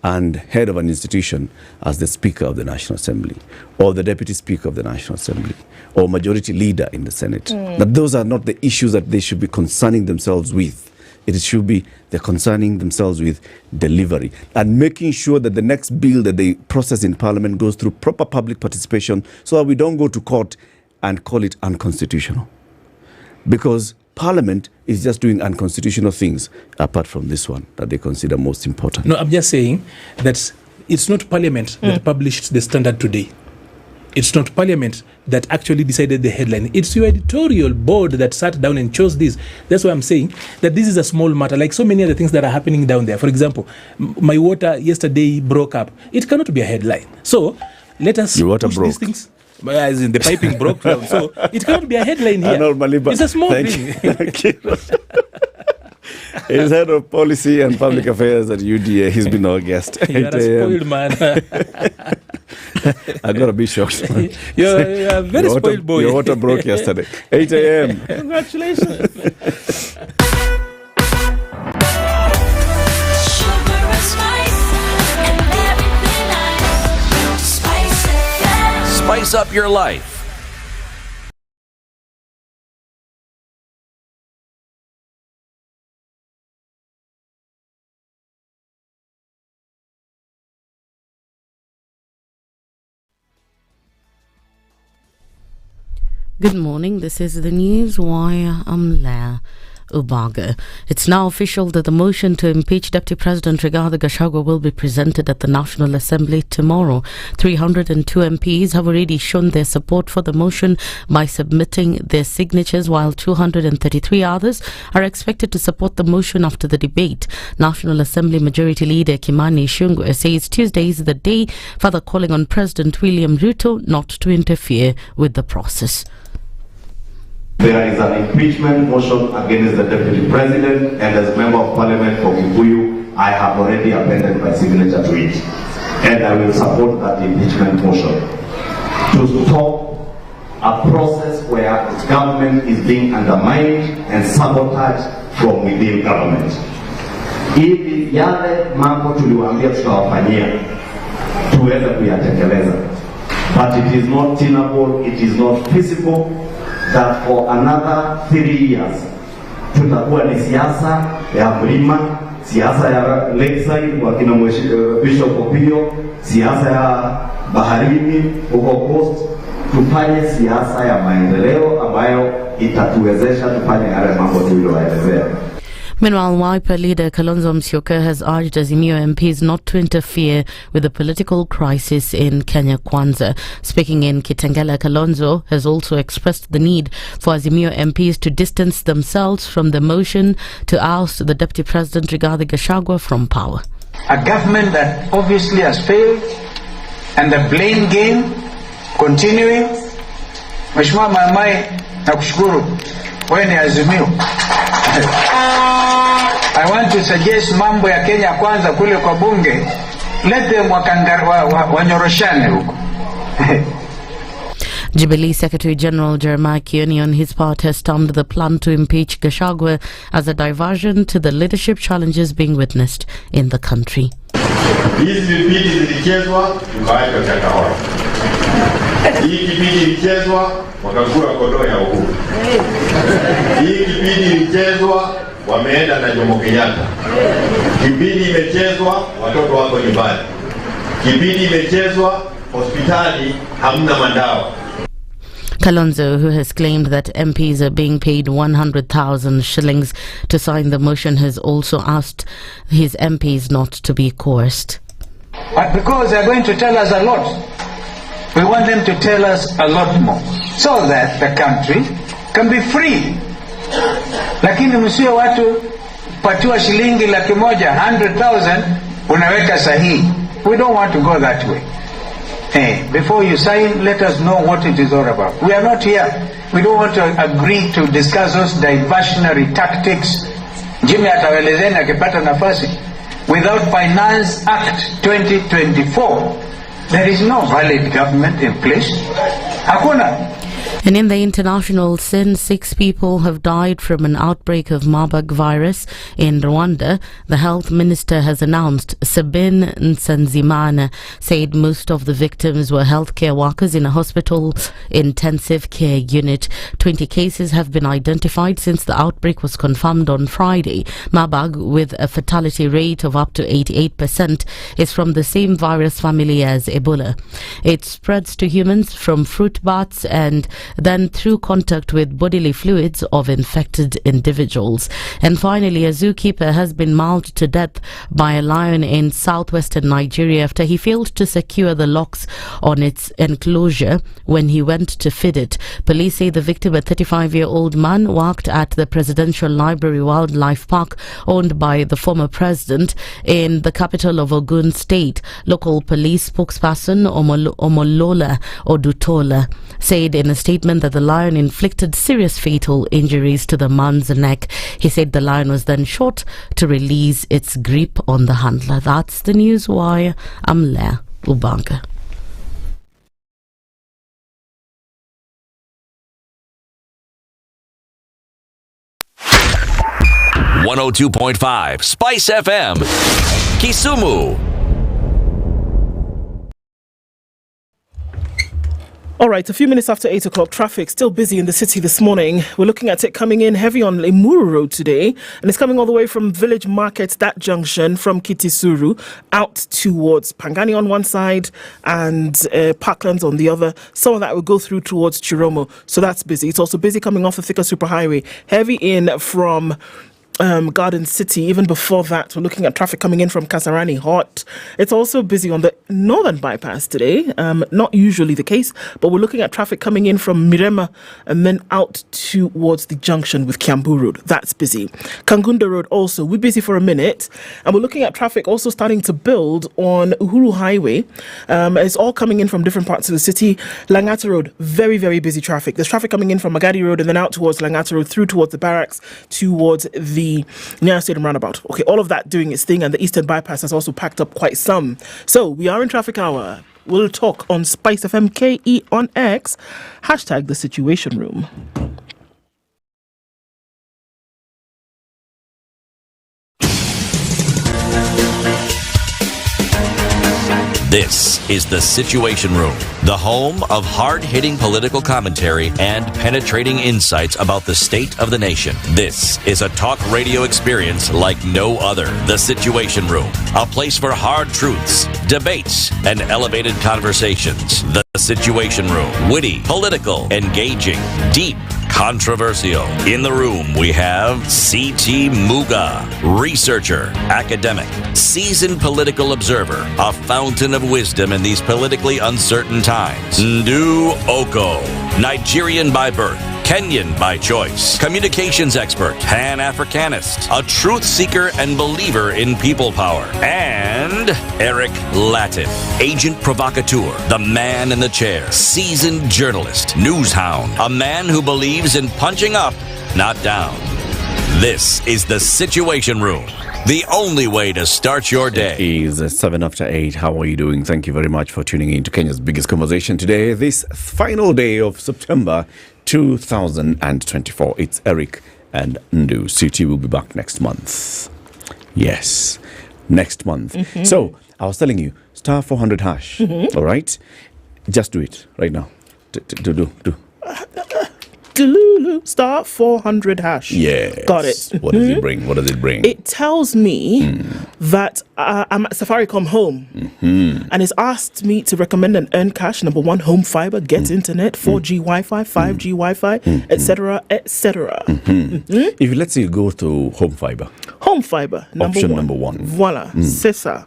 and head of an institution as the Speaker of the National Assembly, or the Deputy Speaker of the National Assembly, or Majority Leader in the Senate. That those are not the issues that they should be concerning themselves with. It should be they're concerning themselves with delivery and making sure that the next bill that they process in Parliament goes through proper public participation so that we don't go to court and call it unconstitutional. Because Parliament is just doing unconstitutional things apart from this one that they consider most important. No, I'm just saying that it's not Parliament that published the Standard today. It's not Parliament that actually decided the headline. It's your editorial board that sat down and chose this. That's why I'm saying that this is a small matter, like so many other things that are happening down there. For example, my water yesterday broke up. It cannot be a headline. So let us push these things. As in the piping broke down. So it cannot be a headline here. It's a small thing. Thank you. He's head of policy and public affairs at UDA. He's been our guest. You are a spoiled man. I got a bit shocked. You're a very spoiled boy. Your water broke yesterday. 8 a.m. Congratulations. Spice up your life. Good morning, this is the news wire. I'm Leah Ubaga. It's now official that the motion to impeach Deputy President Rigathi Gachagua will be presented at the National Assembly tomorrow. 302 MPs have already shown their support for the motion by submitting their signatures, while 233 others are expected to support the motion after the debate. National Assembly Majority Leader Kimani Ichung'wah says Tuesday is the day, further calling on President William Ruto not to interfere with the process. There is an impeachment motion against the Deputy President, and as Member of Parliament for Kikuyu, I have already appended my signature to it. And I will support that impeachment motion to stop a process where government is being undermined and sabotaged from within government. Hivi yale mambo tuliwaambia tutawafanyia tuweze kuyatekeleza. But it is not tenable, it is not feasible that for another 3 years tutakuwa ni siasa ya mlima, siasa ya lakeside kwa kina Bishop Opio, siasa ya baharini huko coast. Tufanye siasa ya maendeleo ambayo itatuwezesha tufanye yale mambo tuliyoelezea. Meanwhile, Wiper leader Kalonzo Musyoka has urged Azimio MPs not to interfere with the political crisis in Kenya Kwanza. Speaking in Kitengela, Kalonzo has also expressed the need for Azimio MPs to distance themselves from the motion to oust the Deputy President Rigathi Gachagua from power. A government that obviously has failed, and the blame game continuing. Mheshimiwa Mamai, nakushukuru. Wewe ni Azimio. I want to suggest mambo ya Kenya Kwanza kule kwa bunge, let them wanyoroshane huko. Jubilee Secretary General Jeremiah Kioni on his part has termed the plan to impeach Gachagua as a diversion to the leadership challenges being witnessed in the country. Hizi vipindi zilichezwa tukaacha chakahora. Hii kipindi ilichezwa wakakula kondoo ya Uhuru. Hii kipindi ilichezwa wameenda na Jomo Kenyatta. Kipindi imechezwa watoto wako nyumbani. Kipindi imechezwa hospitali hamna madawa. Kalonzo, who has claimed that MPs are being paid 100,000 shillings to sign the motion, has also asked his MPs not to be coerced. But because they are going to tell us a lot, we want them to tell us a lot more, so that the country can be free. Lakini msio watu patiwa shilingi 100,000 unaweka sahihi. We don't want to go that way. Hey, before you sign, let us know what it is all about. We are not here. We don't want to agree to discuss those diversionary tactics. Jimmy atawaelezeni akipata nafasi. Without Finance Act 2024, there is no valid government in place. Hakuna. And in the international scene, 6 people have died from an outbreak of Marburg virus in Rwanda. The health minister has announced. Sabine Nsanzimana said most of the victims were healthcare workers in a hospital intensive care unit. 20 cases have been identified since the outbreak was confirmed on Friday. Marburg, with a fatality rate of up to 88%, is from the same virus family as Ebola. It spreads to humans from fruit bats and then through contact with bodily fluids of infected individuals. And finally, a zookeeper has been mauled to death by a lion in southwestern Nigeria after he failed to secure the locks on its enclosure when he went to feed it. Police say the victim, a 35-year-old man, worked at the Presidential Library Wildlife Park owned by the former president in the capital of Ogun State. Local police spokesperson Omolola Odutola said in a statement that the lion inflicted serious fatal injuries to the man's neck. He said the lion was then shot to release its grip on the handler. That's the news wire. I'm Lea Ubanka. .5 Spice FM, Kisumu. All right, a few minutes after 8 o'clock, traffic still busy in the city this morning. We're looking at it coming in heavy on Limuru Road today, and it's coming all the way from Village Market, that junction, from Kitisuru, out towards Pangani on one side and Parklands on the other. Some of that will go through towards Chiromo, so that's busy. It's also busy coming off the Thika Superhighway, heavy in from Garden City. Even before that, we're looking at traffic coming in from Kasarani, hot. It's also busy on the northern bypass today. Not usually the case, but we're looking at traffic coming in from Mirema and then out towards the junction with Kiambu Road. That's busy. Kangunda Road also, we're busy for a minute, and we're looking at traffic also starting to build on Uhuru Highway. It's all coming in from different parts of the city. Langata Road, very, very busy traffic. There's traffic coming in from Magadi Road and then out towards Langata Road, through towards the barracks, towards the Nyeri Stadium roundabout. Okay, all of that doing its thing, and the Eastern Bypass has also packed up quite some. So we are in traffic hour. We'll talk on SpiceFM KE on X. Hashtag the Situation Room. This is The Situation Room, the home of hard-hitting political commentary and penetrating insights about the state of the nation. This is a talk radio experience like no other. The Situation Room, a place for hard truths, debates, and elevated conversations. The Situation Room, witty, political, engaging, deep, controversial. In the room, we have C.T. Muga, researcher, academic, seasoned political observer, a fountain of wisdom in these politically uncertain times. Ndu Okoh, Nigerian by birth, Kenyan by choice, communications expert, Pan-Africanist, a truth seeker and believer in people power, and Eric Latiff, agent provocateur, the man in the chair, seasoned journalist, news hound, a man who believes in punching up, not down. This is The Situation Room, the only way to start your day. It is 7 after 8. How are you doing? Thank you very much for tuning in to Kenya's biggest conversation today, this final day of September 2024. It's Eric and Ndu. CT will be back next month. Yes, next month. Mm-hmm. So, I was telling you, star 400 hash. Mm-hmm. All right? Just do it right now. Do. Star 400 hash. Yes. Got it. What does it bring? What does it bring? It tells me that I'm at Safaricom Home, and it's asked me to recommend and earn cash. Number 1, home fiber, get internet, 4G Wi-Fi, 5G Wi-Fi, etc., etc. If let's say you go to home fiber. Home fiber, number one. Voila, c'est ça.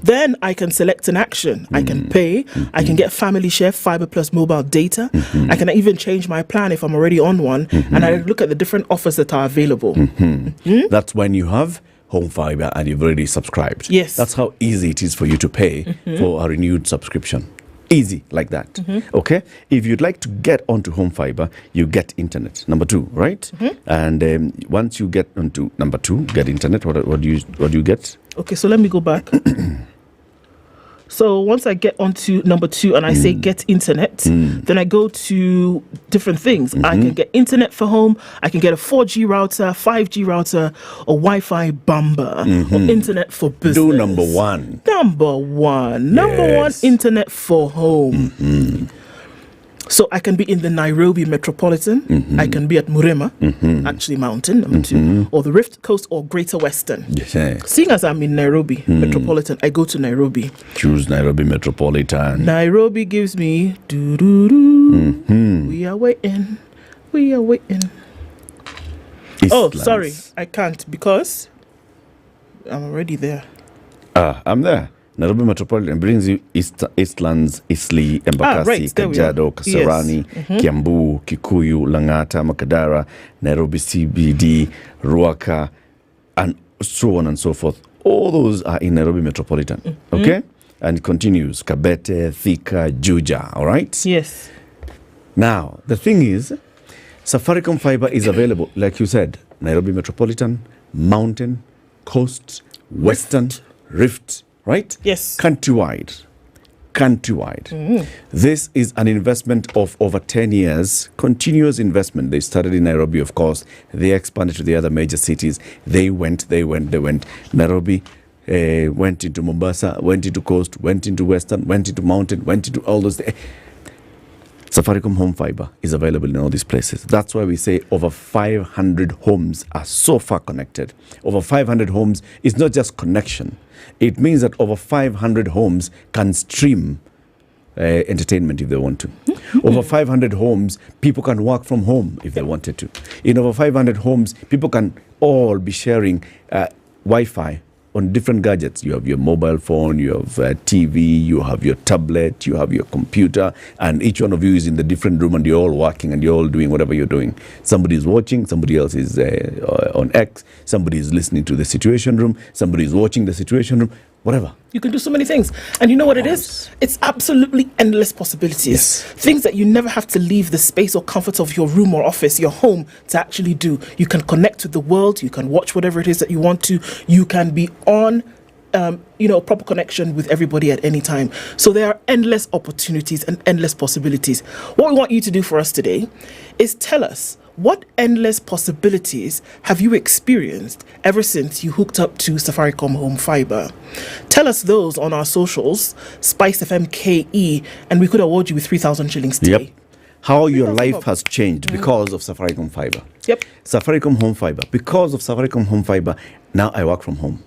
Then I can select an action. I can pay. I can get family share, fiber plus mobile data. I can even change my plan if I'm already on one, and I look at the different offers that are available. That's when you have home fiber and you've already subscribed. Yes. That's how easy it is for you to pay for a renewed subscription. Easy like that. Okay. If you'd like to get onto home fiber, you get internet. Number 2, right? And once you get onto number 2, get internet. What do you get? Okay, so let me go back. So once I get onto number 2 and I say get internet, then I go to different things. I can get internet for home, I can get a 4G router, 5G router, or Wi-Fi bumper, or internet for business. Do number 1. Number 1, internet for home. So I can be in the Nairobi metropolitan, I can be at Murema, actually mountain, number 2, or the Rift Coast or Greater Western. Seeing as I'm in Nairobi metropolitan, I go to Nairobi. Choose Nairobi metropolitan. Nairobi gives me doo-doo-doo. We are waiting. Oh, sorry, I can't because I'm already there. I'm there. Nairobi Metropolitan brings you Eastlands, Eastleigh, Embakasi, Kajiado, Kasarani, Kiambu, Kikuyu, Langata, Makadara, Nairobi CBD, Ruaka, and so on and so forth. All those are in Nairobi Metropolitan. Okay? And it continues. Kabete, Thika, Juja. All right? Yes. Now, the thing is, Safaricom Fiber is available, like you said, Nairobi Metropolitan, Mountain, Coast, Western, Rift, right? Yes. Countrywide. This is an investment of over 10 years, continuous investment. They started in Nairobi, of course. They expanded to the other major cities. They went. Nairobi went into Mombasa, went into Coast, went into Western, went into Mountain, went into all those. Safaricom Home Fiber is available in all these places. That's why we say over 500 homes are so far connected. Over 500 homes is not just connection. It means that over 500 homes can stream entertainment if they want to. Over 500 homes, people can work from home if they wanted to. In over 500 homes, people can all be sharing Wi-Fi on different gadgets. You have your mobile phone, you have TV, you have your tablet, you have your computer, and each one of you is in the different room and you're all working and you're all doing whatever you're doing. Somebody is watching, somebody else is on X, somebody is listening to the Situation Room, somebody is watching the Situation Room, whatever. You can do so many things. And you know what it is? It's absolutely endless possibilities. Yes. Things that you never have to leave the space or comfort of your room or office, your home, to actually do. You can connect with the world. You can watch whatever it is that you want to. You can be on proper connection with everybody at any time. So there are endless opportunities and endless possibilities. What we want you to do for us today is tell us, what endless possibilities have you experienced ever since you hooked up to Safaricom Home Fiber? Tell us those on our socials, SpiceFM KE, and we could award you with 3,000 shillings today. Yep. How your life has changed because of Safaricom Fiber. Yep. Safaricom Home Fiber. Because of Safaricom Home Fiber, now I work from home.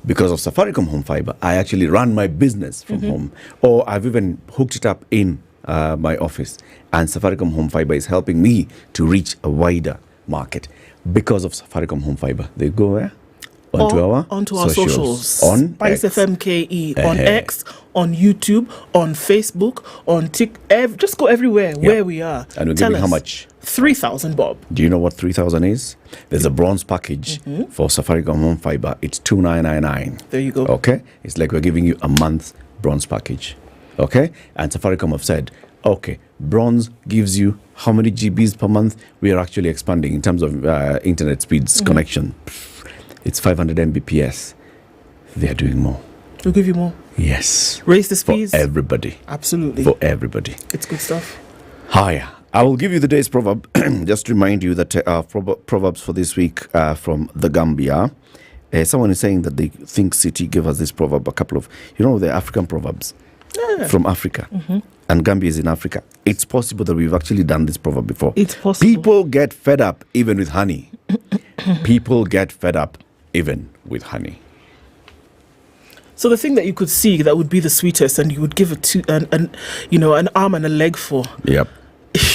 Because of Safaricom Home Fiber, I actually run my business from home. Or I've even hooked it up in my office, and Safaricom Home Fiber is helping me to reach a wider market because of Safaricom Home Fiber. They go where? Onto our socials. On SpiceFM KE, on X, on YouTube, on Facebook, on TikTok. Just go everywhere where we are. And we're giving how much? 3,000, Bob. Do you know what 3,000 is? There's a bronze package for Safaricom Home Fiber. It's 2,999. There you go. Okay? It's like we're giving you a month bronze package. Okay? And Safaricom have said, okay, bronze gives you how many GBs per month? We are actually expanding in terms of internet speeds connection. It's 500 Mbps. They are doing more. We'll give you more. Yes. Raise the speeds. For everybody. Absolutely. For everybody. It's good stuff. Hi. I will give you the day's proverb. Just to remind you that proverbs for this week are from the Gambia. Someone is saying that they think City gave us this proverb, a couple of, the African proverbs from Africa. And Gambia is in Africa. It's possible that we've actually done this proverb before. It's possible. People get fed up even with honey. People get fed up even with honey. So the thing that you could see that would be the sweetest and you would give it to an arm and a leg for. Yep.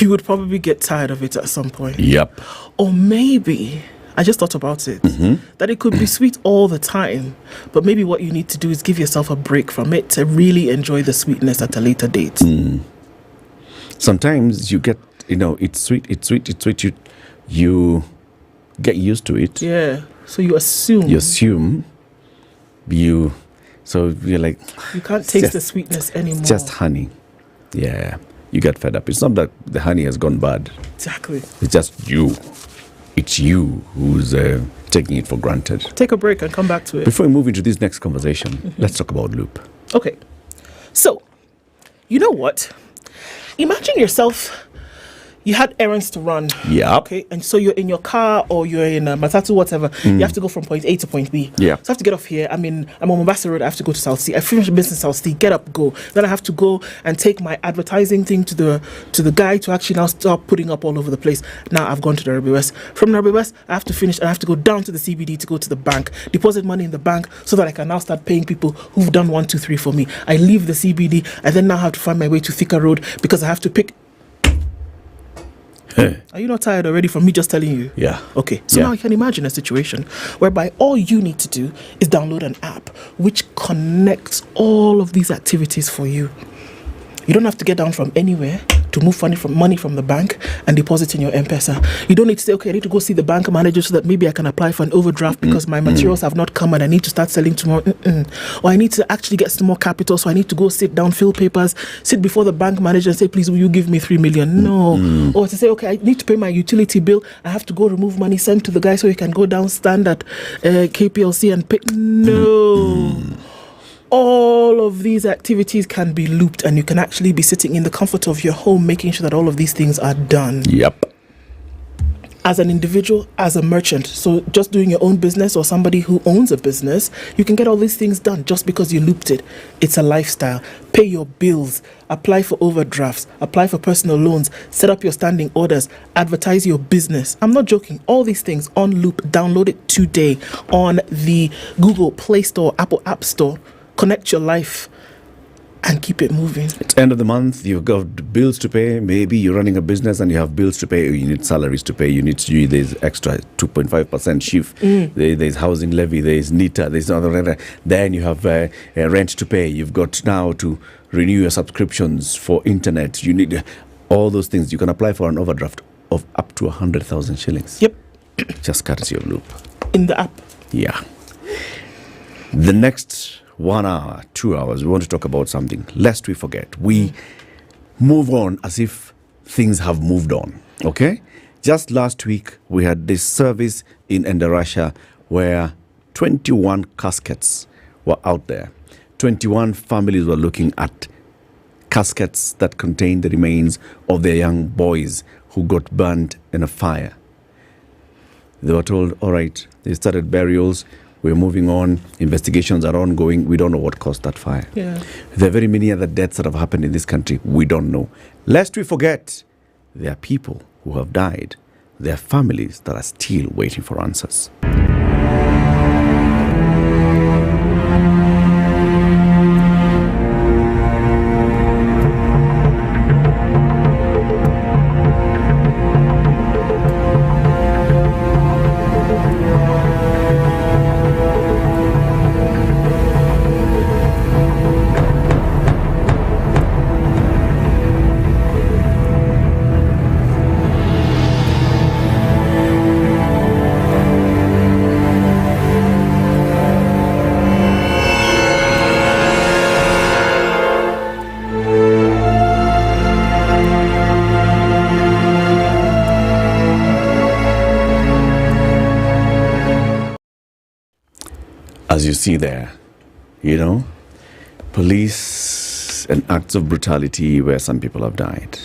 You would probably get tired of it at some point. Yep. Or maybe, I just thought about it, that it could be sweet all the time, but maybe what you need to do is give yourself a break from it to really enjoy the sweetness at a later date. Sometimes you get, it's sweet, you get used to it. Yeah. So you assume. So you're like, you can't taste the sweetness anymore. It's just honey. Yeah. You get fed up. It's not that the honey has gone bad. Exactly. It's just you. It's you who's taking it for granted. Take a break and come back to it. Before we move into this next conversation, let's talk about loop. Okay. So, you know what? Imagine yourself, you had errands to run. Yeah. Okay. And so you're in your car or you're in a matatu, whatever. You have to go from point A to point B. Yeah. So I have to get off here. I'm on Mombasa Road. I have to go to South Sea. I finish business South Sea. Get up, go. Then I have to go and take my advertising thing to the guy to actually now start putting up all over the place. Now I've gone to Nairobi West. From Nairobi West, I have to finish and I have to go down to the CBD to go to the bank, deposit money in the bank so that I can now start paying people who've done 1, 2, 3 for me. I leave the CBD. I then now have to find my way to Thika Road because I have to pick. Are you not tired already from me just telling you? Yeah. Okay. So now you can imagine a situation whereby all you need to do is download an app which connects all of these activities for you. You don't have to get down from anywhere to move money from the bank and deposit in your M-Pesa. You don't need to say, okay, I need to go see the bank manager so that maybe I can apply for an overdraft because my materials have not come and I need to start selling tomorrow. Or I need to actually get some more capital, so I need to go sit down, fill papers, sit before the bank manager and say, please, will you give me 3 million? No. Or to say, okay, I need to pay my utility bill. I have to go remove money, send to the guy so he can go down Standard KPLC and pay. No. All of these activities can be looped and you can actually be sitting in the comfort of your home making sure that all of these things are done. Yep. As an individual, as a merchant, so just doing your own business or somebody who owns a business, you can get all these things done just because you looped it. It's a lifestyle. Pay your bills, apply for overdrafts, apply for personal loans, set up your standing orders, advertise your business. I'm not joking. All these things on loop. Download it today on the Google Play Store, Apple App Store. Connect your life and keep it moving. It's end of the month. You've got bills to pay. Maybe you're running a business and you have bills to pay. You need salaries to pay. You need to, there's extra 2.5% shift. There's housing levy. There's NITA. There's other. Then you have rent to pay. You've got now to renew your subscriptions for internet. You need all those things. You can apply for an overdraft of up to 100,000 shillings. Yep. Just courtesy of Loop. In the app. Yeah. The next 1 hour, 2 hours, we want to talk about something. Lest we forget, we move on as if things have moved on. Okay? Just last week, we had this service in Russia where 21 caskets were out there. 21 families were looking at caskets that contained the remains of their young boys who got burned in a fire. They were told, all right, they started burials. We're moving on. Investigations are ongoing. We don't know what caused that fire. Yeah. There are very many other deaths that have happened in this country. We don't know. Lest we forget, there are people who have died. There are families that are still waiting for answers. As you see there, police and acts of brutality where some people have died.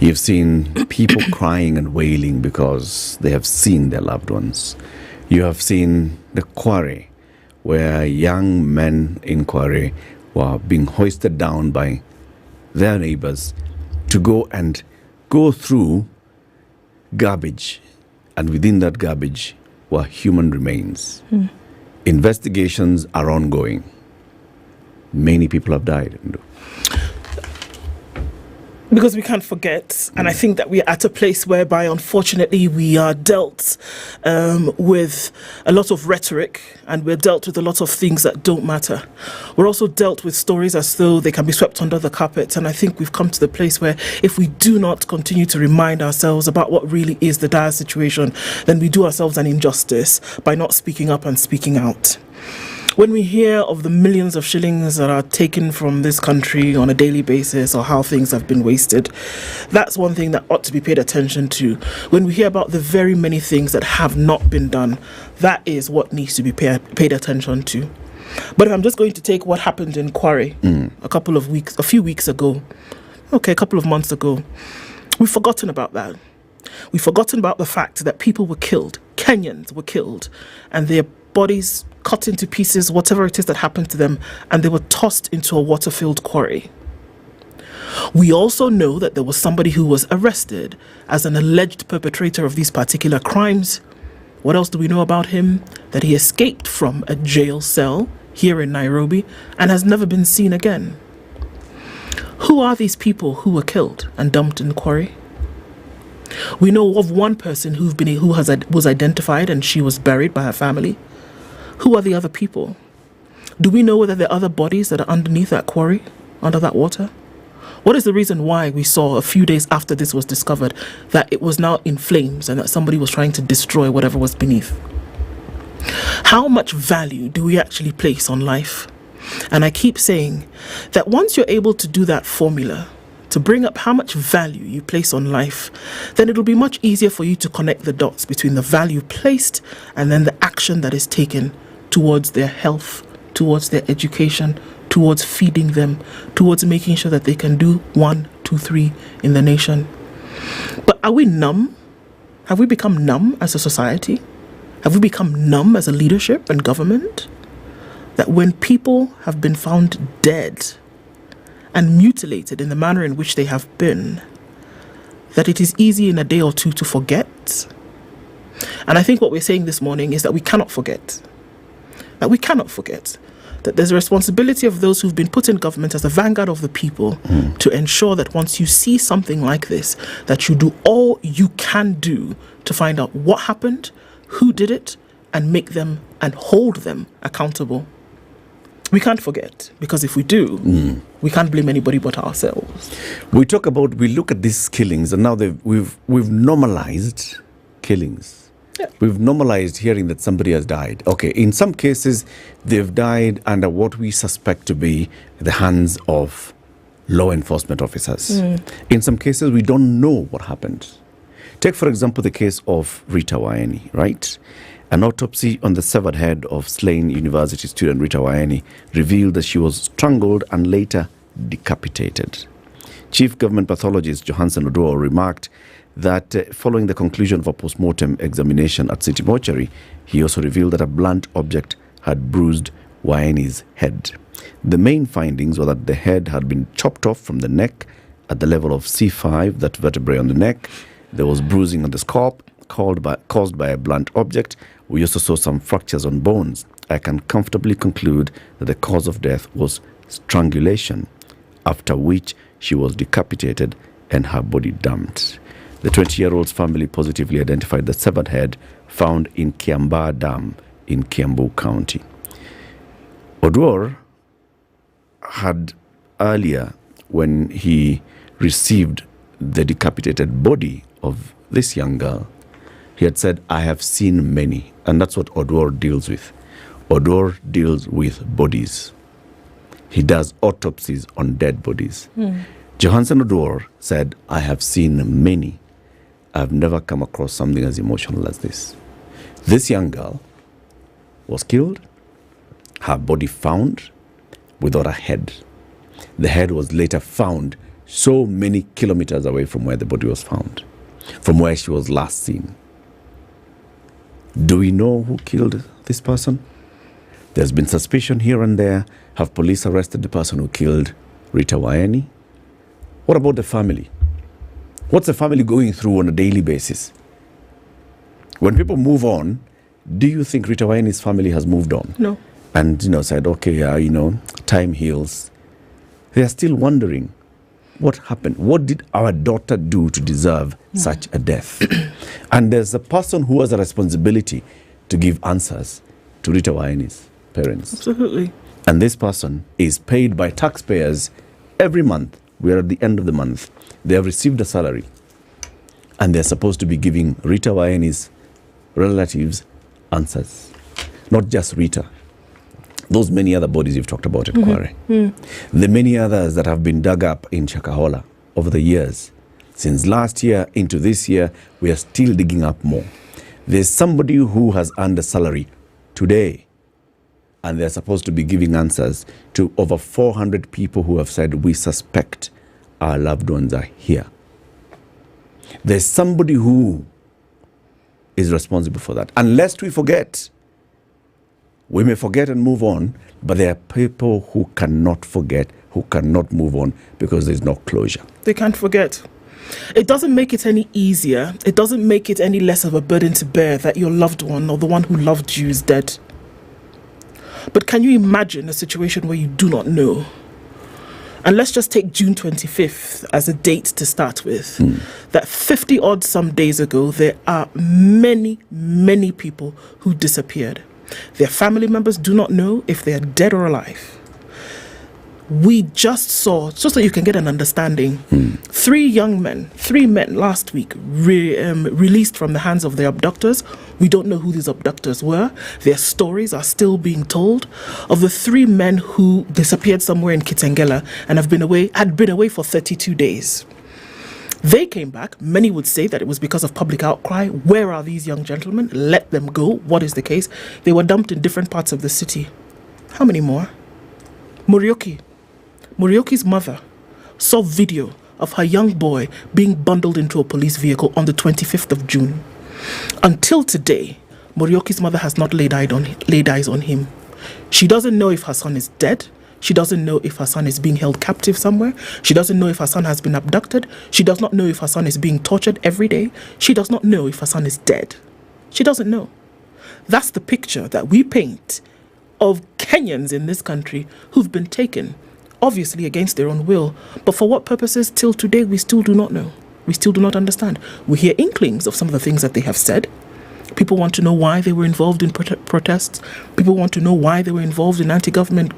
You've seen people crying and wailing because they have seen their loved ones. You have seen the quarry where young men in quarry were being hoisted down by their neighbors to go through garbage, and within that garbage were human remains. Investigations are ongoing. Many people have died. Because we can't forget, and I think that we're at a place whereby, unfortunately, we are dealt with a lot of rhetoric, and we're dealt with a lot of things that don't matter. We're also dealt with stories as though they can be swept under the carpet, and I think we've come to the place where if we do not continue to remind ourselves about what really is the dire situation, then we do ourselves an injustice by not speaking up and speaking out. When we hear of the millions of shillings that are taken from this country on a daily basis, or how things have been wasted, that's one thing that ought to be paid attention to. When we hear about the very many things that have not been done, that is what needs to be paid attention to. But if I'm just going to take what happened in Quarry a few weeks ago, a couple of months ago, we've forgotten about that. We've forgotten about the fact that people were killed, Kenyans were killed, and their bodies cut into pieces, whatever it is that happened to them, and they were tossed into a water-filled quarry. We also know that there was somebody who was arrested as an alleged perpetrator of these particular crimes. What else do we know about him? That he escaped from a jail cell here in Nairobi and has never been seen again. Who are these people who were killed and dumped in the quarry? We know of one person who was identified and she was buried by her family. Who are the other people? Do we know whether there are other bodies that are underneath that quarry, under that water? What is the reason why we saw a few days after this was discovered that it was now in flames and that somebody was trying to destroy whatever was beneath? How much value do we actually place on life? And I keep saying that once you're able to do that formula, to bring up how much value you place on life, then it'll be much easier for you to connect the dots between the value placed and then the action that is taken towards their health, towards their education, towards feeding them, towards making sure that they can do 1, 2, 3 in the nation. But are we numb? Have we become numb as a society? Have we become numb as a leadership and government? That when people have been found dead and mutilated in the manner in which they have been, that it is easy in a day or two to forget. And I think what we're saying this morning is that we cannot forget. That we cannot forget. That there's a responsibility of those who've been put in government as the vanguard of the people to ensure that once you see something like this, that you do all you can do to find out what happened, who did it, and make them and hold them accountable. We can't forget, because if we do, we can't blame anybody but ourselves. We look at these killings, and now we've normalized killings. Yeah. We've normalized hearing that somebody has died. Okay, in some cases, they've died under what we suspect to be the hands of law enforcement officers. In some cases, we don't know what happened. Take, for example, the case of Rita Waeni, right? An autopsy on the severed head of slain university student Rita Waeni revealed that she was strangled and later decapitated. Chief Government Pathologist Johansen Oduor remarked that following the conclusion of a post-mortem examination at City Mortuary, he also revealed that a blunt object had bruised Waeni's head. The main findings were that the head had been chopped off from the neck at the level of C5, that vertebrae on the neck. There was bruising on the scalp caused by a blunt object. We also saw some fractures on bones. I can comfortably conclude that the cause of death was strangulation, after which she was decapitated and her body dumped. The 20-year-old's family positively identified the severed head found in Kiambaa Dam in Kiambu County. Oduor had earlier, when he received the decapitated body of this young girl, he had said, I have seen many. And that's what Oduor deals with. Oduor deals with bodies. He does autopsies on dead bodies. Johansen Oduor said, I have seen many. I've never come across something as emotional as this. This young girl was killed, her body found without a head. The head was later found so many kilometers away from where the body was found, from where she was last seen. Do we know who killed this person? There's been suspicion here and there. Have police arrested the person who killed Rita Waeni? What about the family? What's the family going through on a daily basis? When people move on, do you think Rita Waeni's family has moved on? No. And, said, okay, time heals. They are still wondering, what happened? What did our daughter do to deserve such a death? And there's a person who has a responsibility to give answers to Rita Waeni's parents. Absolutely. And this person is paid by taxpayers every month. We are at the end of the month. They have received a salary. And they're supposed to be giving Rita Waeni's relatives answers. Not just Rita. Those many other bodies you've talked about at Kware. The many others that have been dug up in Shakahola over the years. Since last year into this year, we are still digging up more. There's somebody who has earned a salary today and they're supposed to be giving answers to over 400 people who have said, we suspect our loved ones are here. There's somebody who is responsible for that. Unless we forget, we may forget and move on, but there are people who cannot forget, who cannot move on because there's no closure. They can't forget. It doesn't make it any easier. It doesn't make it any less of a burden to bear that your loved one or the one who loved you is dead. But can you imagine a situation where you do not know? And let's just take June 25th as a date to start with. That 50 odd some days ago, there are many, many people who disappeared. Their family members do not know if they are dead or alive. We just saw, just so you can get an understanding, three men last week released from the hands of their abductors. We don't know who these abductors were. Their stories are still being told. Of the 3 men who disappeared somewhere in Kitengela and had been away for 32 days. They came back. Many would say that it was because of public outcry. Where are these young gentlemen? Let them go. What is the case? They were dumped in different parts of the city. How many more? Morioki's mother saw video of her young boy being bundled into a police vehicle on the 25th of June. Until today, Morioki's mother has not laid eyes on him. She doesn't know if her son is dead. She doesn't know if her son is being held captive somewhere. She doesn't know if her son has been abducted. She does not know if her son is being tortured every day. She does not know if her son is dead. She doesn't know. That's the picture that we paint of Kenyans in this country who've been taken, obviously against their own will. But for what purposes, till today, we still do not know. We still do not understand. We hear inklings of some of the things that they have said. People want to know why they were involved in protests. People want to know why they were involved in anti-government,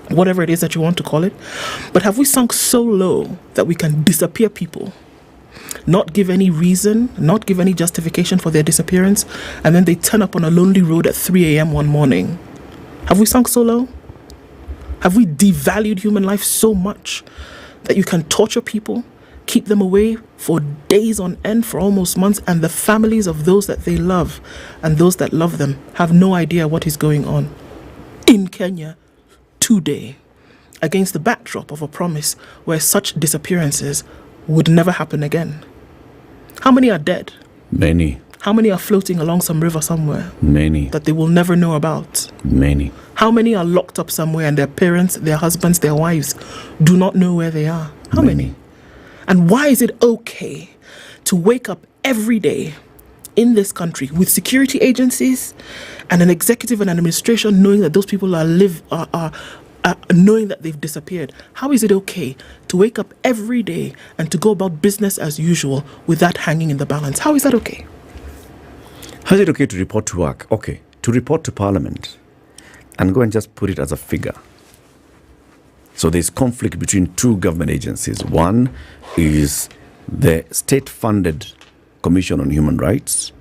whatever it is that you want to call it. But have we sunk so low that we can disappear people, not give any reason, not give any justification for their disappearance, and then they turn up on a lonely road at 3 a.m. one morning? Have we sunk so low? Have we devalued human life so much that you can torture people, keep them away for days on end, for almost months, and the families of those that they love and those that love them have no idea what is going on in Kenya today, against the backdrop of a promise where such disappearances would never happen again? How many are dead? Many. How many are floating along some river somewhere? Many. That they will never know about? Many. How many are locked up somewhere and their parents, their husbands, their wives do not know where they are? How many? And why is it okay to wake up every day in this country with security agencies and an executive and an administration knowing that those people are knowing that they've disappeared? How is it okay to wake up every day and to go about business as usual with that hanging in the balance? How is that okay? How is it okay to report to work? Okay, to report to Parliament and go and just put it as a figure. So there's conflict between 2 government agencies. One is the state-funded Commission on Human Rights,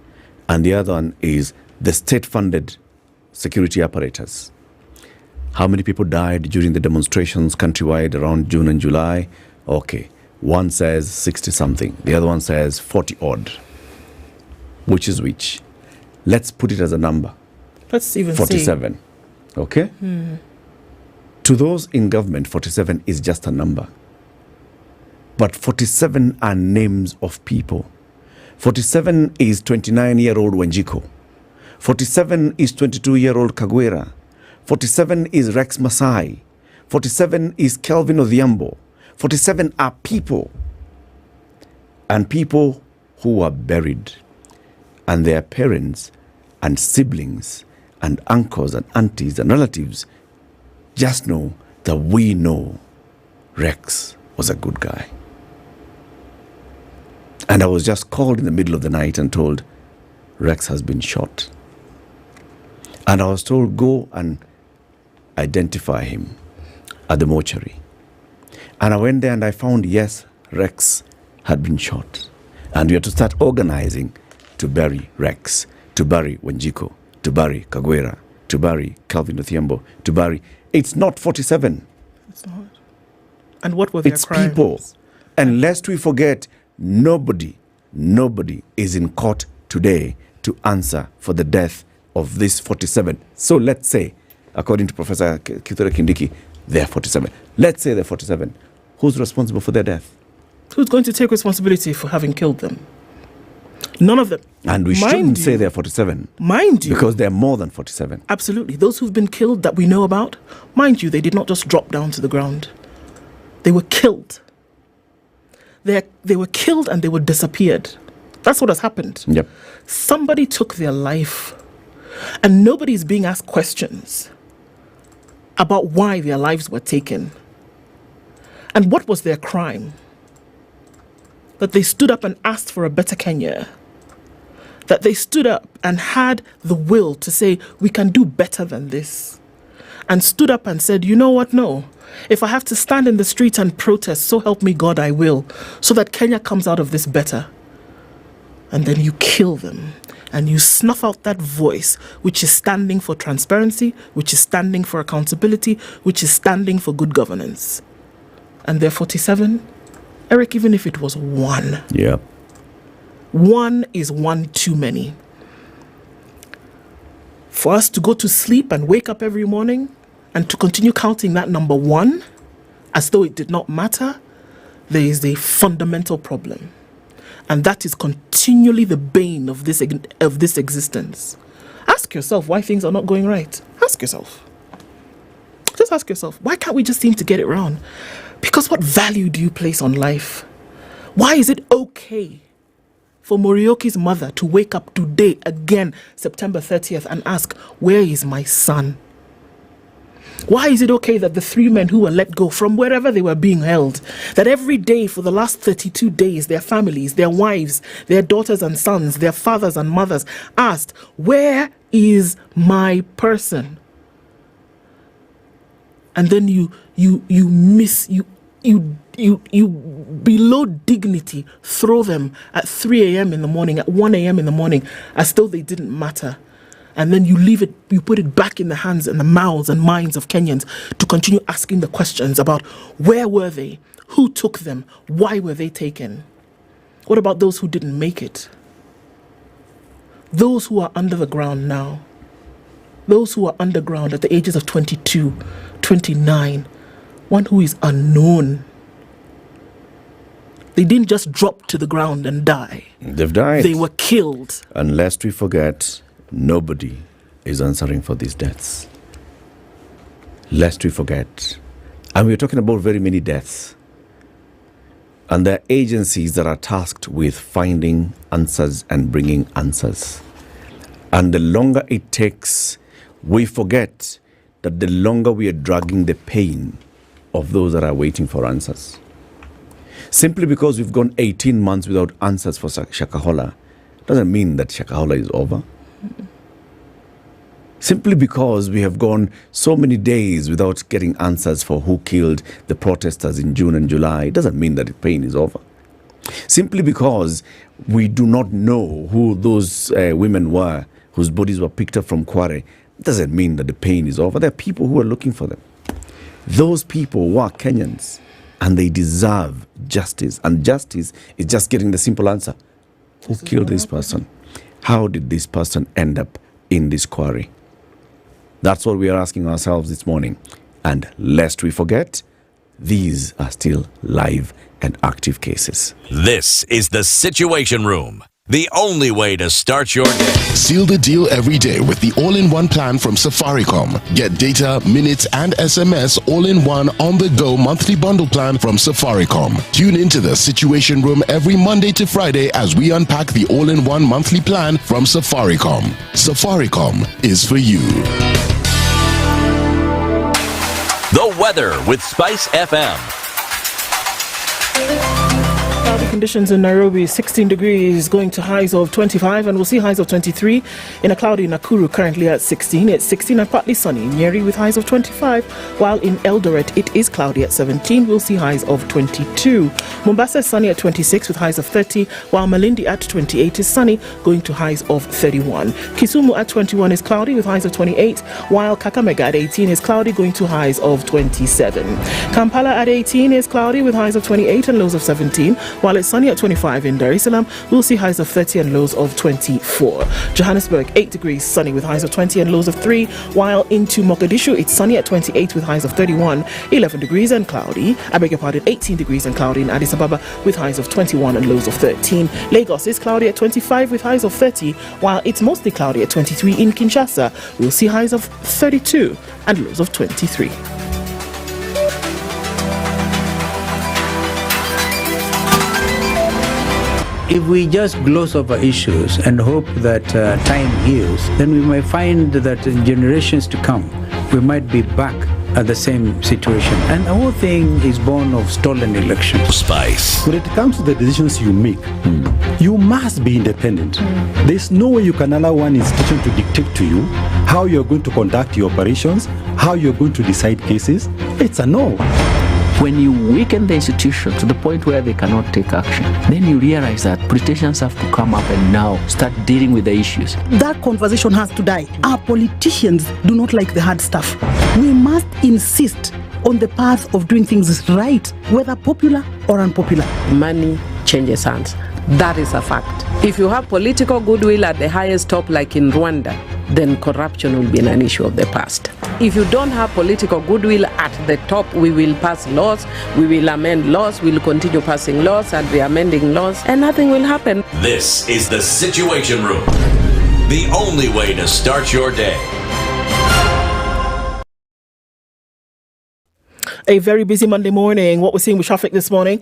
and the other one is the state-funded security apparatus. How many people died during the demonstrations countrywide around June and July? Okay, one says 60-something, the other one says 40-odd. Which is which? Let's put it as a number. Let's even 47. say. Okay? To those in government, 47 is just a number. But 47 are names of people. 47 is 29-year-old Wanjiko. 47 is 22-year-old Kagwera. 47 is Rex Masai. 47 is Kelvin Odhiambo. 47 are people. And people who are buried. And their parents and siblings and uncles and aunties and relatives just know that we know Rex was a good guy. And I was just called in the middle of the night and told, Rex has been shot. And I was told, go and identify him at the mortuary. And I went there and I found, yes, Rex had been shot. And we had to start organizing to bury Rex, to bury Wanjiko, to bury Kagwera, to bury Calvin Odhiambo, to bury... It's not 47. It's not. And what were their crimes? It's people. And lest we forget, nobody is in court today to answer for the death of this 47. So let's say according to Professor Kithure Kindiki, they're 47. Let's say they're 47. Who's responsible for their death? Who's going to take responsibility for having killed them? None of them. And we shouldn't say they're 47. Mind you. Because they're more than 47. Absolutely. Those who've been killed that we know about, mind you, they did not just drop down to the ground. They were killed. They were killed and they were disappeared. That's what has happened. Yep. Somebody took their life and nobody's being asked questions about why their lives were taken. And what was their crime? That they stood up and asked for a better Kenya. That they stood up and had the will to say, we can do better than this. And stood up and said, you know what, no. If I have to stand in the street and protest, so help me God, I will. So that Kenya comes out of this better. And then you kill them. And you snuff out that voice, which is standing for transparency, which is standing for accountability, which is standing for good governance. And they're 47. Eric, even if it was one. Yeah. One is one too many. For us to go to sleep and wake up every morning and to continue counting that number one as though it did not matter, there is a fundamental problem. And that is continually the bane of this existence. Ask yourself why things are not going right. Ask yourself. Just ask yourself, why can't we just seem to get it wrong? Because what value do you place on life? Why is it okay for Morioki's mother to wake up today, again, September 30th, and ask, where is my son? Why is it okay that the 3 men who were let go from wherever they were being held, that every day for the last 32 days, their families, their wives, their daughters and sons, their fathers and mothers asked, where is my person? And then you below dignity throw them at 3 a.m. in the morning, at 1 a.m. in the morning, as though they didn't matter. And then you put it back in the hands and the mouths and minds of Kenyans to continue asking the questions about where were they, who took them, why were they taken? What about those who didn't make it? Those who are under the ground now, those who are underground at the ages of 22, 29, one who is unknown. They didn't just drop to the ground and die. They've died. They were killed. And lest we forget, nobody is answering for these deaths. Lest we forget. And we're talking about very many deaths. And there are agencies that are tasked with finding answers and bringing answers. And the longer it takes, we forget that the longer we are dragging the pain of those that are waiting for answers. Simply because we've gone 18 months without answers for Shakahola doesn't mean that Shakahola is over. Simply because we have gone so many days without getting answers for who killed the protesters in June and July doesn't mean that the pain is over. Simply because we do not know who those women were whose bodies were picked up from Kware doesn't mean that the pain is over. There are people who are looking for them. Those people were Kenyans and they deserve justice. And justice is just getting the simple answer. Who killed this person? How did this person end up in this quarry? That's what we are asking ourselves this morning. And lest we forget, these are still live and active cases. This is the Situation Room, the only way to start your day. Seal the deal every day with the all-in-one plan from Safaricom. Get data, minutes, and SMS all-in-one on-the-go monthly bundle plan from Safaricom. Tune into the Situation Room every Monday to Friday as we unpack the all-in-one monthly plan from Safaricom. Safaricom is for you. The weather with SpiceFM. Cloudy conditions in Nairobi, 16 degrees, going to highs of 25, and we'll see highs of 23. In a cloudy Nakuru, currently at 16. It's 16 and partly sunny in Nyeri with highs of 25, while in Eldoret it is cloudy at 17. We'll see highs of 22. Mombasa is sunny at 26 with highs of 30, while Malindi at 28 is sunny, going to highs of 31. Kisumu at 21 is cloudy with highs of 28, while Kakamega at 18 is cloudy, going to highs of 27. Kampala at 18 is cloudy with highs of 28 and lows of 17, while it's is sunny at 25 in Dar es Salaam. We'll see highs of 30 and lows of 24. Johannesburg, 8 degrees, sunny with highs of 20 and lows of 3. While into Mogadishu, it's sunny at 28 with highs of 31, 11 degrees and cloudy. 18 degrees and cloudy in Addis Ababa with highs of 21 and lows of 13. Lagos is cloudy at 25 with highs of 30, while it's mostly cloudy at 23 in Kinshasa. We'll see highs of 32 and lows of 23. If we just gloss over issues and hope that time heals, then we might find that in generations to come, we might be back at the same situation. And the whole thing is born of stolen elections. Spice. When it comes to the decisions you make, you must be independent. There's no way you can allow one institution to dictate to you how you're going to conduct your operations, how you're going to decide cases. It's a no. When you weaken the institution to the point where they cannot take action, then you realize that politicians have to come up and now start dealing with the issues. That conversation has to die. Our politicians do not like the hard stuff. We must insist on the path of doing things right, whether popular or unpopular. Money changes hands. That is a fact. If you have political goodwill at the highest top, like in Rwanda, then corruption will be an issue of the past. If you don't have political goodwill at the top, we will pass laws, we will amend laws, we will continue passing laws and re-amending laws, and nothing will happen. This is the Situation Room, the only way to start your day. A very busy Monday morning. What we're seeing with traffic this morning,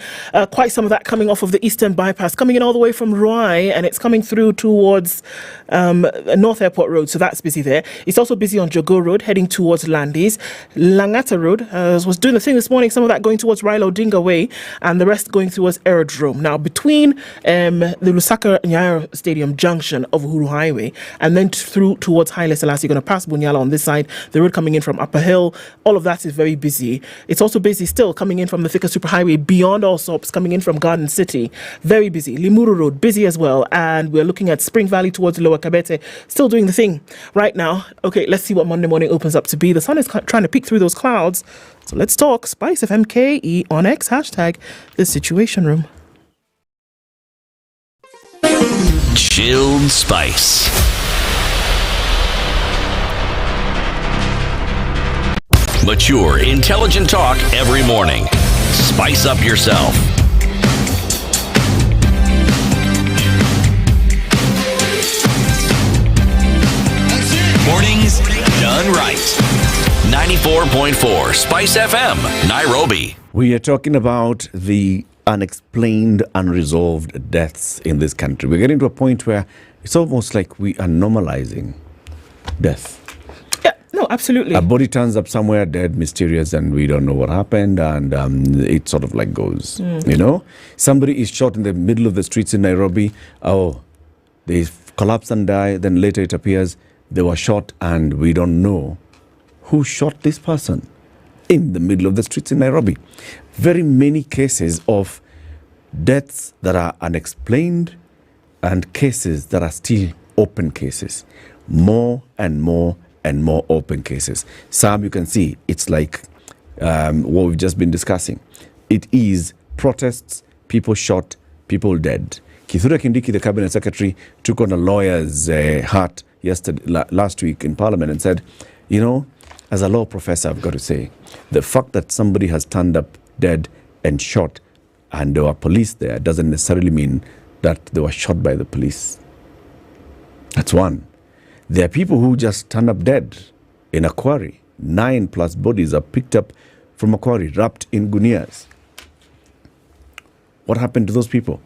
quite some of that coming off of the Eastern Bypass, coming in all the way from Ruai, and it's coming through towards North Airport Road, so that's busy there. It's also busy on Jogo Road, heading towards Landis. Langata Road was doing the thing this morning, some of that going towards Raila Odinga Way, and the rest going towards Aerodrome. Now, between the Lusaka Nyayo Stadium junction of Uhuru Highway, and then through towards Haile Selassie, you're going to pass Bunyala on this side, the road coming in from Upper Hill, all of that is very busy. It's also busy still coming in from the Thika Superhighway beyond Allsops, coming in from Garden City. Very busy. Limuru Road, busy as well. And we're looking at Spring Valley towards Lower Kabete, still doing the thing right now. Okay, let's see what Monday morning opens up to be. The sun is trying to peek through those clouds. So let's talk. SpiceFM KE on X, hashtag The Situation Room. Chilled Spice. Mature, intelligent talk every morning. Spice up yourself. Mornings done right. 94.4 Spice FM, Nairobi. We are talking about the unexplained, unresolved deaths in this country. We're getting to a point where it's almost like we are normalizing death. No, absolutely. A body turns up somewhere dead, mysterious, and we don't know what happened, and it sort of like goes, you know? Somebody is shot in the middle of the streets in Nairobi. Oh, they collapse and die. Then later it appears they were shot, and we don't know who shot this person in the middle of the streets in Nairobi. Very many cases of deaths that are unexplained and cases that are still open cases. More and more and more open cases. Some you can see, it's like what we've just been discussing. It is protests, people shot, people dead. Kithure Kindiki, the cabinet secretary, took on a lawyer's hat last week in Parliament and said, you know, as a law professor, I've got to say, the fact that somebody has turned up dead and shot and there were police there doesn't necessarily mean that they were shot by the police. That's one. There are people who just turn up dead in a quarry. 9+ bodies are picked up from a quarry, wrapped in gunias. What happened to those people?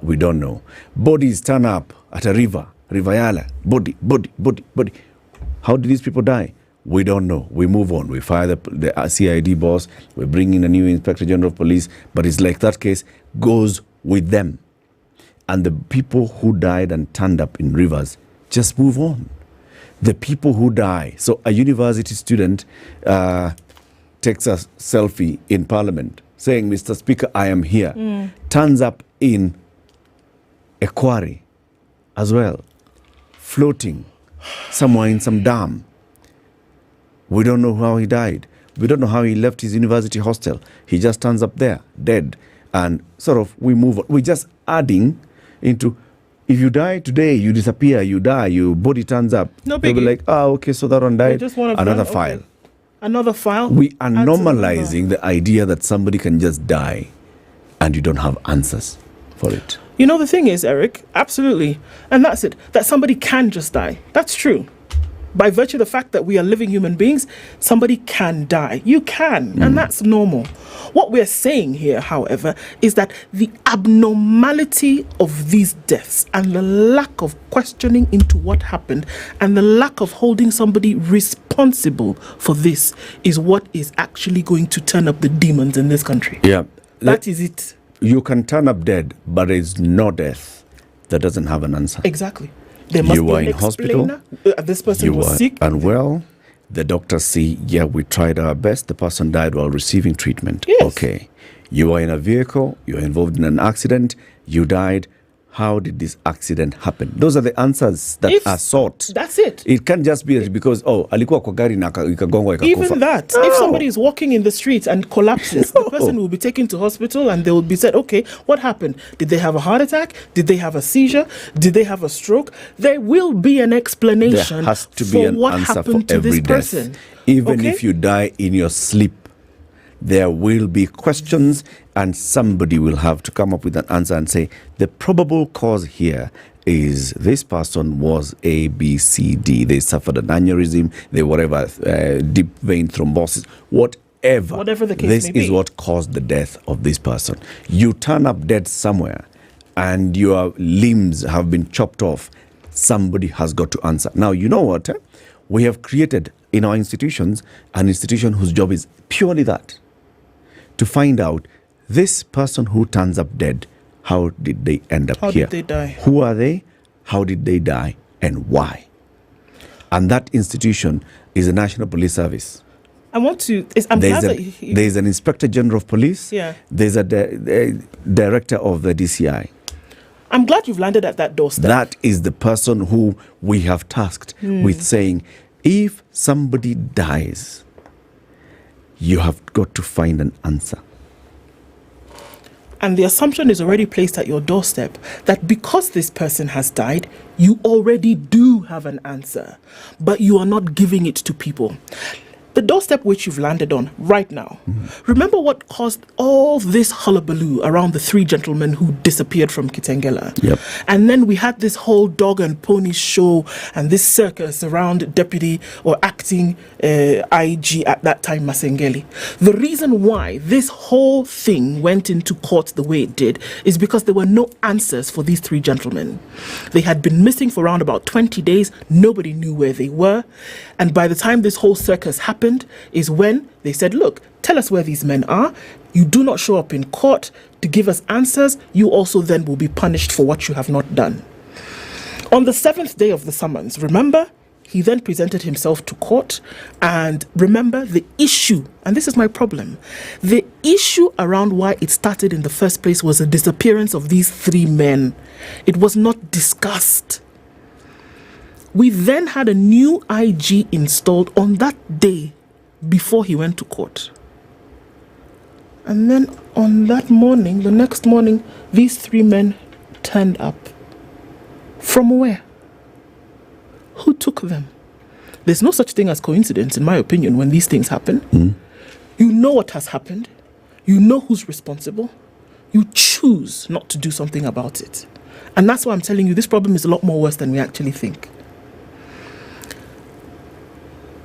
We don't know. Bodies turn up at a river, Rivayala, body. How did these people die? We don't know. We move on. We fire the CID boss. We bring in a new Inspector General of Police. But it's like that case goes with them. And the people who died and turned up in rivers just move on. The people who die. So a university student takes a selfie in Parliament saying, Mr. Speaker, I am here. Turns up in a quarry as well, floating somewhere in some dam. We don't know how he died. We don't know how he left his university hostel. He just turns up there, dead. and sort of we move on. We're just adding into, if you die today, you disappear, you die, your body turns up. No They'll be biggie. like, oh, okay, so that one died. just one of Another them, file. okay. Another file. We are Add to the normalizing the idea that somebody can just die and you don't have answers for it. You know, the thing is, Eric, absolutely, and that's it, that somebody can just die. That's true. By virtue of the fact that we are living human beings, somebody can die. You can, and that's normal. What we're saying here, however, is that the abnormality of these deaths and the lack of questioning into what happened and the lack of holding somebody responsible for this is what is actually going to turn up the demons in this country. Yeah. That is it. You can turn up dead, but there is no death that doesn't have an answer. Exactly. There must You be are an in hospital. explainer. This person You was are sick. unwell. The doctors say, yeah, we tried our best. The person died while receiving treatment. Yes. Okay. You are in a vehicle. You are involved in an accident. You died. How did this accident happen? Those are the answers that are sought. That's it. It can't just be because, alikuwa kwa gari na ikagongwa ikakufa. Even that, if somebody is walking in the streets and collapses, the person will be taken to hospital and they will be said, okay, what happened? Did they have a heart attack? Did they have a seizure? Did they have a stroke? There will be an explanation There has to be for an what answer happened for to every this death. person. Even Okay? if you die in your sleep, there will be questions and somebody will have to come up with an answer and say, the probable cause here is this person was A, B, C, D. They suffered an aneurysm, they whatever, deep vein thrombosis, whatever the case this may is be. what caused the death of this person. You turn up dead somewhere and your limbs have been chopped off. Somebody has got to answer. Now, you know what? We have created in our institutions an institution whose job is purely that, to find out this person who turns up dead, how did they end up How here? did they die? Who are they? How did they die? And why? And that institution is the National Police Service. I want to. I'm glad that There's an Inspector General of Police. Yeah. There's a Director of the DCI. I'm glad you've landed at that doorstep. That is the person who we have tasked with saying, if somebody dies, you have got to find an answer. And the assumption is already placed at your doorstep that because this person has died, you already do have an answer, but you are not giving it to people. The doorstep which you've landed on right now, remember what caused all this hullabaloo around the three gentlemen who disappeared from Kitengela? Yep. And then we had this whole dog and pony show and this circus around deputy or acting IG at that time, Masengeli. The reason why this whole thing went into court the way it did is because there were no answers for these three gentlemen. They had been missing for around about 20 days. Nobody knew where they were. And by the time this whole circus happened is when they said, look, tell us where these men are. You do not show up in court to give us answers. You also then will be punished for what you have not done. On the 7th day of the summons, remember, he then presented himself to court. And remember the issue, and this is my problem, the issue around why it started in the first place was the disappearance of these three men. It was not discussed. We then had a new IG installed on that day before he went to court. And then on that morning, the next morning, these three men turned up. From where? Who took them? There's no such thing as coincidence, in my opinion, when these things happen. You know what has happened. You know who's responsible. You choose not to do something about it. And that's why I'm telling you, this problem is a lot more worse than we actually think.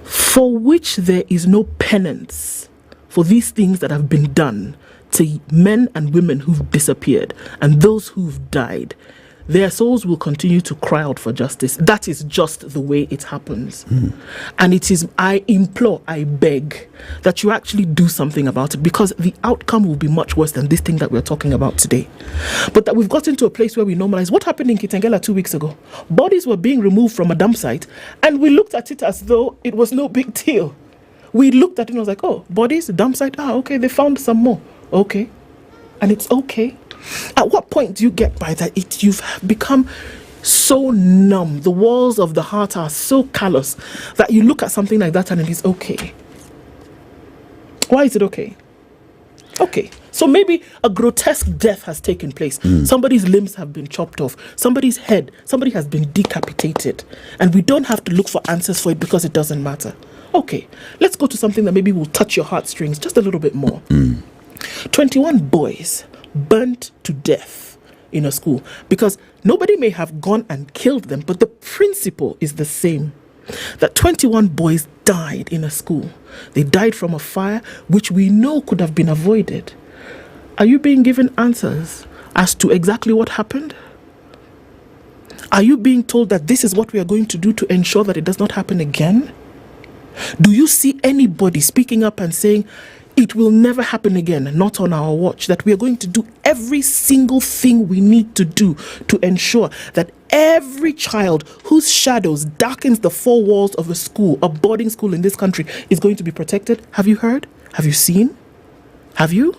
For which there is no penance for these things that have been done to men and women who've disappeared and those who've died. Their souls will continue to cry out for justice. That is just the way it happens. And it is, I implore, I beg that you actually do something about it, because the outcome will be much worse than this thing that we're talking about today. But that we've gotten to a place where we normalize what happened in Kitengela 2 weeks ago. Bodies were being removed from a dump site and we looked at it as though it was no big deal. We looked at it and was like, oh, bodies, dump site, okay, they found some more. Okay. And it's okay. At what point do you get by that? You've become so numb. The walls of the heart are so callous that you look at something like that and it is okay. Why is it okay? Okay, so maybe a grotesque death has taken place. Somebody's limbs have been chopped off. Somebody's head, somebody has been decapitated. And we don't have to look for answers for it because it doesn't matter. Okay, let's go to something that maybe will touch your heartstrings just a little bit more. 21 boys burnt to death in a school because nobody may have gone and killed them, but the principle is the same. That 21 boys died in a school. They died from a fire which we know could have been avoided. Are you being given answers as to exactly what happened? Are you being told that this is what we are going to do to ensure that it does not happen again? Do you see anybody speaking up and saying, it will never happen again, not on our watch, that we are going to do every single thing we need to do to ensure that every child whose shadows darkens the four walls of a school, a boarding school in this country, is going to be protected? Have you heard? Have you seen? Have you?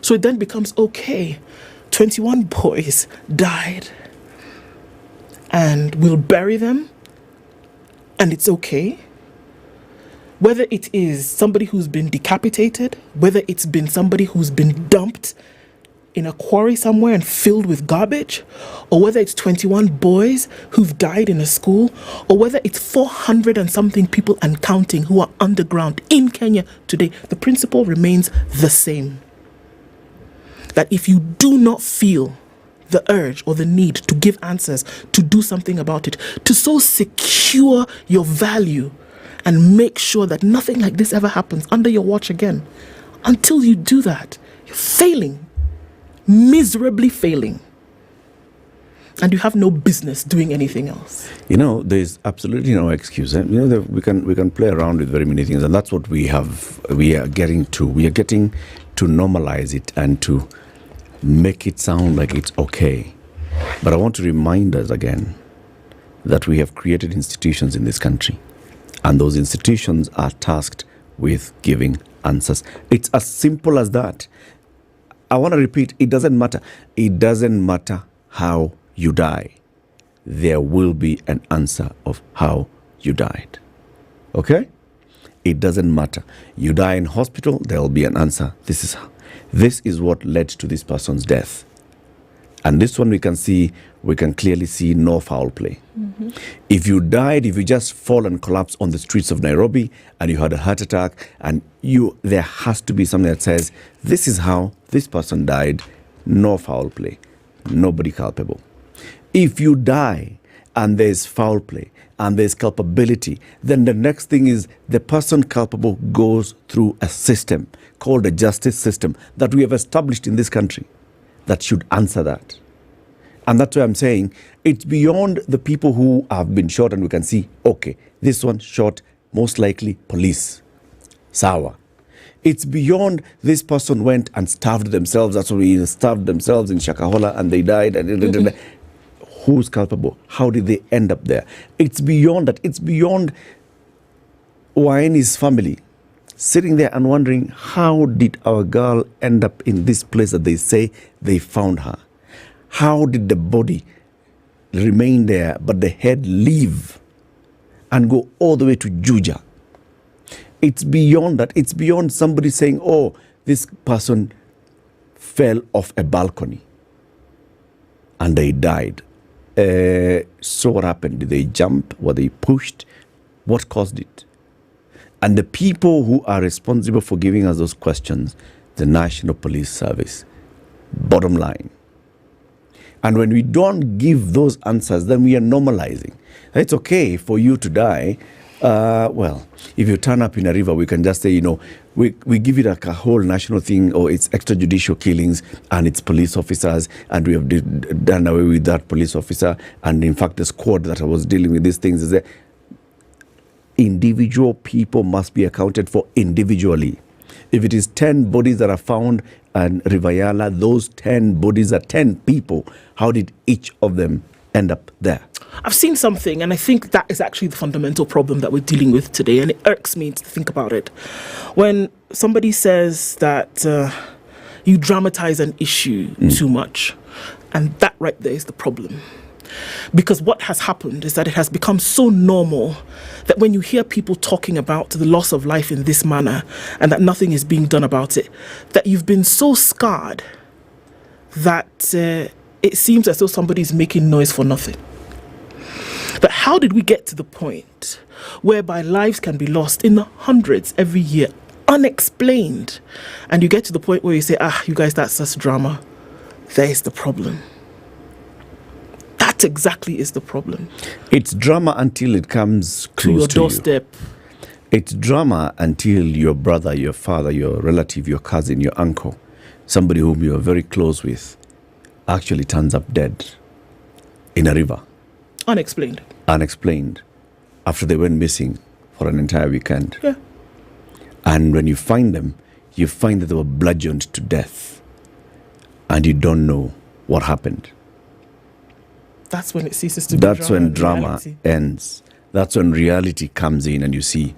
So it then becomes, okay, 21 boys died and we'll bury them and it's okay. Whether it is somebody who's been decapitated, whether it's been somebody who's been dumped in a quarry somewhere and filled with garbage, or whether it's 21 boys who've died in a school, or whether it's 400 and something people and counting who are underground in Kenya today, the principle remains the same. That if you do not feel the urge or the need to give answers, to do something about it, to so secure your value and make sure that nothing like this ever happens under your watch again, until you do that, you're failing. Miserably failing, and you have no business doing anything else. You know, there is absolutely no excuse. You know, we can play around with very many things, and that's what we are getting to. We are getting to normalize it and to make it sound like it's okay. But I want to remind us again that we have created institutions in this country, and those institutions are tasked with giving answers. It's as simple as that. I want to repeat, it doesn't matter. It doesn't matter how you die. There will be an answer of how you died. Okay? It doesn't matter. You die in hospital, there will be an answer. This is what led to this person's death. And this one we can clearly see no foul play. If you died, if you just fall and collapse on the streets of Nairobi and you had a heart attack, and there has to be something that says, this is how this person died, no foul play, nobody culpable. If you die and there's foul play and there's culpability, then the next thing is the person culpable goes through a system called a justice system that we have established in this country that should answer that. And that's why I'm saying it's beyond the people who have been shot and we can see, okay, this one shot, most likely police. Sawa. It's beyond this person went and starved themselves. That's why we starved themselves in Shakahola and they died. And who's culpable? How did they end up there? It's beyond that. It's beyond Waini's family sitting there and wondering, how did our girl end up in this place that they say they found her? How did the body remain there, but the head leave and go all the way to Juja? It's beyond that. It's beyond somebody saying, oh, this person fell off a balcony and they died. So what happened? Did they jump? Were they pushed? What caused it? And the people who are responsible for giving us those questions, the National Police Service. Bottom line. And when we don't give those answers, then we are normalizing. It's okay for you to die. Well, if you turn up in a river, we can just say, we give it like a whole national thing, or it's extrajudicial killings and it's police officers, and we have done away with that police officer. And in fact, the squad that was dealing with these things is that individual people must be accounted for individually. If it is 10 bodies that are found in Rivayala, those 10 bodies are 10 people. How did each of them end up there? I've seen something, and I think that is actually the fundamental problem that we're dealing with today, and it irks me to think about it. When somebody says that you dramatize an issue too much, and that right there is the problem. Because what has happened is that it has become so normal that when you hear people talking about the loss of life in this manner and that nothing is being done about it, that you've been so scarred that it seems as though somebody's making noise for nothing. But how did we get to the point whereby lives can be lost in the hundreds every year, unexplained, and you get to the point where you say, you guys, that's just drama? There is the problem. That exactly is the problem. It's drama until it comes close to your to doorstep. You. It's drama until your brother, your father, your relative, your cousin, your uncle, somebody whom you are very close with, actually turns up dead in a river. Unexplained. Unexplained. After they went missing for an entire weekend. Yeah. And when you find them, you find that they were bludgeoned to death. And you don't know what happened. That's when it ceases to be That's drama. when drama ends. That's when reality comes in and you see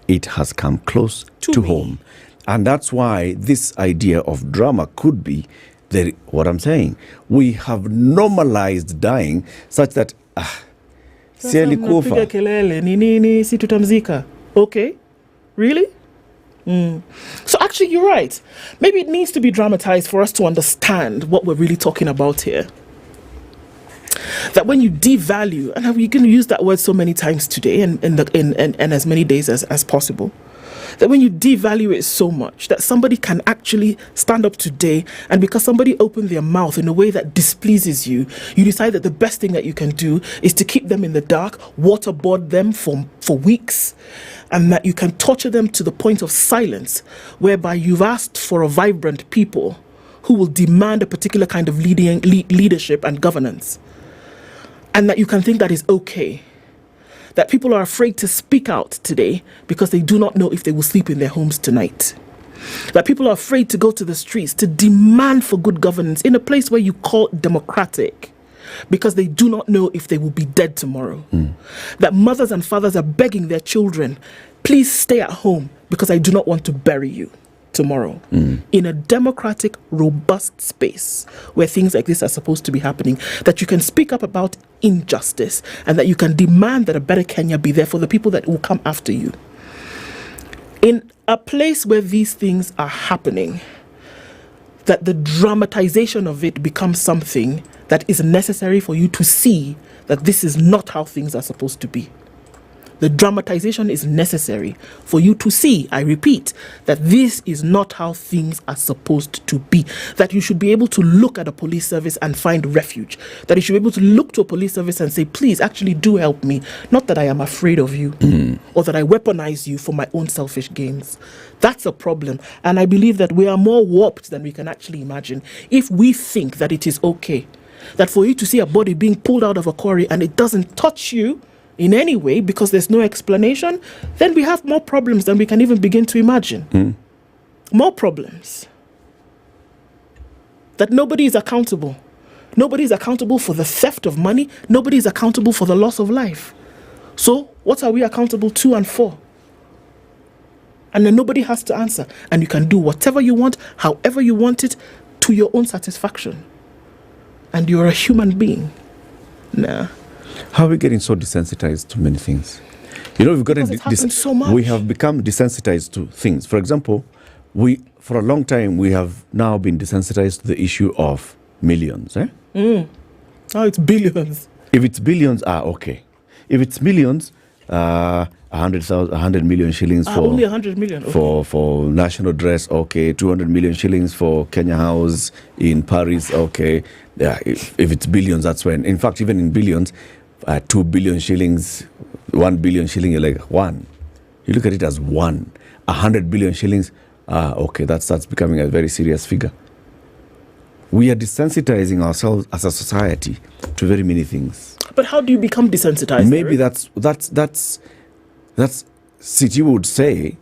it has come close to home. And that's why this idea of drama could be what I'm saying. We have normalized dying such that si alikufa. Kelele ni nini si tutamzika. Okay? Really? So actually you're right. Maybe it needs to be dramatized for us to understand what we're really talking about here. That when you devalue, and we're going to use that word so many times today and as many days as possible, that when you devalue it so much that somebody can actually stand up today, and because somebody opened their mouth in a way that displeases you, you decide that the best thing that you can do is to keep them in the dark, waterboard them for weeks, and that you can torture them to the point of silence, whereby you've asked for a vibrant people who will demand a particular kind of leadership and governance. And that you can think that is okay. That people are afraid to speak out today because they do not know if they will sleep in their homes tonight. That people are afraid to go to the streets to demand for good governance in a place where you call democratic because they do not know if they will be dead tomorrow. That mothers and fathers are begging their children, please stay at home because I do not want to bury you tomorrow. In a democratic, robust space where things like this are supposed to be happening, that you can speak up about injustice and that you can demand that a better Kenya be there for the people that will come after you. In a place where these things are happening, that the dramatization of it becomes something that is necessary for you to see that this is not how things are supposed to be. The dramatization is necessary for you to see, I repeat, that this is not how things are supposed to be. That you should be able to look at a police service and find refuge. That you should be able to look to a police service and say, please, actually do help me. Not that I am afraid of you or that I weaponize you for my own selfish gains. That's a problem. And I believe that we are more warped than we can actually imagine if we think that it is okay. That for you to see a body being pulled out of a quarry and it doesn't touch you in any way because there's no explanation, then we have more problems than we can even begin to imagine. More problems. That nobody is accountable. Nobody is accountable for the theft of money. Nobody is accountable for the loss of life. So what are we accountable to and for? And then nobody has to answer. And you can do whatever you want, however you want it, to your own satisfaction. And you're a human being. Nah. How are we getting so desensitized to many things? You know, we've gotten so much. We have become desensitized to things. For example, for a long time we have now been desensitized to the issue of millions. Now it's billions. If it's billions, okay. If it's millions, 100 million shillings for only 100 million. Okay. For national dress, okay. 200 million shillings for Kenya House in Paris, okay. Yeah, if it's billions, that's when. In fact, even in billions, 2 billion shillings, 1 billion shilling, you're like, one. You look at it as one. 100 billion shillings, okay, that's becoming a very serious figure. We are desensitizing ourselves as a society to very many things. But how do you become desensitized? Maybe that's City would say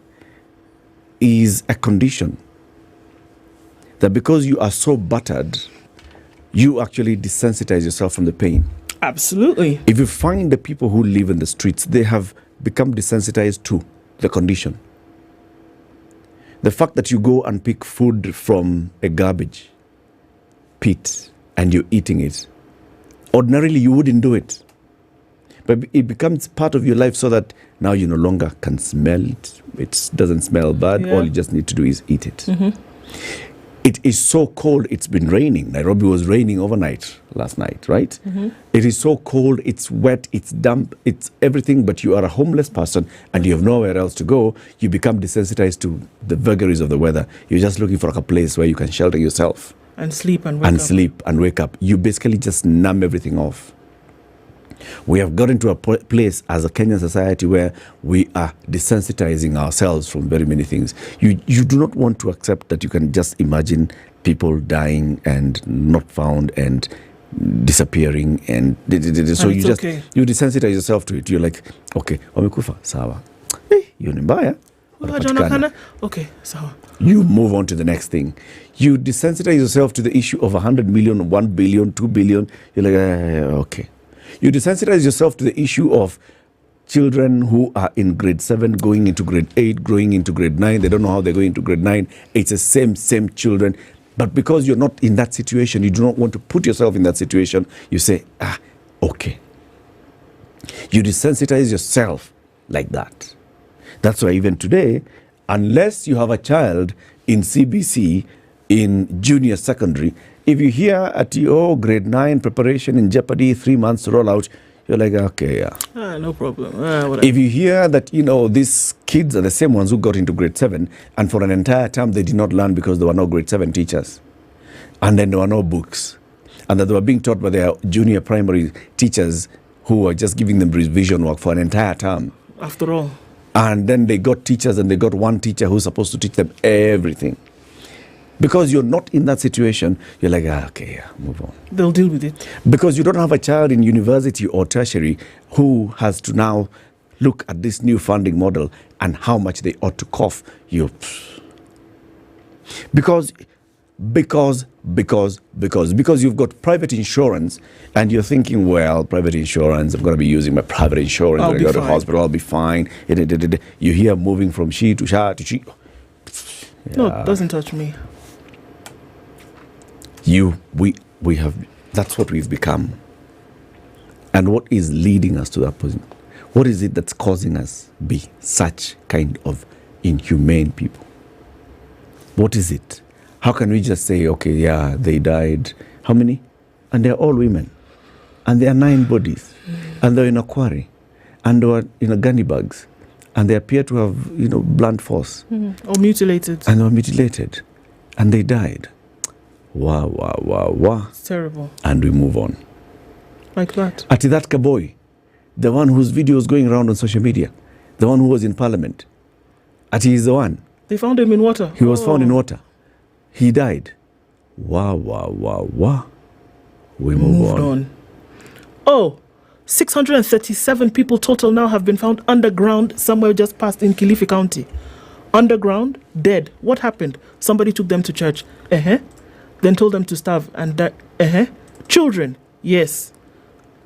is a condition. That because you are so battered, you actually desensitize yourself from the pain. Absolutely. If you find the people who live in the streets, they have become desensitized to the condition. The fact that you go and pick food from a garbage pit and you're eating it, Ordinarily, you wouldn't do it. But it becomes part of your life so that now you no longer can smell it. It doesn't smell bad. All you just need to do is eat it. It is so cold, it's been raining. Nairobi was raining overnight last night, right? It is so cold, it's wet, it's damp, it's everything, but you are a homeless person and you have nowhere else to go. You become desensitized to the vagaries of the weather. You're just looking for a place where you can shelter yourself. And sleep and wake up. You basically just numb everything off. We have gotten to a place as a Kenyan society where we are desensitizing ourselves from very many things. You do not want to accept that you can just imagine people dying and not found and disappearing and so you just you desensitize yourself to it. You're like, okay, wamekufa sawa, hiyo ni mbaya, okay, sawa. You move on to the next thing. You desensitize yourself to the issue of 100 million, 1 billion, 2 billion. You're like, okay. You desensitize yourself to the issue of children who are in grade 7 going into grade 8, going into grade 9. They don't know how they're going into grade 9. It's the same children. But because you're not in that situation, you do not want to put yourself in that situation, you say, okay. You desensitize yourself like that. That's why even today, unless you have a child in CBC, in junior secondary, if you hear at grade 9 preparation in jeopardy, 3 months rollout, you're like, okay, yeah. No problem. If you hear that, these kids are the same ones who got into grade 7, and for an entire term they did not learn because there were no grade 7 teachers, and then there were no books, and that they were being taught by their junior primary teachers who were just giving them revision work for an entire term. After all. And then they got teachers, and they got one teacher who's supposed to teach them everything. Because you're not in that situation, you're like, okay, yeah, move on. They'll deal with it. Because you don't have a child in university or tertiary who has to now look at this new funding model and how much they ought to cough. Because you've got private insurance and you're thinking, well, private insurance, I'm going to be using my private insurance. When I go to the hospital, I'll be fine. You hear moving from she to sha to she. Yeah. No, it doesn't touch me. We have, that's what we've become. And what is leading us to that position? What is it that's causing us be such kind of inhumane people? What is it? How can we just say, okay, yeah, they died. How many? And they're all women. And there are 9 bodies. And they're in a quarry. And they were in a gunny bags. And they appear to have, blunt force. Or mutilated. And they were mutilated. And they died. Wow. It's terrible. And we move on. Like that. Ati that Kaboy, the one whose video is going around on social media, the one who was in parliament, Ati is the one. They found him in water. He was found in water. He died. Wow. We move on. Oh, 637 people total now have been found underground somewhere just past in Kilifi County. Underground, dead. What happened? Somebody took them to church. Then told them to starve and die. Children, yes.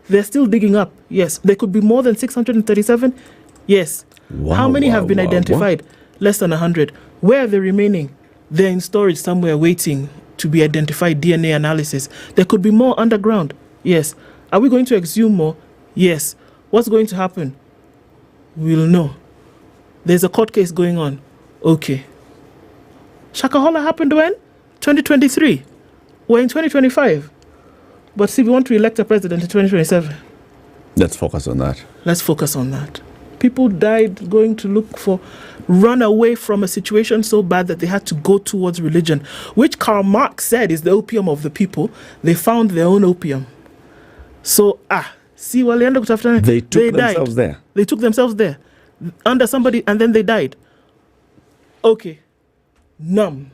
They're still digging up. Yes. There could be more than 637. Yes. How many have been identified? Less than 100. Where are the remaining? They're in storage somewhere waiting to be identified, DNA analysis. There could be more underground. Yes. Are we going to exhume more? Yes. What's going to happen? We'll know. There's a court case going on. Okay. Shakahola happened when? 2023. We're in 2025. But see, we want to elect a president in 2027. Let's focus on that. People died going to run away from a situation so bad that they had to go towards religion, which Karl Marx said is the opium of the people. They found their own opium. So, see, walienda kutafuta. They took themselves there. They took themselves there under somebody, and then they died. Okay. Numb.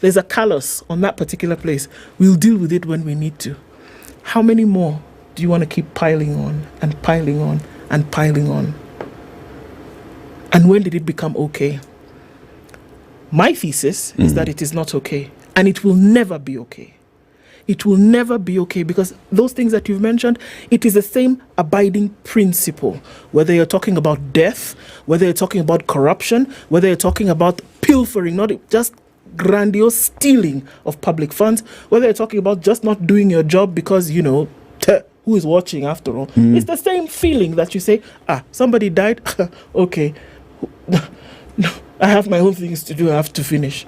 There's a callus on that particular place. We'll deal with it when we need to. How many more do you want to keep piling on and piling on and piling on? And when did it become okay? My thesis is that it is not okay. And it will never be okay. It will never be okay because those things that you've mentioned, it is the same abiding principle. Whether you're talking about death, whether you're talking about corruption, whether you're talking about pilfering, not just grandiose stealing of public funds, whether you're talking about just not doing your job because, who is watching after all. It's the same feeling that you say, somebody died, okay, no, I have my own things to do, I have to finish.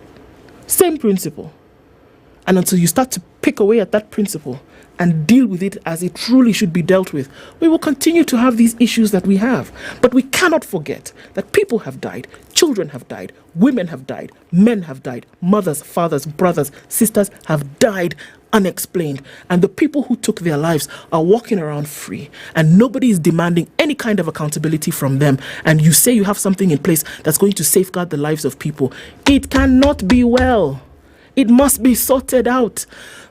Same principle. And until you start to pick away at that principle and deal with it as it truly should be dealt with, we will continue to have these issues that we have. But we cannot forget that people have died, children have died, women have died, men have died, mothers, fathers, brothers, sisters have died unexplained. And the people who took their lives are walking around free, and nobody is demanding any kind of accountability from them. And you say you have something in place that's going to safeguard the lives of people. It cannot be well. It must be sorted out.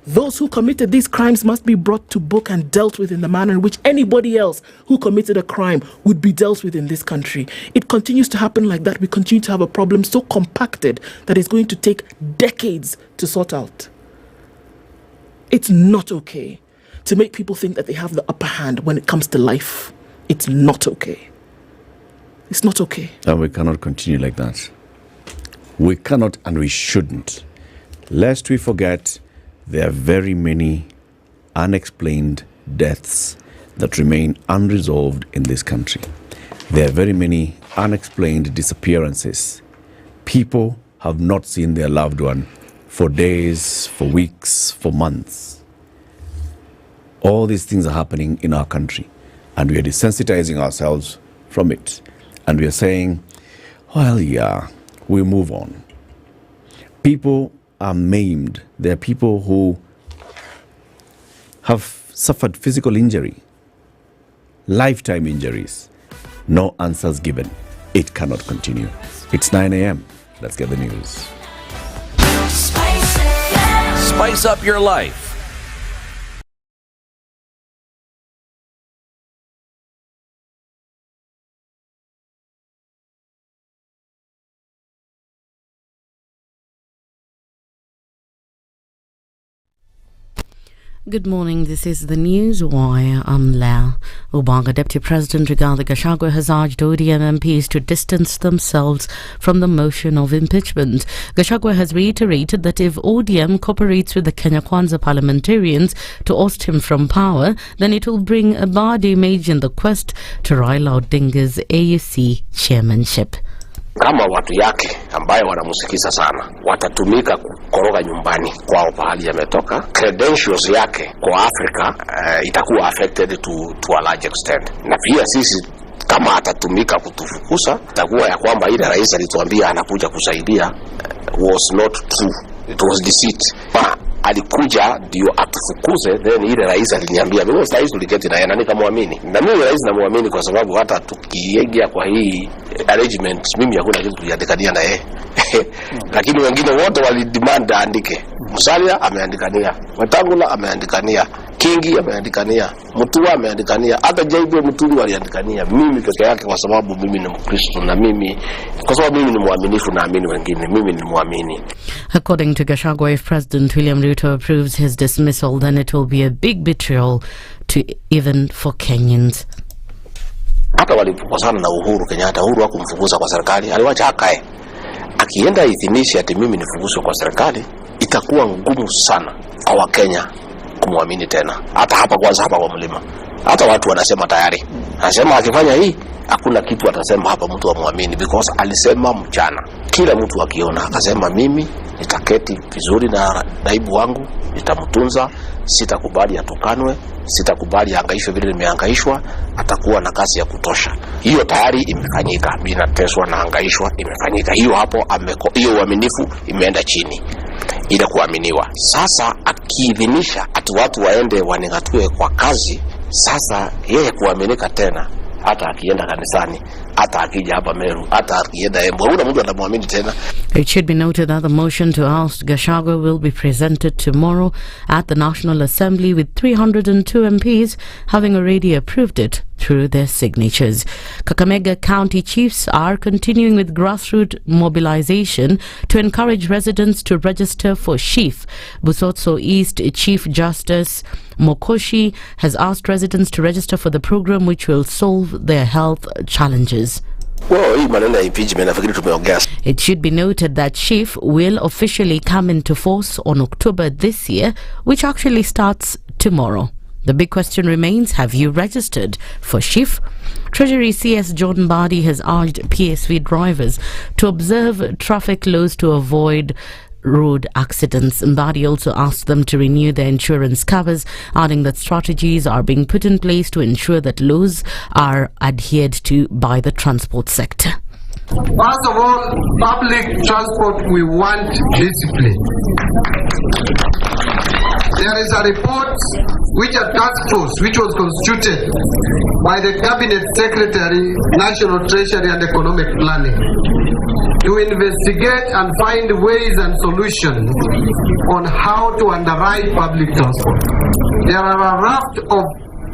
Those who committed these crimes must be brought to book and dealt with in the manner in which anybody else who committed a crime would be dealt with in this country. It continues to happen like that. We continue to have a problem so compacted that it's going to take decades to sort out. It's not okay to make people think that they have the upper hand when it comes to life. It's not okay. It's not okay. And we cannot continue like that. We cannot and we shouldn't. Lest we forget, there are very many unexplained deaths that remain unresolved in this country. There are very many unexplained disappearances. People have not seen their loved one for days, for weeks, for months. All these things are happening in our country, and we are desensitizing ourselves from it. And we are saying, well, yeah, we move on. People are maimed. There are people who have suffered physical injury, lifetime injuries. No answers given. It cannot continue. It's 9 a.m. Let's get the news. Spice up your life. Good morning, this is the News Wire. I'm Leah. Ubanga Deputy President Rigathi Gachagua has urged ODM MPs to distance themselves from the motion of impeachment. Gachagua has reiterated that if ODM cooperates with the Kenya Kwanza parliamentarians to oust him from power, then it will bring a bad image in the quest to Raila Odinga's AUC chairmanship. Kama watu yake ambayo wanamusikiza sana watatumika kukoroga nyumbani kwao pahali yametoka, credentials yake kwa Africa itakuwa affected to a large extent. Na pia sisi kama atatumika kutufukuza, itakuwa ya kwamba ile rais alituambia anakuja kusaidia was not true, it was deceit. Alikuja ndio atufukuze, then ile rais aliniambia, mimi rais tuliketi na yeye na nikamwamini. Na mimi rais namwamini kwa sababu hata tukiingia kwa hii arrangement mimi hakuna kitu tuliandikania na yeye. Lakini wengine wote walidemand aandike. Musalia ameandikania, Wetangula ameandikania, Kingi ameandikania, Mutua ameandikania, hata JB Muturi waliandikania. Mimi peke yake kwa sababu mimi ni Mkristo na mimi kwa sababu mimi ni muaminifu na amini wengine, mimi ni muamini. According to Gachagua, if President William Ruto approves his dismissal, then it will be a big betrayal even for Kenyans. Hata walipokosana na Uhuru Kenyatta, Uhuru hakumfukuza kwa serikali, aliwacha akae. Akienda idhinisha ati mimi nifukuzwe kwa serikali, itakuwa ngumu sana kwa Wakenya kumwamini tena. Hata hapa kwanza hapa kwa mlima. Hata watu wanasema tayari. Anasema akifanya hii hakuna kitu atasema hapa mtu amwamini because alisema mchana. Kila mtu akiona akasema mimi nitaketi vizuri na naibu wangu, nitamtunza, sitakubali atukanwe, sitakubali hangaishwe vile nimehangaishwa, atakuwa na kazi ya kutosha. Hiyo tayari imefanyika, mimi nateswa na hangaishwa imefanyika. Hiyo hapo hiyo uaminifu imeenda chini. Ile kuaminiwa. Sasa akiidhinisha ati watu waende waningatue kwa kazi, sasa yeye kuaminika tena hata akienda kanisani, hata akija hapa Meru, hata akienda Embu, hakuna mtu anamwamini tena. It should be noted that the motion to oust Gachagua will be presented tomorrow at the National Assembly, with 302 MPs having already approved it through their signatures. Kakamega County Chiefs are continuing with grassroots mobilization to encourage residents to register for SHIF. Busotso East Chief Justice Mokoshi has asked residents to register for the program, which will solve their health challenges. It should be noted that SHIF will officially come into force on October this year, which actually starts tomorrow. The big question remains, have you registered for SHIF? Treasury CS John Mbadi has urged PSV drivers to observe traffic laws to avoid road accidents. Mbadi also asked them to renew their insurance covers, adding that strategies are being put in place to ensure that laws are adhered to by the transport sector. First of all, public transport, we want discipline. There is a report which a task force which was constituted by the Cabinet Secretary, National Treasury and Economic Planning to investigate and find ways and solutions on how to underwrite public transport. There are a raft of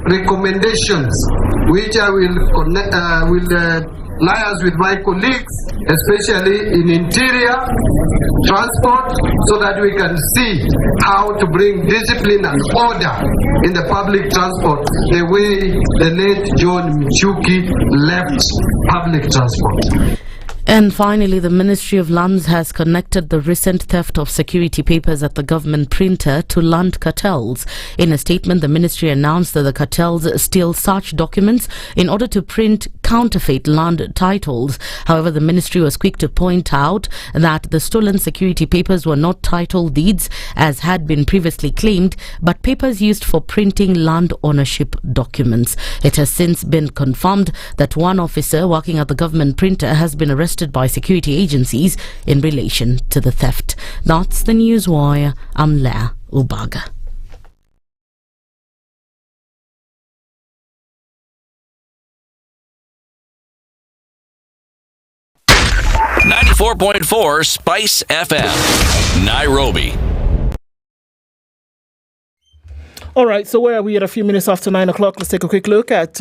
recommendations which I will liaise with my colleagues, especially in interior transport, so that we can see how to bring discipline and order in the public transport the way the late John Michuki left public transport. And finally, the Ministry of Lands has connected the recent theft of security papers at the government printer to land cartels. In a statement, the ministry announced that the cartels steal such documents in order to print counterfeit land titles. However, the ministry was quick to point out that the stolen security papers were not title deeds, as had been previously claimed, but papers used for printing land ownership documents. It has since been confirmed that one officer working at the government printer has been arrested by security agencies in relation to the theft. That's the Newswire. I'm Leah Ubaga. .4 Spice FM, Nairobi. All right, so where are we at a few minutes after 9 o'clock? Let's take a quick look at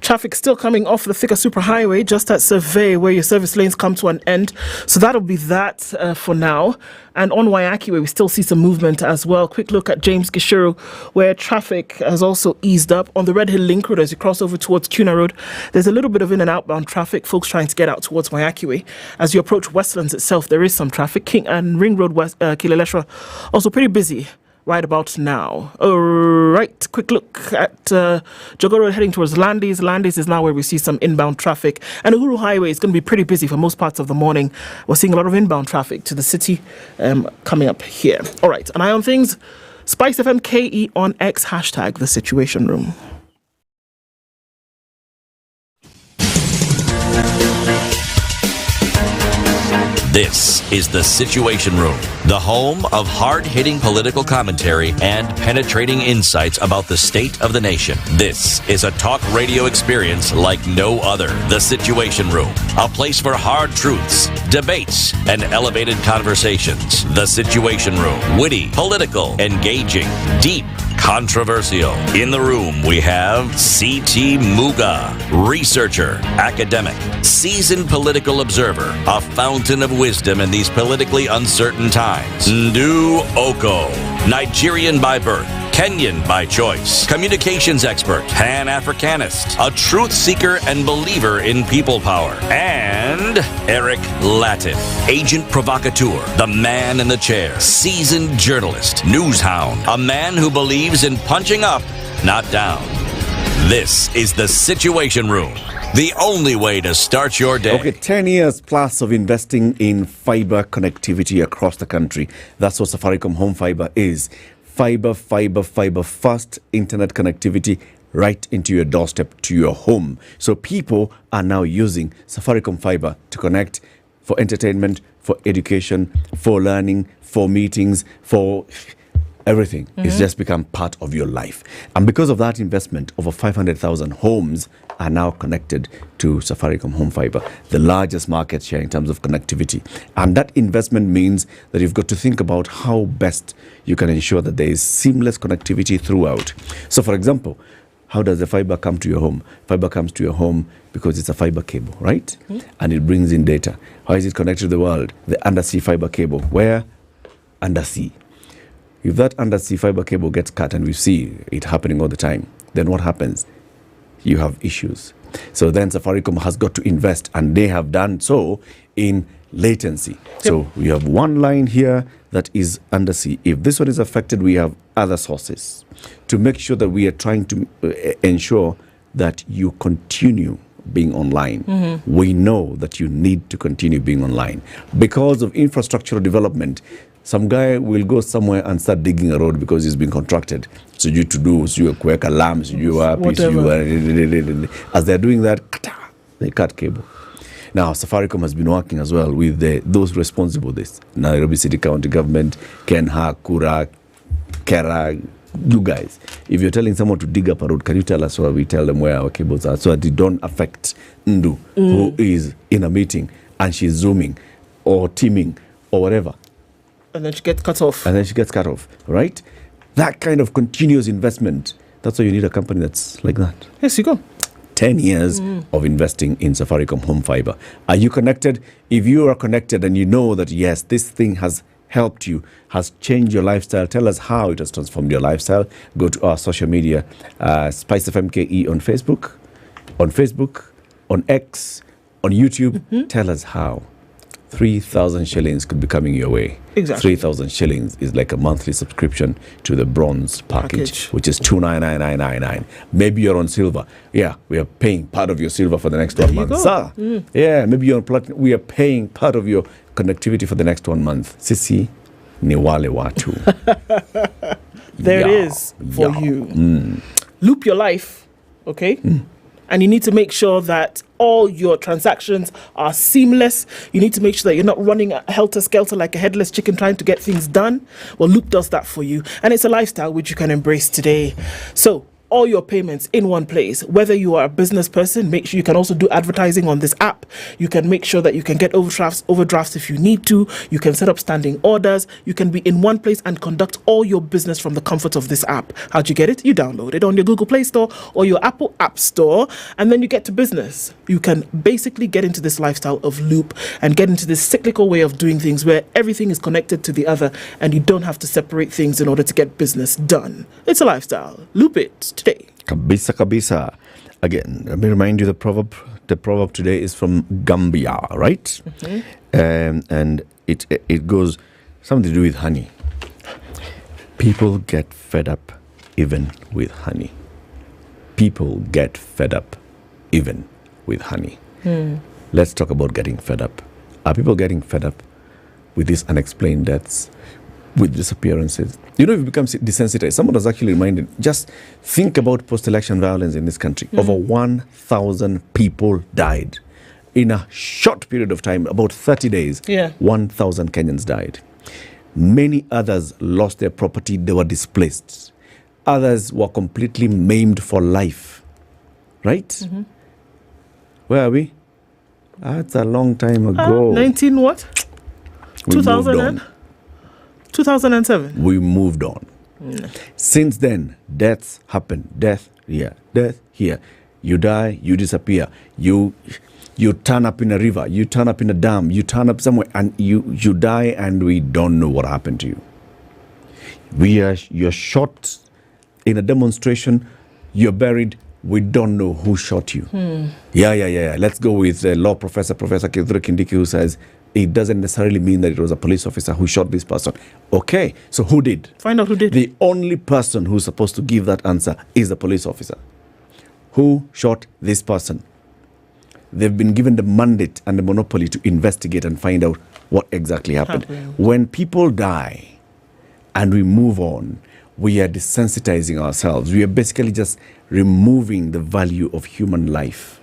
traffic still coming off the Thika Superhighway just at Survey, where your service lanes come to an end. So that'll be that for now. And on Waiyaki, where we still see some movement as well. Quick look at James Gishuru, where traffic has also eased up. On the Red Hill Link Road, as you cross over towards Kuna Road, there's a little bit of in and outbound traffic, folks trying to get out towards Waiyaki Way. As you approach Westlands itself, there is some traffic. King and Ring Road, West, Kileleshwa, also pretty busy right about now. All right, quick look at Jogo Road heading towards Landis. Landis is now where we see some inbound traffic. And Uhuru Highway is going to be pretty busy for most parts of the morning. We're seeing a lot of inbound traffic to the city coming up here. All right, an eye on things. SpiceFM KE on X, hashtag The Situation Room. This is The Situation Room, the home of hard-hitting political commentary and penetrating insights about the state of the nation. This is a talk radio experience like no other. The Situation Room, a place for hard truths, debates, and elevated conversations. The Situation Room, witty, political, engaging, deep, controversial. In the room, we have C.T. Muga, researcher, academic, seasoned political observer, a fountain of wisdom in these politically uncertain times. Ndu Okoh, Nigerian by birth, Kenyan by choice, communications expert, Pan-Africanist, a truth seeker and believer in people power, and Eric Latiff, agent provocateur, the man in the chair, seasoned journalist, news hound, a man who believes in punching up, not down. This is The Situation Room, the only way to start your day. Okay, 10 years plus of investing in fiber connectivity across the country. That's what Safaricom Home Fiber is. Fiber, fast internet connectivity right into your doorstep, to your home. So people are now using Safaricom Fiber to connect for entertainment, for education, for learning, for meetings, for everything. It's just become part of your life. And because of that investment, over 500,000 homes are now connected to Safaricom Home Fiber, the largest market share in terms of connectivity. And that investment means that you've got to think about how best you can ensure that there is seamless connectivity throughout. So, for example, how does the fiber come to your home? Fiber comes to your home because it's a fiber cable, right? And it brings in data. How is it connected to the world? The undersea fiber cable. Where? Undersea. If that undersea fiber cable gets cut, and we see it happening all the time, then what happens? You have issues. So then Safaricom has got to invest, and they have done so in latency. So we have one line here that is undersea. If this one is affected, we have other sources to make sure that we are trying to ensure that you continue being online. We know that you need to continue being online because of infrastructural development. Some guy will go somewhere and start digging a road because he's been contracted. So you to do, so you quick alarms, you are as they're doing that, they cut cable. Now, Safaricom has been working as well with those responsible this. Nairobi City County Government, Kenha, Kura, Kera, you guys. If you're telling someone to dig up a road, can you tell us where we tell them where our cables are so that they don't affect Ndu, who is in a meeting and she's zooming or teaming or whatever. And then she gets cut off. Right? That kind of continuous investment, that's why you need a company that's like that. Yes, you go. 10 years of investing in Safaricom Home Fiber. Are you connected? If you are connected and you know that, yes, this thing has helped you, has changed your lifestyle, tell us how it has transformed your lifestyle. Go to our social media, SpiceFM KE on Facebook, on X, on YouTube. Tell us how. 3,000 shillings could be coming your way. Exactly. 3,000 shillings is like a monthly subscription to the bronze package. Which is 299,999. Maybe you're on silver. Yeah, we are paying part of your silver for the next 1 month. Sir, yeah, maybe you're on platinum. We are paying part of your connectivity for the next 1 month. Sisi ni wale watu. There it is for you. Loop your life, okay? And you need to make sure that all your transactions are seamless. You need to make sure that you're not running helter-skelter like a headless chicken trying to get things done. Well, Loop does that for you. And it's a lifestyle which you can embrace today. So all your payments in one place. Whether you are a business person, make sure you can also do advertising on this app. You can make sure that you can get overdrafts if you need to. You can set up standing orders. You can be in one place and conduct all your business from the comfort of this app. How'd you get it? You download it on your Google Play Store or your Apple App Store, and then you get to business. You can basically get into this lifestyle of Loop and get into this cyclical way of doing things where everything is connected to the other and you don't have to separate things in order to get business done. It's a lifestyle. Loop it today. Kabisa. Again, let me remind you the proverb today is from Gambia, right? And it goes something to do with honey. People get fed up even with honey. People get fed up even with honey. Let's talk about getting fed up. Are people getting fed up with these unexplained deaths, with disappearances? You know, we've become desensitized. Someone was actually reminded, just think about post-election violence in this country. Over 1,000 people died. In a short period of time, about 30 days, 1,000 Kenyans died. Many others lost their property. They were displaced. Others were completely maimed for life. Right? Where are we? That's a long time ago. 19 what? 2000? 2007. We moved on. Since then, deaths happen. Death here, death here. You die, you disappear. You turn up in a river, you turn up in a dam, you turn up somewhere, and you die, and we don't know what happened to you. You're shot in a demonstration, you're buried, we don't know who shot you. Yeah. Let's go with law professor, Professor Kithuri Kindiki, who says it doesn't necessarily mean that it was a police officer who shot this person. Okay, so who did? Find out who did. The only person who's supposed to give that answer is the police officer. Who shot this person? They've been given the mandate and the monopoly to investigate and find out what exactly happened. When people die and we move on, we are desensitizing ourselves. We are basically just removing the value of human life.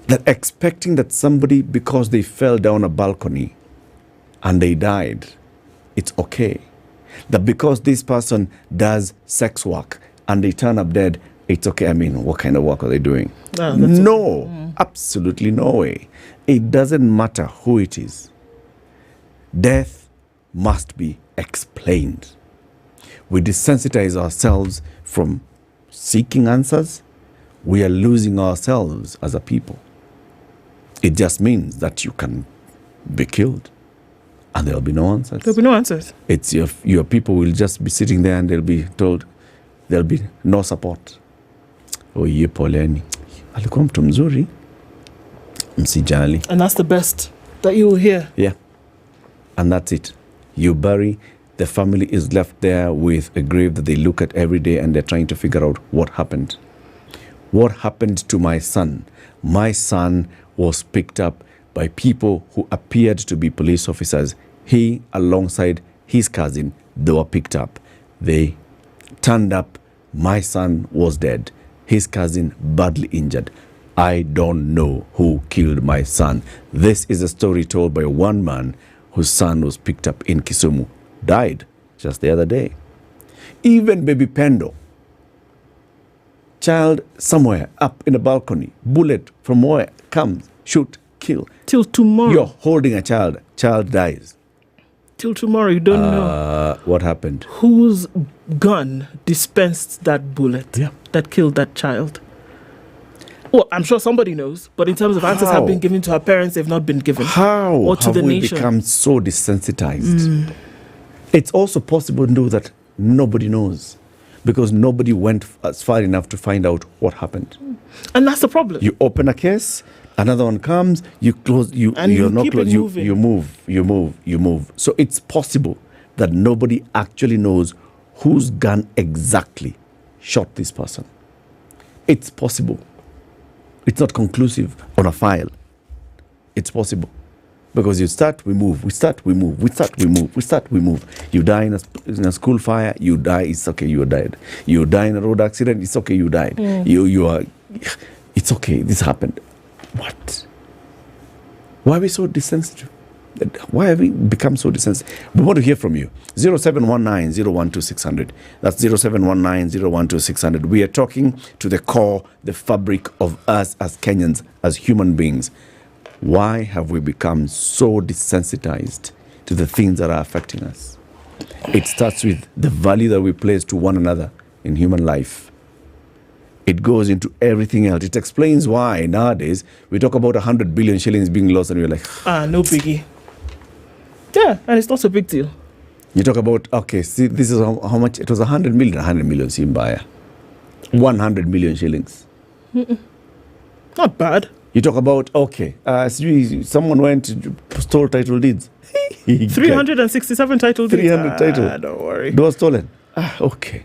That expecting that somebody, because they fell down a balcony and they died, it's okay. That because this person does sex work and they turn up dead, it's okay. I mean, what kind of work are they doing? No, absolutely no way. It doesn't matter who it is. Death must be explained. We desensitize ourselves from seeking answers. We are losing ourselves as a people. It just means that you can be killed and there'll be no answers. There'll be no answers. It's your people will just be sitting there and they'll be told there'll be no support. Oh, ye poleni. alikuwa mtu mzuri, msijali. And that's the best that you will hear. Yeah. And that's it. You bury, the family is left there with a grave that they look at every day and they're trying to figure out what happened. What happened to my son? My son was picked up by people who appeared to be police officers. He, alongside his cousin, they were picked up. They turned up. My son was dead. His cousin badly injured. I don't know who killed my son. This is a story told by one man whose son was picked up in Kisumu. Died just the other day. Even baby Pendo, child somewhere up in a balcony, bullet from where comes, shoot, kill. Till tomorrow. You're holding a child dies. Till tomorrow, you don't know. What happened? Whose gun dispensed that bullet that killed that child? Well, I'm sure somebody knows, but in terms of answers have been given to our parents, they've not been given. How or to have the we nation. become so desensitized? It's also possible to know that nobody knows because nobody went as far enough to find out what happened. And that's the problem. You open a case, another one comes, you close, you're not keep close, it moving. you move. So it's possible that nobody actually knows whose gun exactly shot this person. It's possible. It's not conclusive on a file. It's possible. Because you start, we move, we start, we move, we start, we move, we start, we move. You die in a school fire, you die, it's okay, you died. You die in a road accident, it's okay, you died. You are, it's okay, this happened. What? Why are we so desensitive? Why have we become so desensitive? We want to hear from you. 0719-012-600. That's 0719-012-600. We are talking to the core, the fabric of us as Kenyans, as human beings. Why have we become so desensitized to the things that are affecting us? It starts with the value that we place to one another in human life. It goes into everything else. It explains why nowadays we talk about 100 billion shillings being lost and we're like, no biggie. Yeah, and it's not a big deal. You talk about, okay, see, this is how much, it was 100 million Simbaya. 100 million shillings. Not bad. You talk about, okay, someone went to stole title deeds. 367 title deeds. 300 title. Don't worry. They were stolen. Okay.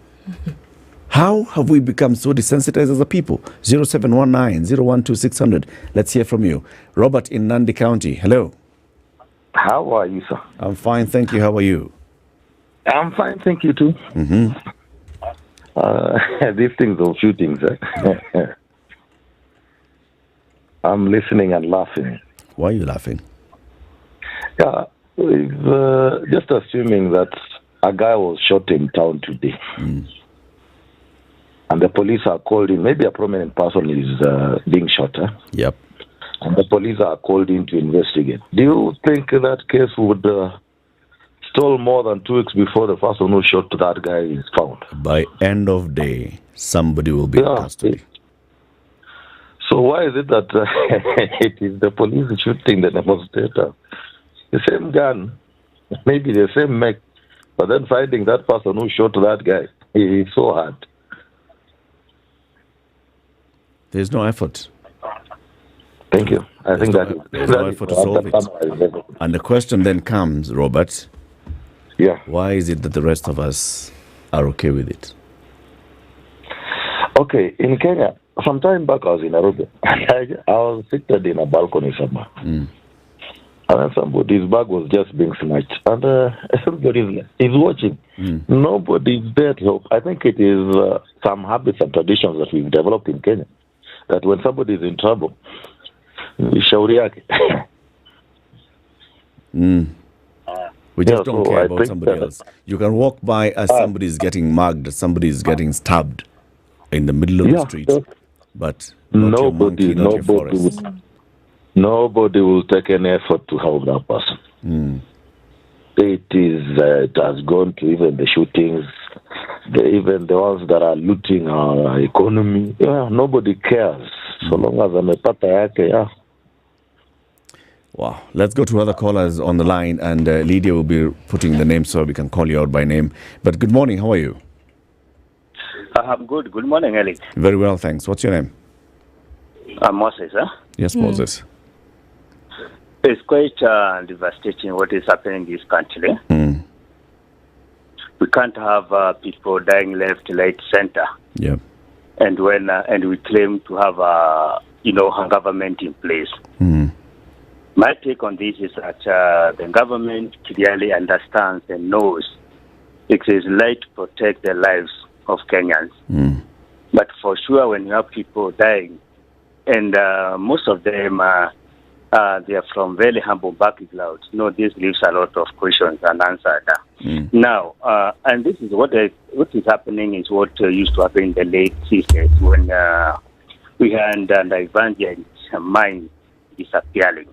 How have we become so desensitized as a people? 0719-012-600. Let's hear from you. Robert in Nandi County. Hello. How are you, sir? I'm fine, thank you. How are you? I'm fine, thank you, too. These things of shootings, I'm listening and laughing. Why are you laughing? Yeah, just assuming that a guy was shot in town today. And the police are called in, maybe a prominent person is being shot. Yep. And the police are called in to investigate. Do you think that case would stall more than 2 weeks before the person who shot that guy is found? By end of day, somebody will be in custody. So why is it that it is the police shooting the demonstrator? The same gun, maybe the same make, but then finding that person who shot that guy is so hard. There's no effort. Thank you. I think there's no effort to solve it. And the question then comes, Robert. Yeah. Why is it that the rest of us are okay with it? Okay, in Kenya, some time back I was in Nairobi. I was seated in a balcony somewhere. And then somebody's bag was just being snatched. And everybody is watching. Nobody's there to help. I think it is some habits and traditions that we've developed in Kenya. That when somebody is in trouble, shauri yake. We just don't care about somebody else. You can walk by as somebody is getting mugged, somebody is getting stabbed in the middle of the street. But nobody will take any effort to help that person. It has gone to even the shootings, even the ones that are looting our economy. Nobody cares. So long as amepata yake, Wow. Let's go to other callers on the line, and Lydiah will be putting the name so we can call you out by name. But good morning. How are you? I'm good. Good morning, Alex. Very well, thanks. What's your name? Moses, huh? Yes, Moses. It's quite devastating what is happening in this country. We can't have people dying left, right, center. Yeah. And when and we claim to have a government in place. My take on this is that the government clearly understands and knows it is right to protect the lives of Kenyans. But for sure, when you have people dying, and most of them they are from very humble backgrounds, this leaves a lot of questions unanswered. Now, and this is what is happening is what used to happen in the late 60s when we had an evangelist mine disappearing.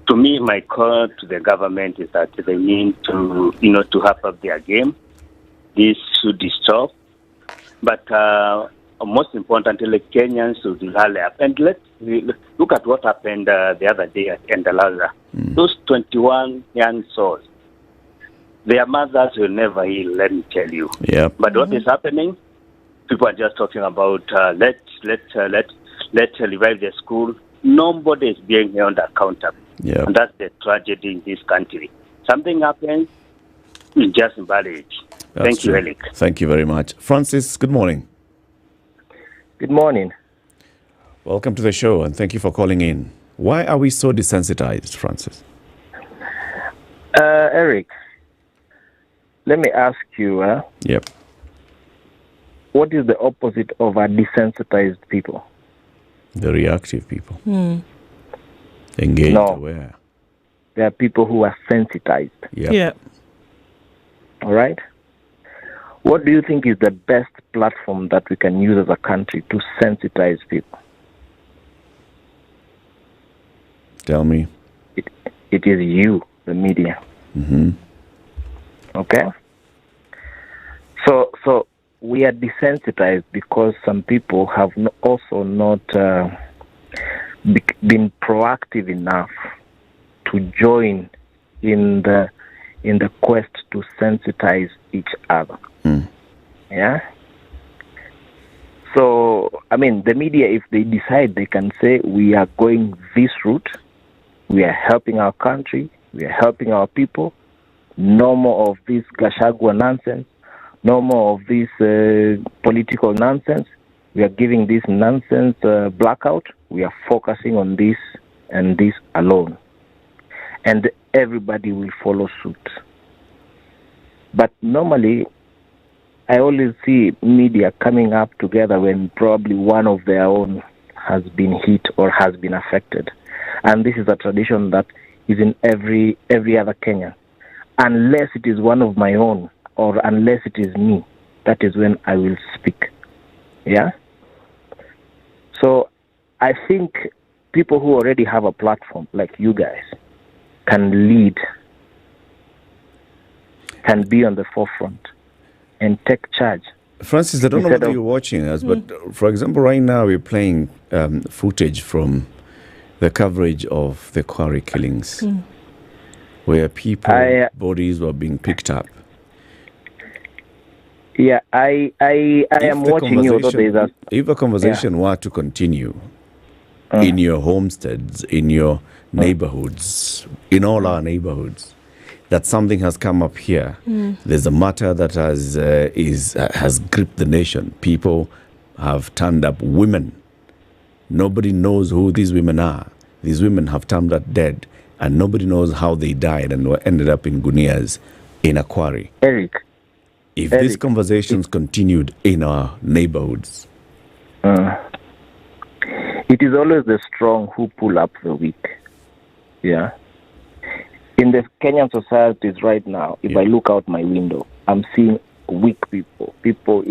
To me, my call to the government is that they need to, to have up their game. This should stop. But most importantly, Kenyans should rally up. And let's look at what happened the other day at Ednah. Those 21 young souls, their mothers will never heal, let me tell you. But what is happening? People are just talking about let's revive the school. Nobody is being held accountable. And that's the tragedy in this country. Something happens, we just embarrass. Thank you, Eric. Thank you very much. Francis, good morning. Good morning. Welcome to the show, and thank you for calling in. Why are we so desensitized, Francis? Eric, let me ask you, what is the opposite of a desensitized people? The reactive people. Engaged, aware. There are people who are sensitized. All right? What do you think is the best platform that we can use as a country to sensitize people? Tell me. It is you, the media. Okay? So we are desensitized because some people have also not been proactive enough to join in the quest to sensitize each other. Yeah. So the media, if they decide, they can say we are going this route, we are helping our country, we are helping our people. No more of this Gashagwa nonsense. No more of this political nonsense. We are giving this nonsense blackout. We are focusing on this and this alone. And everybody will follow suit. But normally, I always see media coming up together when probably one of their own has been hit or has been affected. And this is a tradition that is in every other Kenyan. Unless it is one of my own, or unless it is me, that is when I will speak. Yeah? So I think people who already have a platform, like you guys, can lead, can be on the forefront, and take charge. Francis, I don't know whether you're watching us, but for example, right now we're playing footage from the coverage of the quarry killings, where people's bodies were being picked up. Yeah, I am watching you. If a conversation were to continue in your homesteads, in your neighborhoods, in all our neighborhoods, that something has come up here. There's a matter that has gripped the nation. People have turned up women. Nobody knows who these women are. These women have turned up dead, and nobody knows how they died and ended up in gunias in a quarry. If these conversations continued in our neighborhoods, it is always the strong who pull up the weak. Yeah. In the Kenyan societies right now, if I look out my window, I'm seeing weak people, people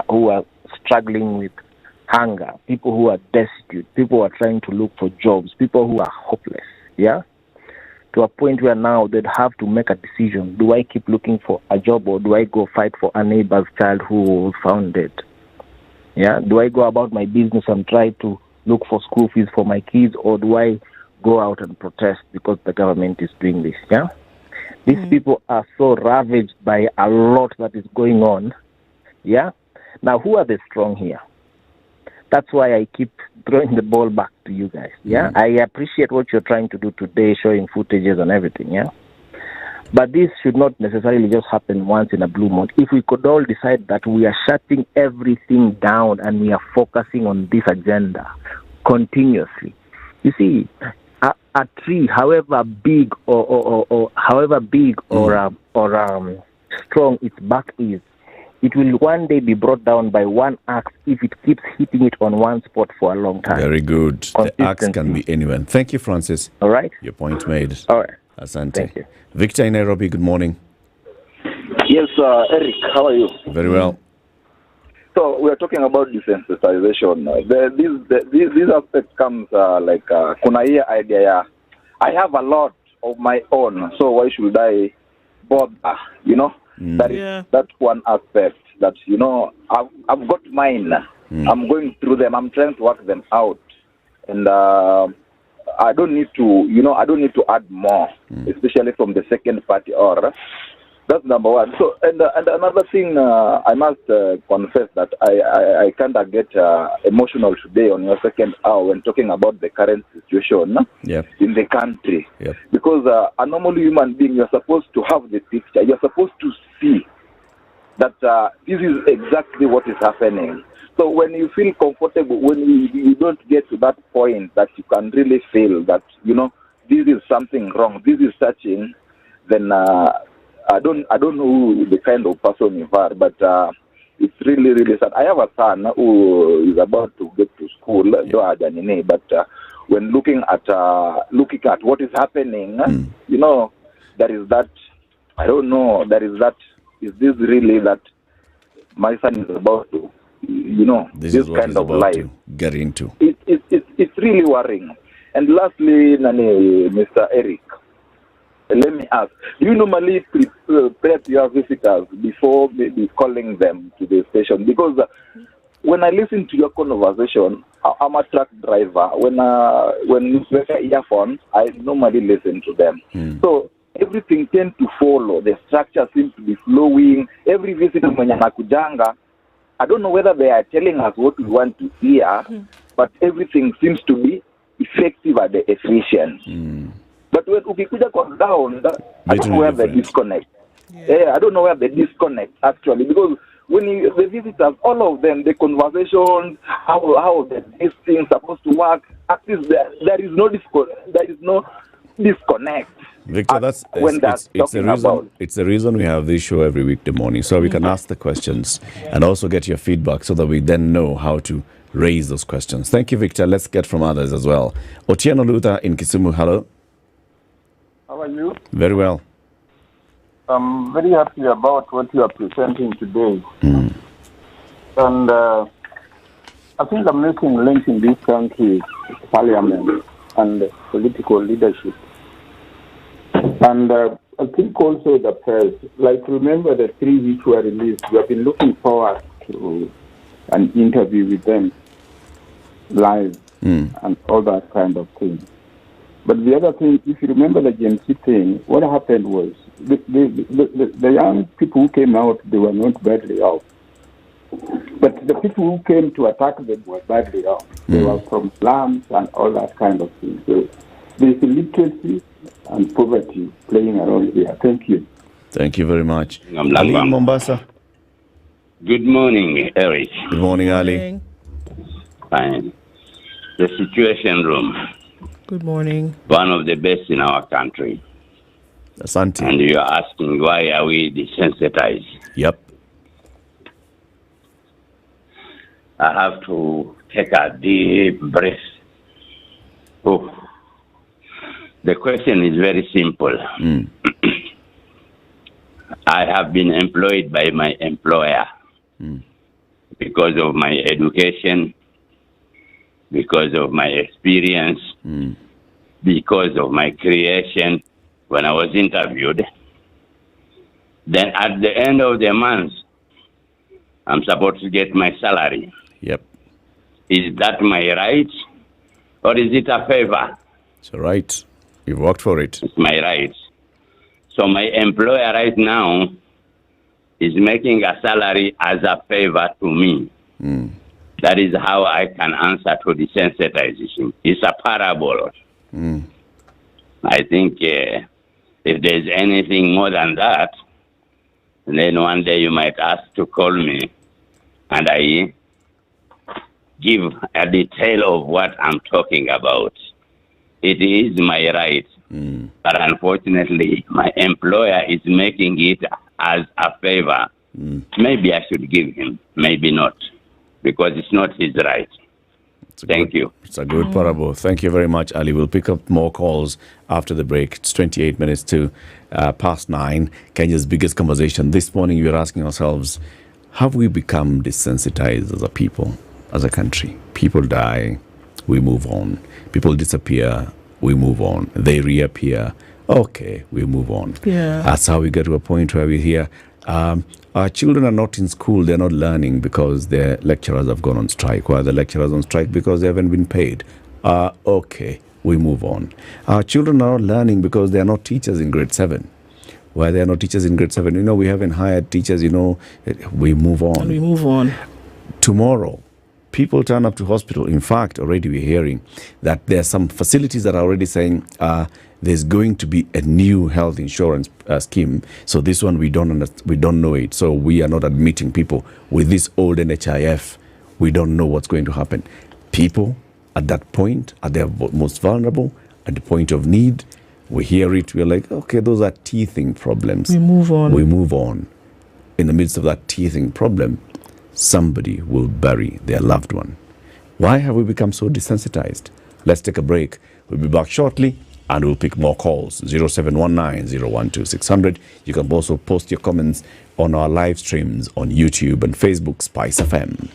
who are struggling with hunger, people who are destitute, people who are trying to look for jobs, people who are hopeless. Yeah. To a point where now they'd have to make a decision. Do I keep looking for a job, or do I go fight for a neighbor's child who was found dead? Yeah. Do I go about my business and try to look for school fees for my kids, or do I go out and protest because the government is doing this? Yeah. These people are so ravaged by a lot that is going on. Yeah. Now, who are the strong here? That's why I keep throwing the ball back to you guys. Yeah, I appreciate what you're trying to do today, showing footages and everything. Yeah, but this should not necessarily just happen once in a blue moon. If we could all decide that we are shutting everything down and we are focusing on this agenda continuously, you see, a tree, however big or however big or strong its bark is, it will one day be brought down by one axe if it keeps hitting it on one spot for a long time. Very good. The axe can be anywhere. Thank you, Francis. All right. Your point made. All right. Asante. Thank you. Victor in Nairobi, good morning. Yes, Eric, how are you? Very well. So we are talking about desensitization. This aspect comes like kuna hii idea. I have a lot of my own, so why should I bother? You know, that's one aspect. That I've got mine. I'm going through them. I'm trying to work them out, and I don't need to. I don't need to add more, especially from the second party or. That's number one. So, and another thing, I must confess that I kind of get emotional today on your second hour when talking about the current situation in the country. Because a normal human being, you're supposed to have the picture. You're supposed to see that this is exactly what is happening. So when you feel comfortable, when you don't get to that point that you can really feel that, this is something wrong, this is touching, then... I don't know who the kind of person you are, but it's really, really sad. I have a son who is about to get to school, but when looking at what is happening, there is that, I don't know, there is that, is this really that my son is about to, this kind of life get into? It's really worrying. And lastly, Mr. Eric, let me ask, do you normally prep your visitors before maybe calling them to the station? Because when I listen to your conversation, I'm a truck driver. When you wear earphones, I normally listen to them. So everything tends to follow. The structure seems to be flowing. Every visitor mwenye nakujanga, I don't know whether they are telling us what we want to hear, but everything seems to be effective and efficient. But when ukikuja kwa ground, I don't know where the disconnect. I don't know where the disconnect actually, because when the visitors, all of them, the conversations, how these things supposed to work, at least there is no disconnect. Victor, it's the reason we have this show every weekday morning, so we can ask the questions and also get your feedback so that we then know how to raise those questions. Thank you, Victor. Let's get from others as well. Otieno Luther in Kisumu, hello. How are you? Very well. I'm very happy about what you are presenting today. And I think the missing link in this country is parliament and political leadership. And I think also the press, like remember the 3 which were released, we have been looking forward to an interview with them live and all that kind of thing. But the other thing, if you remember the GMC thing, what happened was the young people who came out, they were not badly off. But the people who came to attack them were badly off. They were from slums and all that kind of thing. So there's illiteracy and poverty playing around here. Thank you. Thank you very much. Ali in Mombasa. Good morning, Eric. Good morning, Ali. Fine. The Situation Room. Good morning. One of the best in our country. Asante. And you are asking why are we desensitized? Yep. I have to take a deep breath. Oh. The question is very simple. I have been employed by my employer because of my education, because of my experience, because of my creation when I was interviewed. Then at the end of the month, I'm supposed to get my salary. Yep. Is that my right or is it a favor? It's a right. You've worked for it. It's my right. So my employer right now is making a salary as a favor to me. That is how I can answer to the sensitization. It's a parable. I think if there's anything more than that, then one day you might ask to call me and I give a detail of what I'm talking about. It is my right. But unfortunately, my employer is making it as a favor. Maybe I should give him, maybe not, because it's not his right. Thank you. It's a good parable. Thank you very much, Ali. We'll pick up more calls after the break. It's 28 minutes to past 9. Kenya's biggest conversation. This morning, we are asking ourselves, have we become desensitized as a people, as a country? People die, we move on. People disappear, we move on. They reappear, okay, we move on. Yeah. That's how we get to a point where we hear, our children are not in school, they're not learning because their lecturers have gone on strike. Why are the lecturers on strike? Because they haven't been paid. Okay, we move on. Our children are not learning because they are not teachers in grade 7. Why they are not teachers in grade 7? You know, we haven't hired teachers, you know, we move on. And we move on. Tomorrow, people turn up to hospital. In fact, already we're hearing that there are some facilities that are already saying there's going to be a new health insurance scheme. So this one, we don't know it. So we are not admitting people with this old NHIF. We don't know what's going to happen. People at that point, at their most vulnerable, at the point of need, we hear it, we're like, okay, those are teething problems. We move on. We move on. In the midst of that teething problem, somebody will bury their loved one. Why have we become so desensitized? Let's take a break. We'll be back shortly and we'll pick more calls. 0719-012-600. You can also post your comments on our live streams on YouTube and Facebook, SpiceFM.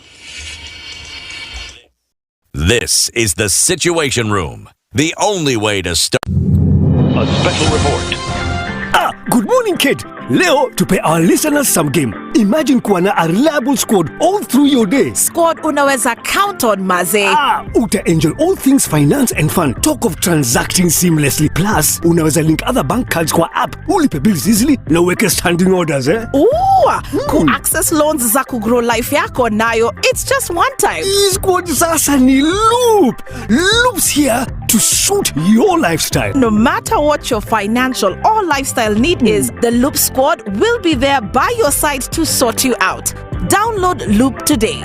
This is the Situation Room, the only way to start. A special report. Good morning, kid. Leo, to pay our listeners some game. Imagine kuwa na a reliable squad all through your day. Squad unaweza count on, maze. Uta enjoy all things finance and fun. Talk of transacting seamlessly. Plus, unaweza link other bank cards kwa app. Ulipe bills easily na uweke standing orders, eh? Ku access loans za kugrow life yako nayo. It's just one time. Squad sasa ni loop. Loops here to suit your lifestyle. No matter what your financial or lifestyle need is, the Loop Squad will be there by your side to sort you out. Download Loop today.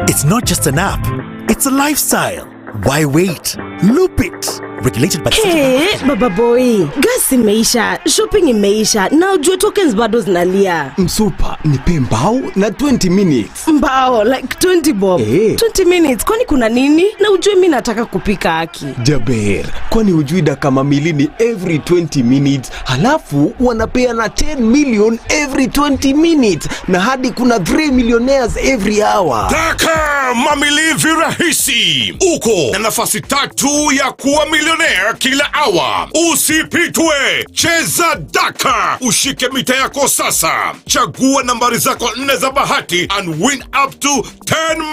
It's not just an app, it's a lifestyle. Why wait? Loop it. Regulated by Hey, baba boy, gas imeisha, shopping imeisha, na ujue tokens bado zinalia. Msupa, nipe mbao na 20 minutes. Mbao, like 20 bob. 20 minutes, kwani kuna nini? Na ujue mimi nataka kupika haki. Jaber, kwani ujui dakika mamilini every 20 minutes, halafu wanapea na 10 million every 20 minutes, na hadi kuna 3 millionaires every hour. Daka mamili virahisi. Uko na nafasi 3 ya kuwa millionaire kila hour. Usipitwe. Cheza Daka. Ushike mita yako sasa. Chagua nambari zako 4 za bahati and win up to 10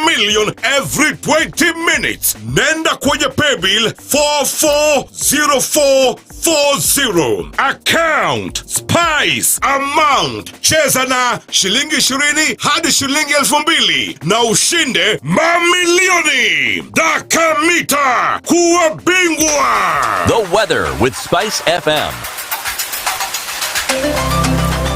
million every 20 minutes. Nenda kwenye paybill 440440. Account Spice amount. Cheza na shilingi 20 hadi shilingi 2000 na ushinde mamilioni. Daka mita. Kuwa bingwa. The weather with Spice FM.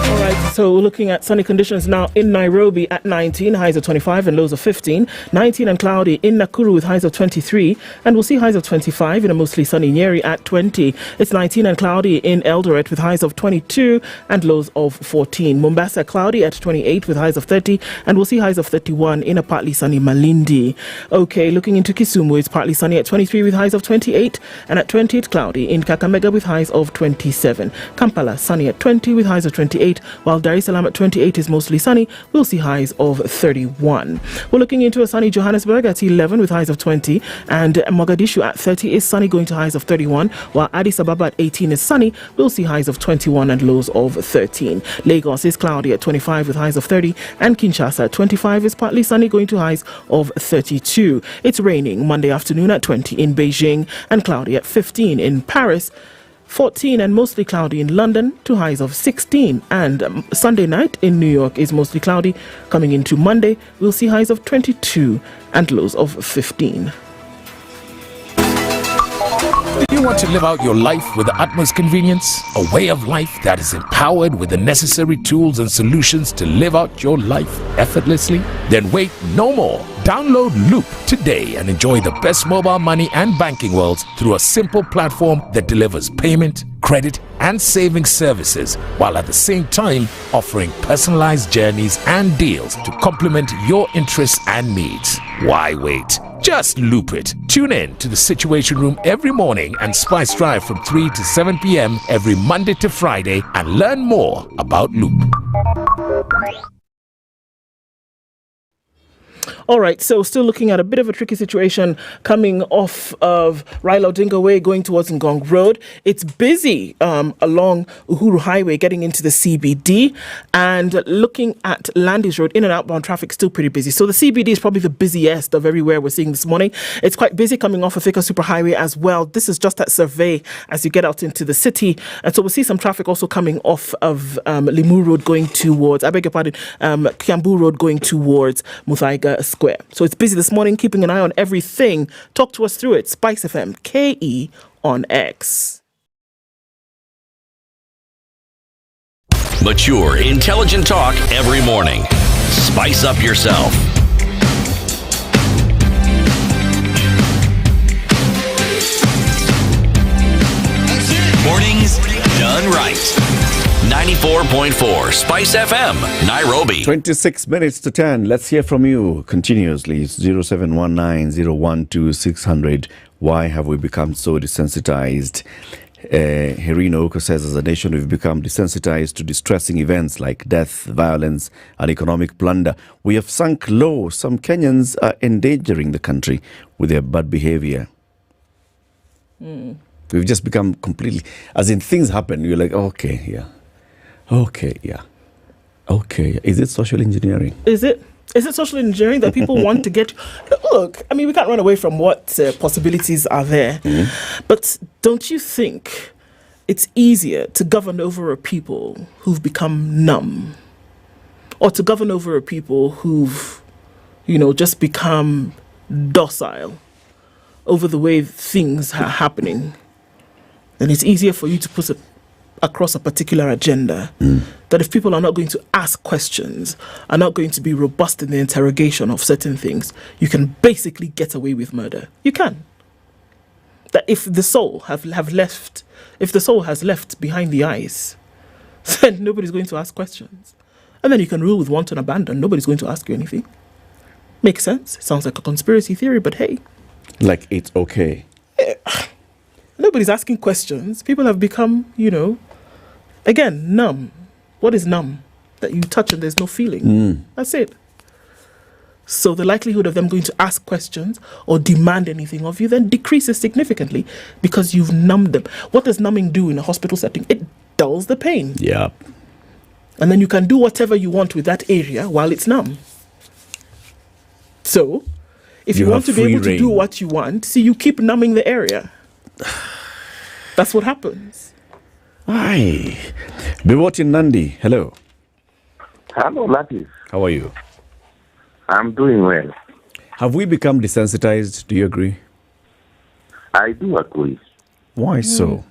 All right, so we're looking at sunny conditions now in Nairobi at 19, highs of 25 and lows of 15. 19 and cloudy in Nakuru with highs of 23. And we'll see highs of 25 in a mostly sunny Nyeri at 20. It's 19 and cloudy in Eldoret with highs of 22 and lows of 14. Mombasa cloudy at 28 with highs of 30. And we'll see highs of 31 in a partly sunny Malindi. Okay, looking into Kisumu, it's partly sunny at 23 with highs of 28. And at 20, it's cloudy in Kakamega with highs of 27. Kampala sunny at 20 with highs of 28. While Dar es Salaam at 28 is mostly sunny, we'll see highs of 31. We're looking into a sunny Johannesburg at 11 with highs of 20, and Mogadishu at 30 is sunny going to highs of 31, while Addis Ababa at 18 is sunny, we'll see highs of 21 and lows of 13. Lagos is cloudy at 25 with highs of 30, and Kinshasa at 25 is partly sunny going to highs of 32. It's raining Monday afternoon at 20 in Beijing, and cloudy at 15 in Paris. 14 and mostly cloudy in London to highs of 16. And Sunday night in New York is mostly cloudy. Coming into Monday, we'll see highs of 22 and lows of 15. Do you want to live out your life with the utmost convenience? A way of life that is empowered with the necessary tools and solutions to live out your life effortlessly? Then wait no more. Download Loop today and enjoy the best mobile money and banking worlds through a simple platform that delivers payment, credit, and saving services, while at the same time offering personalized journeys and deals to complement your interests and needs. Why wait? Just Loop it. Tune in to the Situation Room every morning and Spice Drive from 3 to 7 p.m. every Monday to Friday and learn more about Loop. All right, so still looking at a bit of a tricky situation coming off of Raila Odinga Way going towards Ngong Road. It's busy along Uhuru Highway getting into the CBD, and looking at Landis Road, in and outbound traffic still pretty busy. So the CBD is probably the busiest of everywhere we're seeing this morning. It's quite busy coming off of Thika Superhighway as well. This is just at Survey as you get out into the city. And so we'll see some traffic also coming off of Limu Road going towards, Kiambu Road going towards Muthaiga Square. So it's busy this morning, keeping an eye on everything. Talk to us through it. SpiceFM KE on X. Mature, intelligent talk every morning. Spice up yourself. Mornings done right. 94.4 Spice FM, Nairobi. 26 minutes to 10. Let's hear from you continuously. It's 0719-012-600. Why have we become so desensitized? Herino Okoh says, as a nation, we've become desensitized to distressing events like death, violence, and economic plunder. We have sunk low. Some Kenyans are endangering the country with their bad behavior. We've just become completely, as in things happen, you're like, okay, yeah. Okay, yeah. Okay. Is it social engineering? Is it social engineering that people want to get? Look, I mean, we can't run away from what possibilities are there. But don't you think it's easier to govern over a people who've become numb? Or to govern over a people who've, just become docile over the way things are happening? Then it's easier for you to put across a particular agenda, that if people are not going to ask questions, are not going to be robust in the interrogation of certain things, you can basically get away with murder. You can. That if the soul has left behind the eyes, then nobody's going to ask questions. And then you can rule with wanton abandon. Nobody's going to ask you anything. Makes sense. It sounds like a conspiracy theory, but hey. Like it's okay. Nobody's asking questions. People have become, again, numb. What is numb? That you touch and there's no feeling. That's it. So the likelihood of them going to ask questions or demand anything of you then decreases significantly because you've numbed them. What does numbing do in a hospital setting? It dulls the pain. Yeah. And then you can do whatever you want with that area while it's numb. So, if you want to be able to do what you want, you keep numbing the area. That's what happens. Hi. Biwot in Nandi, hello. Hello, Latiff. How are you? I'm doing well. Have we become desensitized? Do you agree? I do agree. Why so?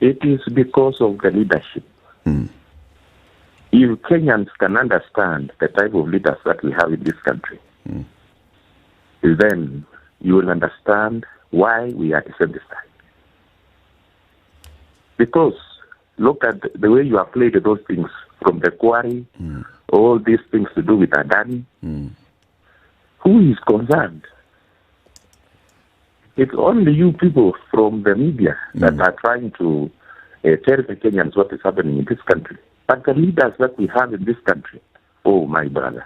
It is because of the leadership. If Kenyans can understand the type of leaders that we have in this country, then you will understand why we are desensitized. Because look at the way you have played those things from the quarry, all these things to do with Adani. Who is concerned? It's only you people from the media that are trying to tell the Kenyans what is happening in this country. But the leaders that we have in this country, oh my brother,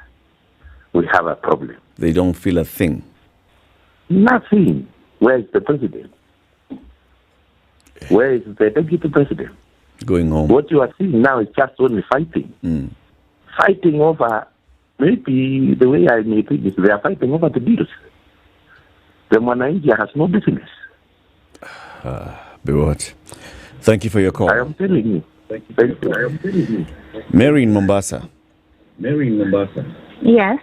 we have a problem. They don't feel a thing. Nothing. Where is the president? Where is the deputy president? Going home. What you are seeing now is just only fighting. Fighting over, maybe the way I may think is they are fighting over the bills. The Mwananchi has no business. Be what? Thank you for your call. I am telling you. Thank you. I am telling you. Mary in Mombasa. Yes.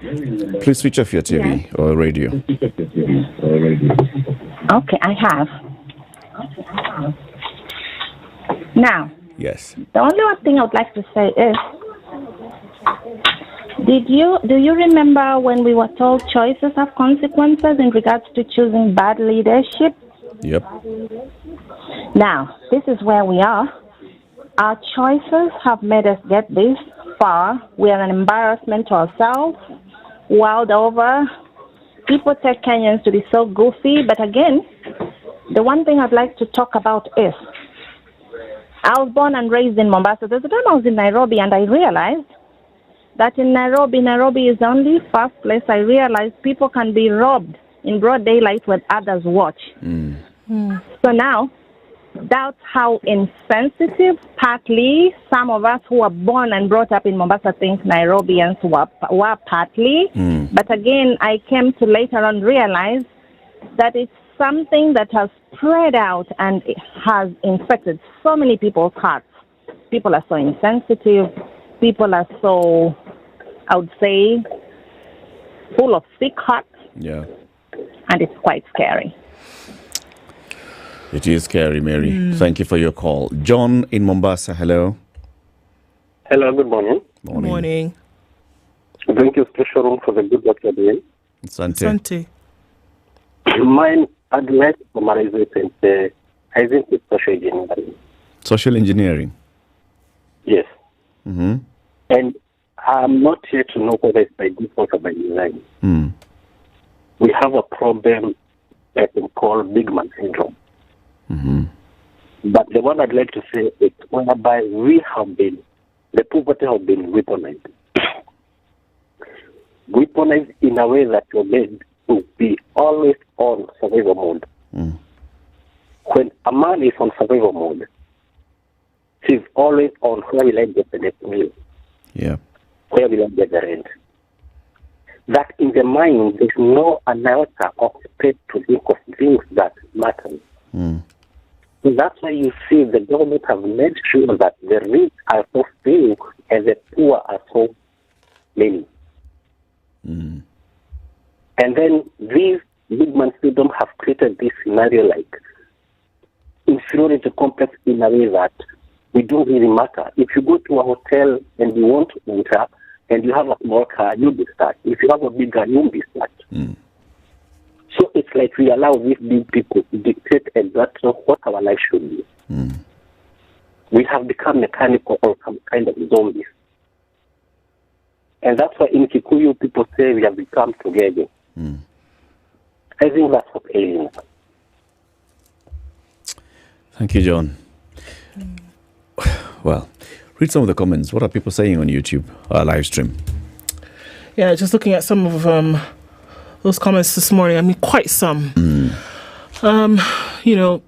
Please switch off your TV or radio. Okay, I have. Now, Yes. the only one thing I would like to say is, do you remember when we were told choices have consequences in regards to choosing bad leadership? Yep. Now, this is where we are. Our choices have made us get this far. We are an embarrassment to ourselves. World over, people take Kenyans to be so goofy. But again, the one thing I'd like to talk about is, I was born and raised in Mombasa. There's a time I was in Nairobi and I realized that in Nairobi is the only first place I realized people can be robbed in broad daylight when others watch. So now, that's how insensitive, partly, some of us who were born and brought up in Mombasa think Nairobians were partly. But again, I came to later on realize that it's something that has spread out and it has infected so many people's hearts. People are so insensitive. People are so, I would say, full of sick hearts. Yeah. And it's quite scary. It is scary, Mary. Thank you for your call. John in Mombasa, hello. Hello, good morning. Morning. Thank you, special room, for the good work you're doing. Sante. Mine, I'd like to summarize it and say, I think it's social engineering. Social engineering? Yes. Mm-hmm. And I'm not here to know whether it's by default or by design. We have a problem that we call big man syndrome. But the one I'd like to say is whereby the poverty have been weaponized. Weaponized in a way that you're made to be always on survival mode. When a man is on survival mode, he's always on where will I get the next meal? Yeah. Where will I get the rent? That in the mind, there's no iota of space to think of things that matter. So that's why you see the government have made sure that the rich are so few and the poor are so many. And then these big man freedom have created this scenario like inferiority complex in a way that we don't really matter. If you go to a hotel and you want to enter and you have a small car, you'll be stuck. If you have a big car, you'll be stuck. So it's like we allow these big people to dictate exactly what our life should be. We have become mechanical or some kind of zombies. And that's why in Kikuyu people say we have become together. I think that's what ailing us. Thank you, John. Well, read some of the comments. What are people saying on YouTube, live stream? Yeah, just looking at some of those comments this morning. I mean, quite some. You know.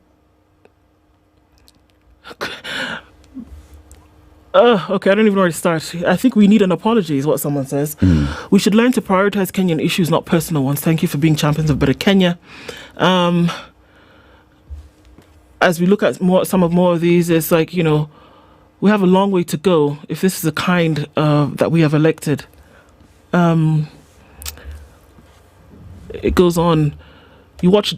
Okay, I don't even know where to start. I think we need an apology, is what someone says. We should learn to prioritize Kenyan issues, not personal ones. Thank you for being champions of better Kenya. As we look at some more of these, it's like, you know, we have a long way to go if this is the kind that we have elected. It goes on. You watch.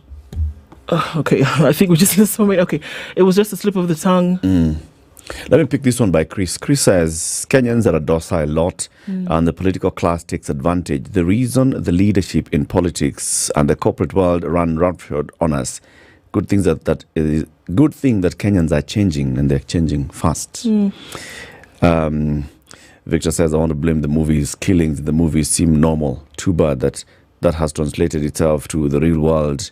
Okay, I think we just missed so many. Okay, it was just a slip of the tongue. Let me pick this one by Chris. Chris says Kenyans are a docile lot and the political class takes advantage. The reason the leadership in politics and the corporate world run roughshod on us. Good thing that Kenyans are changing and they're changing fast. Victor says, I want to blame the movies. Killings in the movies seem normal. Too bad that has translated itself to the real world.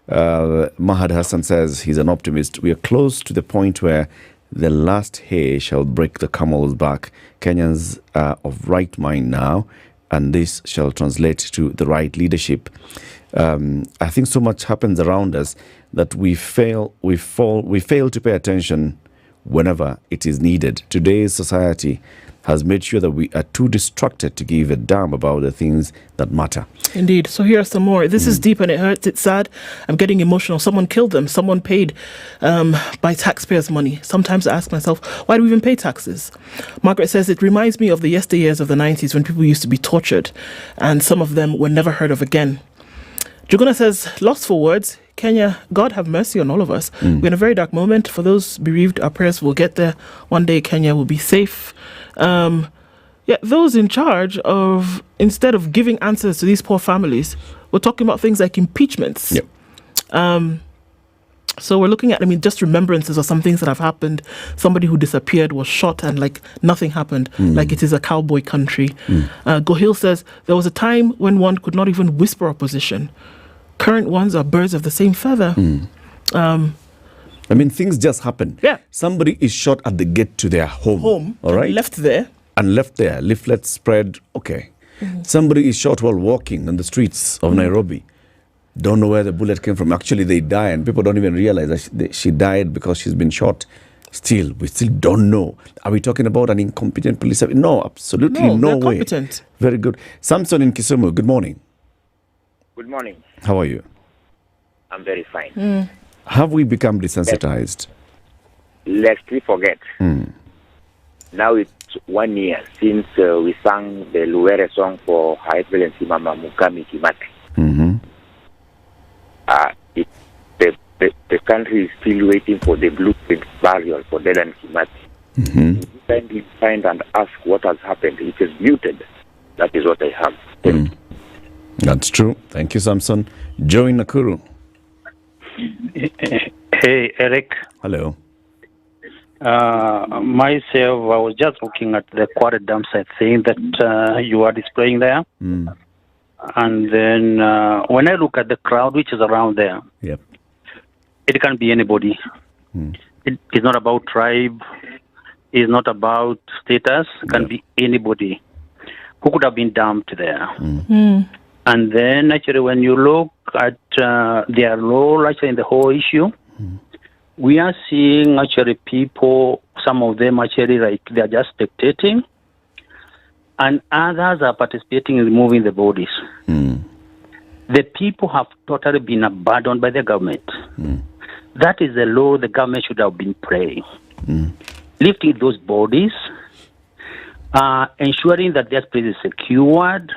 Mahad Hassan says he's an optimist. We are close to the point where the last hair shall break the camel's back. Kenyans are of right mind now, and this shall translate to the right leadership. I think so much happens around us that we fail to pay attention whenever it is needed. Today's society has made sure that we are too distracted to give a damn about the things that matter. Indeed. So here are some more. This is deep and it hurts. It's sad. I'm getting emotional. Someone killed them. Someone paid by taxpayers' money. Sometimes I ask myself, why do we even pay taxes? Margaret says, it reminds me of the yesteryears of the 90s when people used to be tortured and some of them were never heard of again. Juguna says, lost for words. Kenya, God have mercy on all of us. We're in a very dark moment. For those bereaved, our prayers will get there. One day Kenya will be safe. Those in charge of, instead of giving answers to these poor families, we're talking about things like impeachments. Yep. So we're looking at, just remembrances of some things that have happened. Somebody who disappeared was shot and like nothing happened, like it is a cowboy country. Gohil says, there was a time when one could not even whisper opposition. Current ones are birds of the same feather. Things just happen. Yeah. Somebody is shot at the gate to their home. All right. Left there. Leaflets spread. Okay. Somebody is shot while walking on the streets of Nairobi. Don't know where the bullet came from. Actually, they die, and people don't even realize that she died because she's been shot. We still don't know. Are we talking about an incompetent police? No, absolutely no way. Competent. Very good. Samson in Kisumu, good morning. Good morning. How are you? I'm very fine. Have we become desensitized? Lest we forget. Now it's 1 year since we sang the Luwere song for Her Excellency Mama Mukami Kimati. The country is still waiting for the blueprint burial for Dedan Kimati. Kindly find and ask what has happened. It is muted. That is what I have. That's true. Thank you, Samson. Joe in Nakuru. Hey, Eric. Hello. Myself, I was just looking at the quarry dam site thing that you are displaying there. And then when I look at the crowd which is around there, it can be anybody. It's not about tribe. It's not about status. It can be anybody who could have been dumped there. And then actually when you look at their role actually in the whole issue, we are seeing actually people, some of them actually like they are just spectating, and others are participating in removing the bodies. The people have totally been abandoned by the government. That is the law the government should have been playing. Lifting those bodies, ensuring that their place is secured.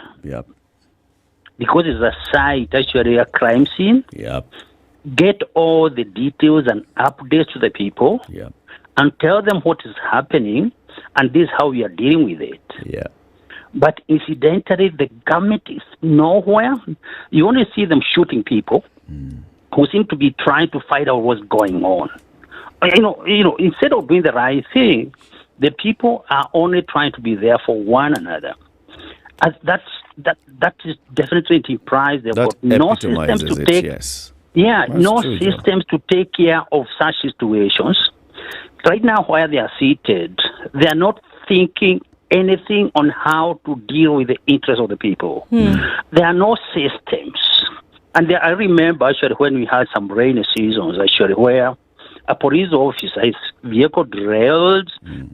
Because it's a site, actually a crime scene. Get all the details and updates to the people. And tell them what is happening, and this is how we are dealing with it. But incidentally, the government is nowhere. You only see them shooting people who seem to be trying to find out what's going on. Instead of doing the right thing, the people are only trying to be there for one another. That is definitely an enterprise. They've got no systems to take. Systems to take care of such situations. Right now, where they are seated, they are not thinking anything on how to deal with the interests of the people. There are no systems. And I remember actually when we had some rainy seasons, actually, where a police officer, his vehicle derailed,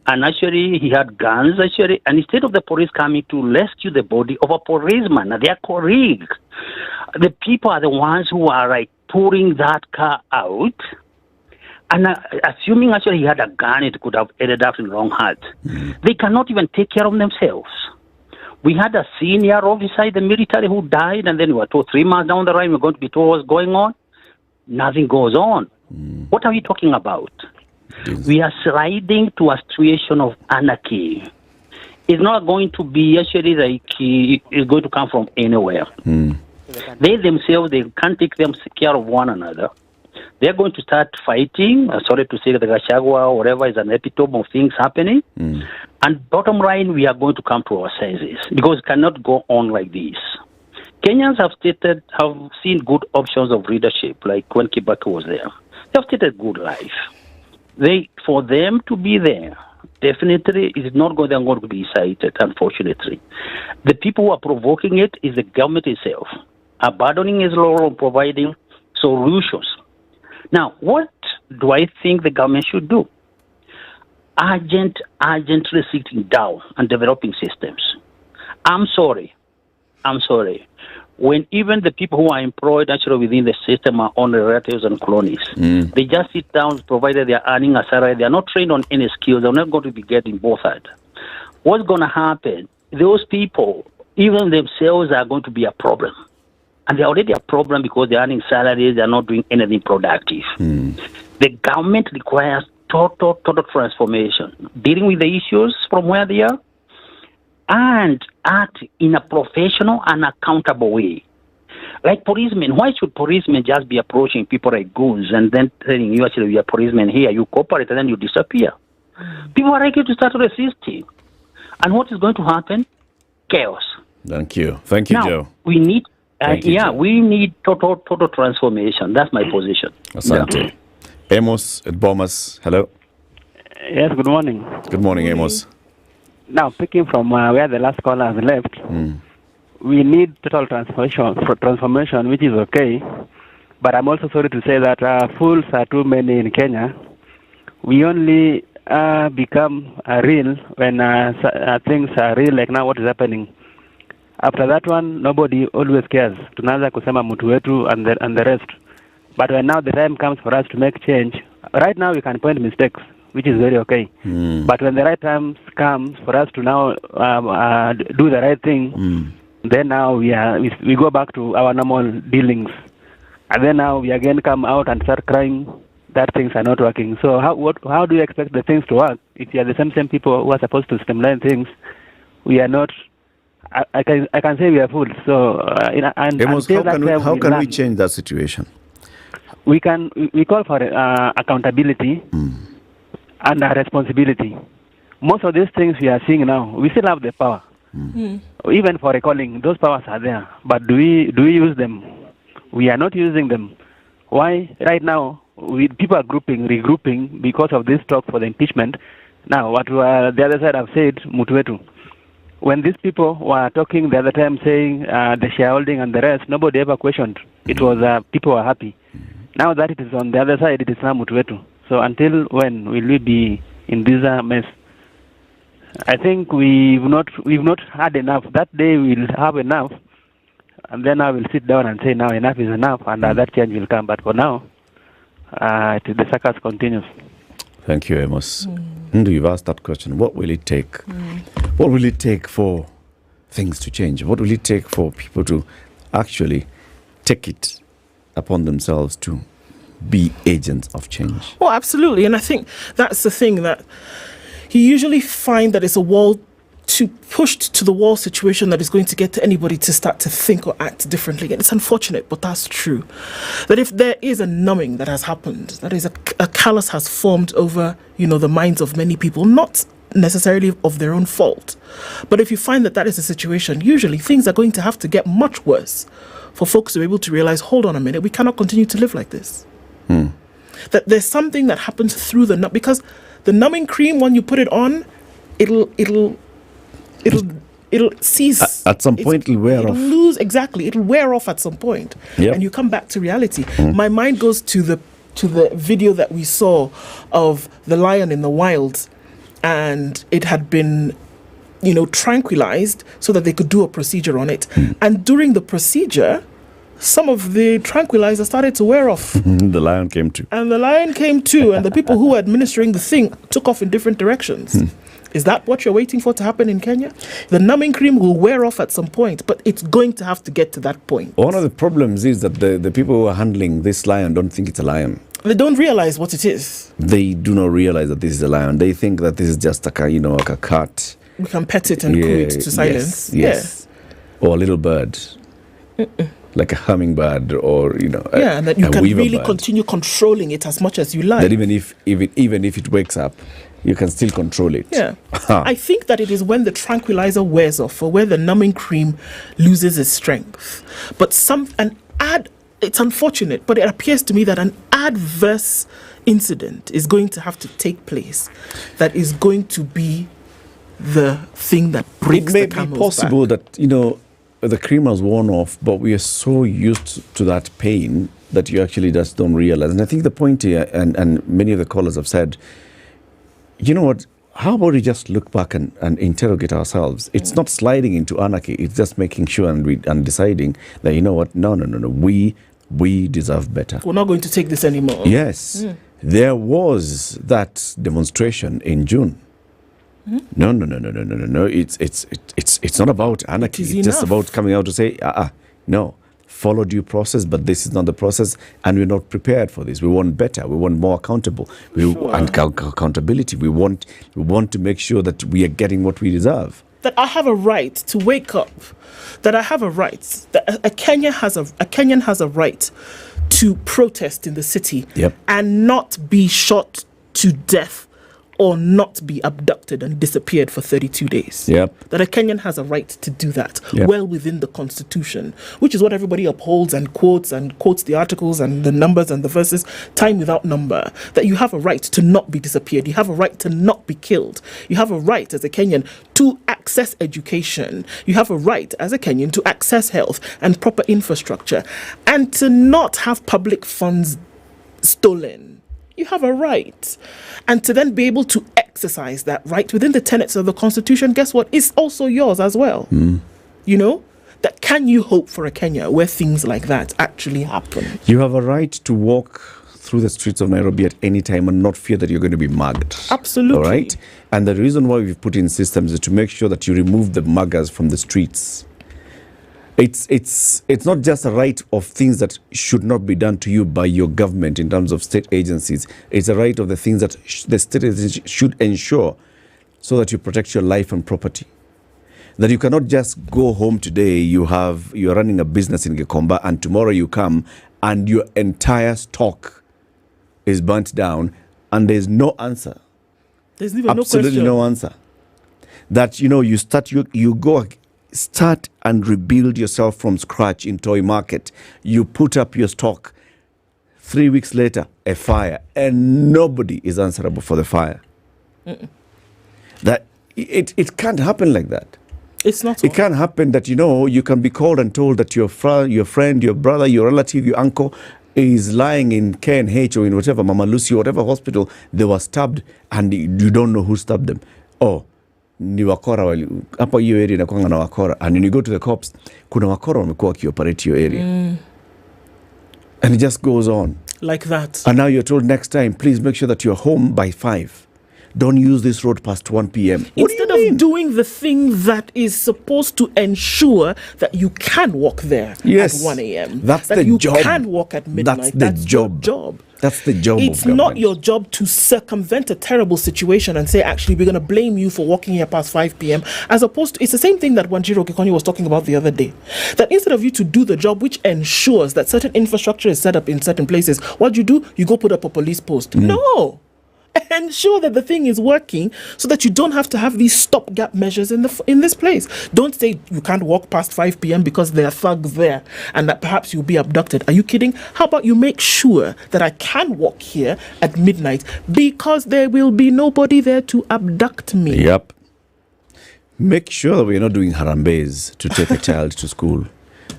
and actually he had guns, actually, and instead of the police coming to rescue the body of a policeman, their colleague, the people are the ones who are like pulling that car out, and assuming actually he had a gun, it could have ended up in the wrong hands. They cannot even take care of themselves. We had a senior officer in the military who died, and then we were told 3 months down the line we're going to be told what's going on. Nothing goes on. What are we talking about? We are sliding to a situation of anarchy. It's not going to be actually like it's going to come from anywhere. They themselves, they can't take care of one another. They're going to start fighting. Sorry to say that the Gachagua or whatever is an epitome of things happening. And bottom line, we are going to come to our senses because it cannot go on like this. Kenyans have seen good options of leadership, like when Kibaki was there. They have stated good life. For them to be there, definitely is not going to be cited, unfortunately. The people who are provoking it is the government itself, abandoning its role of providing solutions. Now, what do I think the government should do? urgently sitting down and developing systems. I'm sorry. When even the people who are employed actually within the system are only relatives and cronies, they just sit down, provided they are earning a salary. They are not trained on any skills. They're not going to be getting bothered. What's going to happen? Those people, even themselves, are going to be a problem. And they're already a problem because they're earning salaries. They're not doing anything productive. The government requires total transformation, dealing with the issues from where they are, and act in a professional and accountable way. Like policemen, why should policemen just be approaching people like goons and then telling you, actually, you're a policeman here, you cooperate, and then you disappear? People are likely to start resisting. And what is going to happen? Chaos. Thank you, now, Joe. We need, Joe. we need total transformation. That's my position. Asante. Amos at Bomas, hello. Yes, good morning. Good morning, Amos. Now, picking from where the last caller has left, we need total transformation, which is okay. But I'm also sorry to say that fools are too many in Kenya. We only become real when things are real, like now what is happening. After that one, nobody always cares. Tunaanza kusema mtu wetu and the rest. But when now the time comes for us to make change, right now we can point mistakes, which is very okay. But when the right time comes for us to now do the right thing, then now we go back to our normal dealings. And then now we again come out and start crying that things are not working. So how do you expect the things to work if you are the same people who are supposed to streamline things? We are not. I can say we are fools. So Amos, how can we change that situation? We call for accountability and responsibility. Most of these things we are seeing now, we still have the power. Even for recalling, those powers are there. But do we use them? We are not using them. Why? Right now, people are regrouping because of this talk for the impeachment. Now, what the other side have said, Mutuetu. When these people were talking the other time saying the shareholding and the rest, nobody ever questioned. It was people were happy. Now that it is on the other side, it is now Mutuetu. So until when will we be in this mess? I think we've not had enough. That day we'll have enough, and then I will sit down and say, now enough is enough, and that change will come. But for now, the circus continues. Thank you, Amos. Ndu, you've asked that question. What will it take? What will it take for things to change? What will it take for people to actually take it upon themselves to be agents of change? Oh, absolutely. And I think that's the thing, that you usually find that it's a wall to pushed to the wall situation that is going to get anybody to start to think or act differently. And it's unfortunate, but that's true. That if there is a numbing that has happened, that is a callus has formed over, the minds of many people, not necessarily of their own fault. But if you find that is a situation, usually things are going to have to get much worse for folks to be able to realize, hold on a minute, we cannot continue to live like this. That there's something that happens through because the numbing cream, when you put it on, it'll cease. At some point, it'll wear off. It'll wear off at some point. Yep. And you come back to reality. My mind goes to the video that we saw of the lion in the wild, and it had been tranquilized so that they could do a procedure on it. And during the procedure, some of the tranquilizer started to wear off. The lion came too. And the people who were administering the thing took off in different directions. Is that what you're waiting for to happen in Kenya? The numbing cream will wear off at some point, but it's going to have to get to that point. One of the problems is that the people who are handling this lion don't think it's a lion. They don't realize what it is. They do not realize that this is a lion. They think that this is just like a cat. We can pet it and coo it to silence. Yes. Or a little bird. Like a hummingbird, or and that you can really continue controlling it as much as you like. That even if it wakes up, you can still control it. Yeah. I think that it is when the tranquilizer wears off, or where the numbing cream loses its strength. But it's unfortunate, but it appears to me that an adverse incident is going to have to take place that is going to be the thing that breaks the camel's back. It may be possible that, the cream has worn off, but we are so used to that pain that you actually just don't realize. And I think the point here, and many of the callers have said, you know what? How about we just look back and interrogate ourselves? It's not sliding into anarchy. It's just making sure and deciding that, you know what? No. We deserve better. We're not going to take this anymore. Yes. There was that demonstration in June. No. It's not about anarchy. It's just about coming out to say, no, follow due process, but this is not the process, and we're not prepared for this. We want better. We want more accountable. And accountability. We want to make sure that we are getting what we deserve. That I have a right to wake up. That I have a right. That a Kenyan has a right to protest in the city and not be shot to death or not be abducted and disappeared for 32 days. That a Kenyan has a right to do that well within the Constitution, which is what everybody upholds and quotes the articles and the numbers and the verses time without number. That you have a right to not be disappeared. You have a right to not be killed. You have a right as a Kenyan to access education. You have a right as a Kenyan to access health and proper infrastructure and to not have public funds stolen. You have a right. And to then be able to exercise that right within the tenets of the Constitution, guess what? It's also yours as well. You know? That can you hope for a Kenya where things like that actually happen? You have a right to walk through the streets of Nairobi at any time and not fear that you're going to be mugged. Absolutely. All right? And the reason why we've put in systems is to make sure that you remove the muggers from the streets. It's not just a right of things that should not be done to you by your government in terms of state agencies. It's a right of the things that the state agencies should ensure so that you protect your life and property. That you cannot just go home today, you're running a business in Gikomba, and tomorrow you come and your entire stock is burnt down and there's no answer. There's even absolutely no answer. That, you go start and rebuild yourself from scratch in Toy Market. You put up your stock. 3 weeks later, a fire, and nobody is answerable for the fire. That it can't happen like that. It's not. It can't happen that you can be called and told that your friend, your brother, your relative, your uncle is lying in KNH or in whatever Mama Lucy, whatever hospital they were stabbed, and you don't know who stabbed them. Ni wakora hapa hiyo area inakuanga na wakora, and when you go to the cops, kuna wakora wamekuwa wakioperate your area. And it just goes on like that. And now you're told next time, please make sure that you're home by 5. Don't use this road past 1 p.m. Instead of doing the thing that is supposed to ensure that you can walk there at 1 a.m. That's the job. You can walk at midnight. That's the job. That's the job. It's not your job to circumvent a terrible situation and say, actually, we're going to blame you for walking here past 5 p.m. As opposed to, it's the same thing that Wanjiro Kikoni was talking about the other day. That instead of you to do the job which ensures that certain infrastructure is set up in certain places, what you do, you go put up a police post. No. Ensure that the thing is working so that you don't have to have these stopgap measures in this place. Don't say you can't walk past 5 p.m. because there are thugs there and that perhaps you'll be abducted. Are you kidding? How about you make sure that I can walk here at midnight because there will be nobody there to abduct me? Yep. Make sure that we're not doing harambes to take a child to school.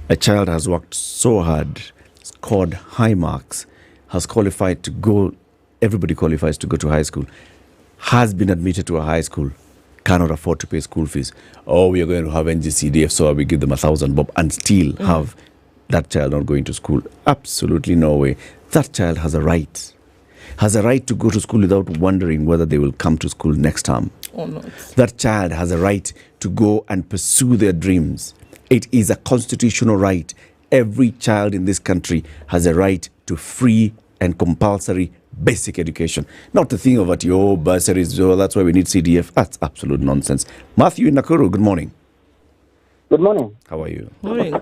A child has worked so hard, scored high marks, has qualified to go. Everybody qualifies to go to high school, has been admitted to a high school, cannot afford to pay school fees. We are going to have NGCDF, so we give them 1,000 bob and still have that child not going to school. Absolutely no way. That child has a right to go to school without wondering whether they will come to school next term. Or not. That child has a right to go and pursue their dreams. It is a constitutional right. Every child in this country has a right to free and compulsory basic education. Not the thing of at your bursaries, that's why we need CDF. That's absolute nonsense. Matthew in Nakuru, good morning. Good morning. How are you? Morning.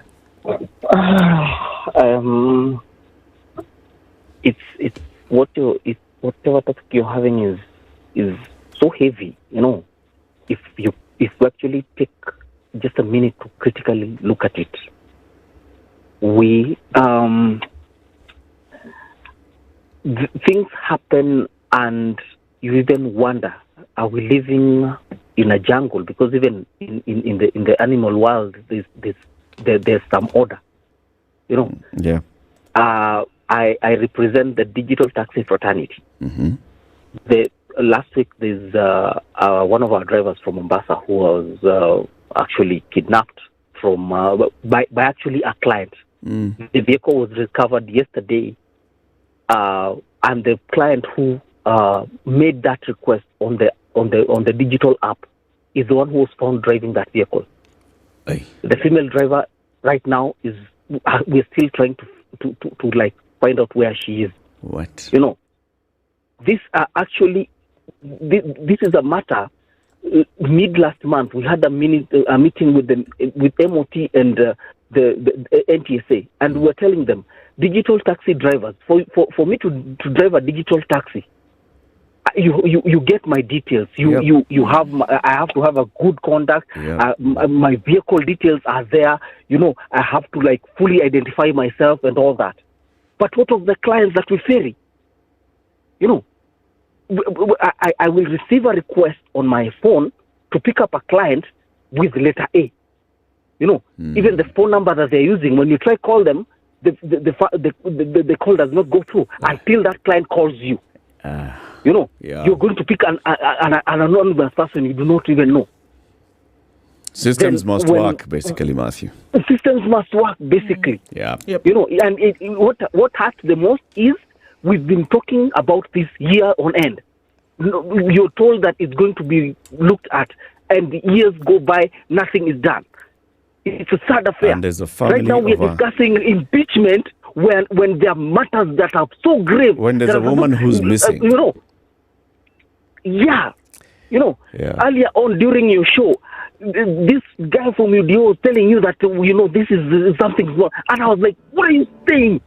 It's whatever topic you're having is so heavy. If you actually take just a minute to critically look at it, things happen and you even wonder, are we living in a jungle? Because even in the animal world, there's some order. Yeah. I represent the digital taxi fraternity. Mm-hmm. last week there's one of our drivers from Mombasa who was actually kidnapped from by actually a client. The vehicle was recovered yesterday, and the client who made that request on the digital app is the one who was found driving that vehicle. Aye. The female driver right now is we're still trying to like find out where she is. What? You know, this actually this is a matter. Mid last month, we had a meeting with MOT and the NTSA, and we were telling them digital taxi drivers. For me to drive a digital taxi, you get my details. You have I have to have a good contact. My vehicle details are there. You know, I have to like fully identify myself and all that. But what of the clients that we ferry? You know, I will receive a request on my phone to pick up a client with letter A. You know, even the phone number that they're using, when you try to call them, the call does not go through until that client calls you. You know, you're going to pick an anonymous person you do not even know. Systems must work, basically, Matthew. Systems must work, basically. Yeah. You know, and what hurts the most is we've been talking about this year on end. You're told that it's going to be looked at, and the years go by, nothing is done. It's a sad affair. And there's a family right now, we're discussing impeachment when there are matters that are so grave. When there's a woman who's missing. You know, earlier on during your show, this guy from UDO was telling you that, you know, this is something wrong. And I was like, what are you saying?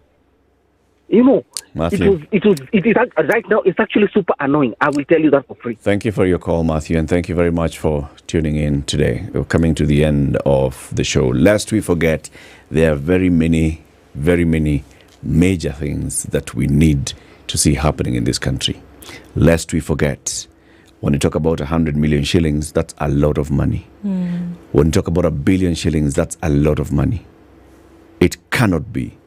You know, Matthew. it is right now, it's actually super annoying. I will tell you that for free. Thank you for your call, Matthew, and thank you very much for tuning in today. We're coming to the end of the show. Lest we forget, there are very many major things that we need to see happening in this country. Lest we forget, when you talk about 100 million shillings, that's a lot of money. When you talk about 1 billion shillings, that's a lot of money. It cannot be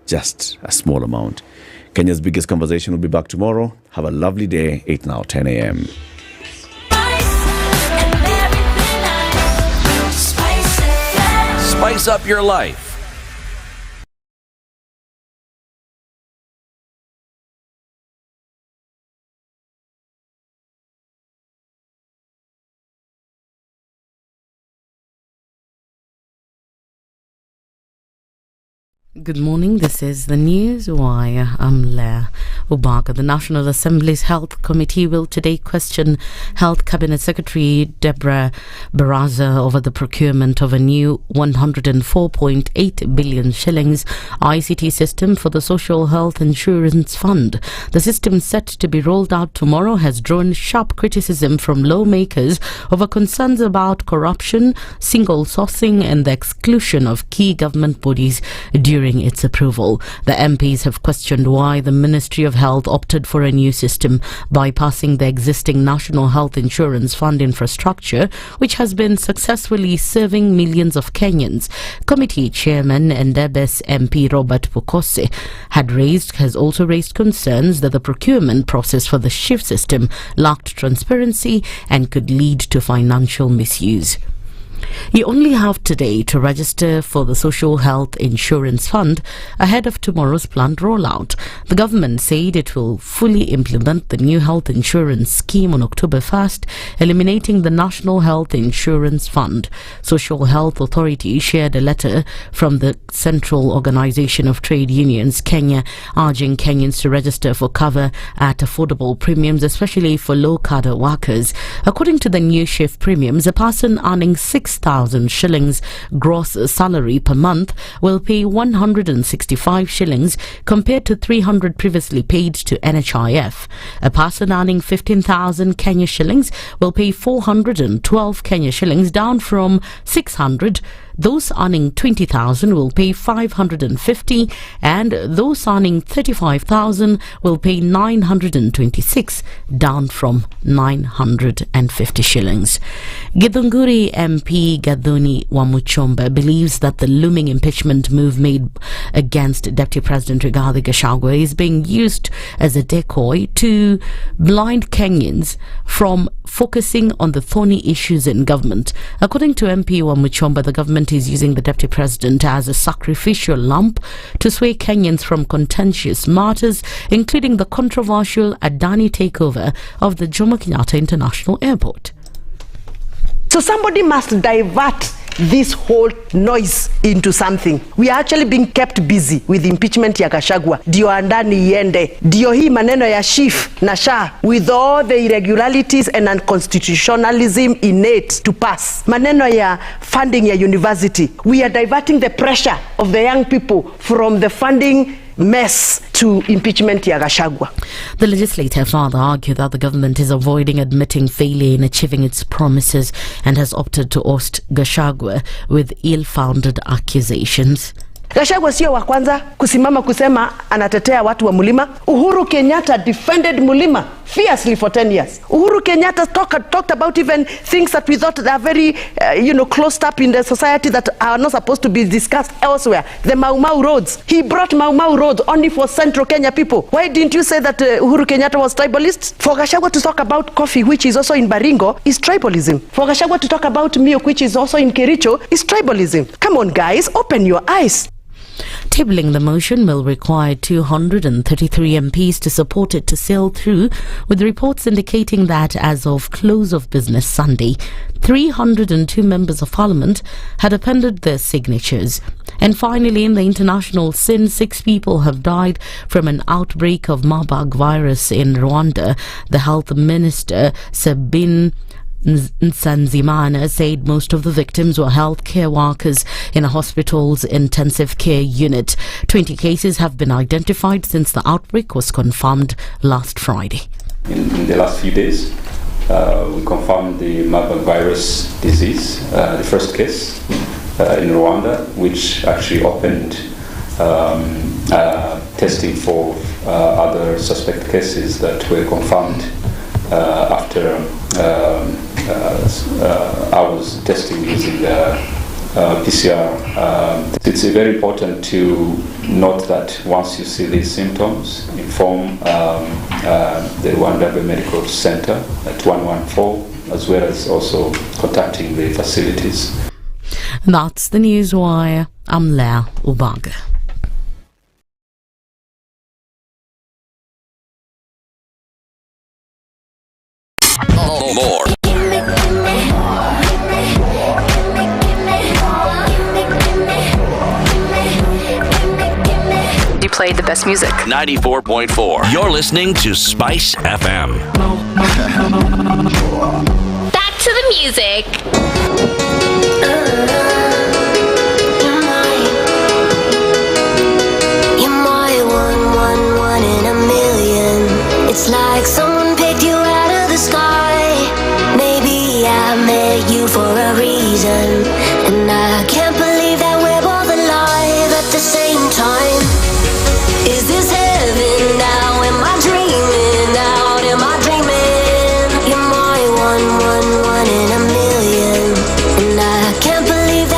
just a small amount. Kenya's biggest conversation will be back tomorrow. Have a lovely day. 8 now, 10 a.m. Spice up your life. Good morning, this is the News Wire. I'm Leah Ubaka. The National Assembly's Health Committee will today question Health Cabinet Secretary Deborah Baraza over the procurement of a new 104.8 billion shillings ICT system for the Social Health Insurance Fund. The system, set to be rolled out tomorrow, has drawn sharp criticism from lawmakers over concerns about corruption, single sourcing and the exclusion of key government bodies during its approval. The MPs have questioned why the Ministry of Health opted for a new system, bypassing the existing National Health Insurance Fund infrastructure, which has been successfully serving millions of Kenyans. Committee Chairman Ndebes MP Robert Bukose has also raised concerns that the procurement process for the SHIF system lacked transparency and could lead to financial misuse. You only have today to register for the Social Health Insurance Fund ahead of tomorrow's planned rollout. The government said it will fully implement the new health insurance scheme on October 1st, eliminating the National Health Insurance Fund. Social Health Authority shared a letter from the Central Organization of Trade Unions, Kenya, urging Kenyans to register for cover at affordable premiums, especially for low-cadre workers. According to the new SHIF premiums, a person earning 6,000 shillings gross salary per month will pay 165 shillings compared to 300 previously paid to NHIF. A person earning 15,000 Kenya shillings will pay 412 Kenya shillings, down from 600 Those earning 20,000 will pay 550, and those earning 35,000 will pay 926, down from 950 shillings. Githunguri MP Gathoni Wamuchomba believes that the looming impeachment move made against Deputy President Rigathi Gachagua is being used as a decoy to blind Kenyans from focusing on the thorny issues in government. According to MP Wamuchomba, the government is using the Deputy President as a sacrificial lamb to sway Kenyans from contentious matters, including the controversial Adani takeover of the Jomo Kenyatta International Airport. So somebody must divert this whole noise into something. We are actually being kept busy with impeachment ya Gachagua. Dio andani iende. Dio hii maneno ya chief na SHA with all the irregularities and unconstitutionalism innate to pass. Maneno ya funding ya university. We are diverting the pressure of the young people from the funding mess to impeachment ya Gachagua. The legislator further argued that the government is avoiding admitting failure in achieving its promises and has opted to oust Gachagua with ill-founded accusations. Gachagua sio wa kwanza kusimama kusema anatetea watu wa Mulima. Uhuru Kenyatta defended Mulima fiercely for 10 years. Uhuru Kenyatta talked about even things that we thought that are very, closed up in the society that are not supposed to be discussed elsewhere. The Mau Mau roads. He brought Mau Mau roads only for Central Kenya people. Why didn't you say that Uhuru Kenyatta was tribalist? For Gachagua to talk about coffee, which is also in Baringo, is tribalism. For Gachagua to talk about milk, which is also in Kericho, is tribalism. Come on, guys, open your eyes. Tabling the motion will require 233 MPs to support it to sail through, with reports indicating that as of close of business Sunday, 302 members of parliament had appended their signatures. And finally, in the international scene, 6 people have died from an outbreak of Marburg virus in Rwanda. The health minister, Sabine Nsanzimana, said most of the victims were healthcare workers in a hospital's intensive care unit. 20 cases have been identified since the outbreak was confirmed last Friday. In the last few days, we confirmed the Marburg virus disease, the first case in Rwanda, which actually opened testing for other suspect cases that were confirmed after I was testing using PCR. It's very important to note that once you see these symptoms, inform the Rwanda Medical Center at 114, as well as also contacting the facilities. That's the Newswire. I'm Leah Ubaga. More. You played the best music. 94.4. You're listening to Spice FM. Back to the music. You're my one in a million. It's like someone picked you out of the sky. Maybe I met you for a reason, and I can't believe that we're both alive at the same time. Is this heaven now? Am I dreaming out? Am I dreaming? You're my one in a million, and I can't believe that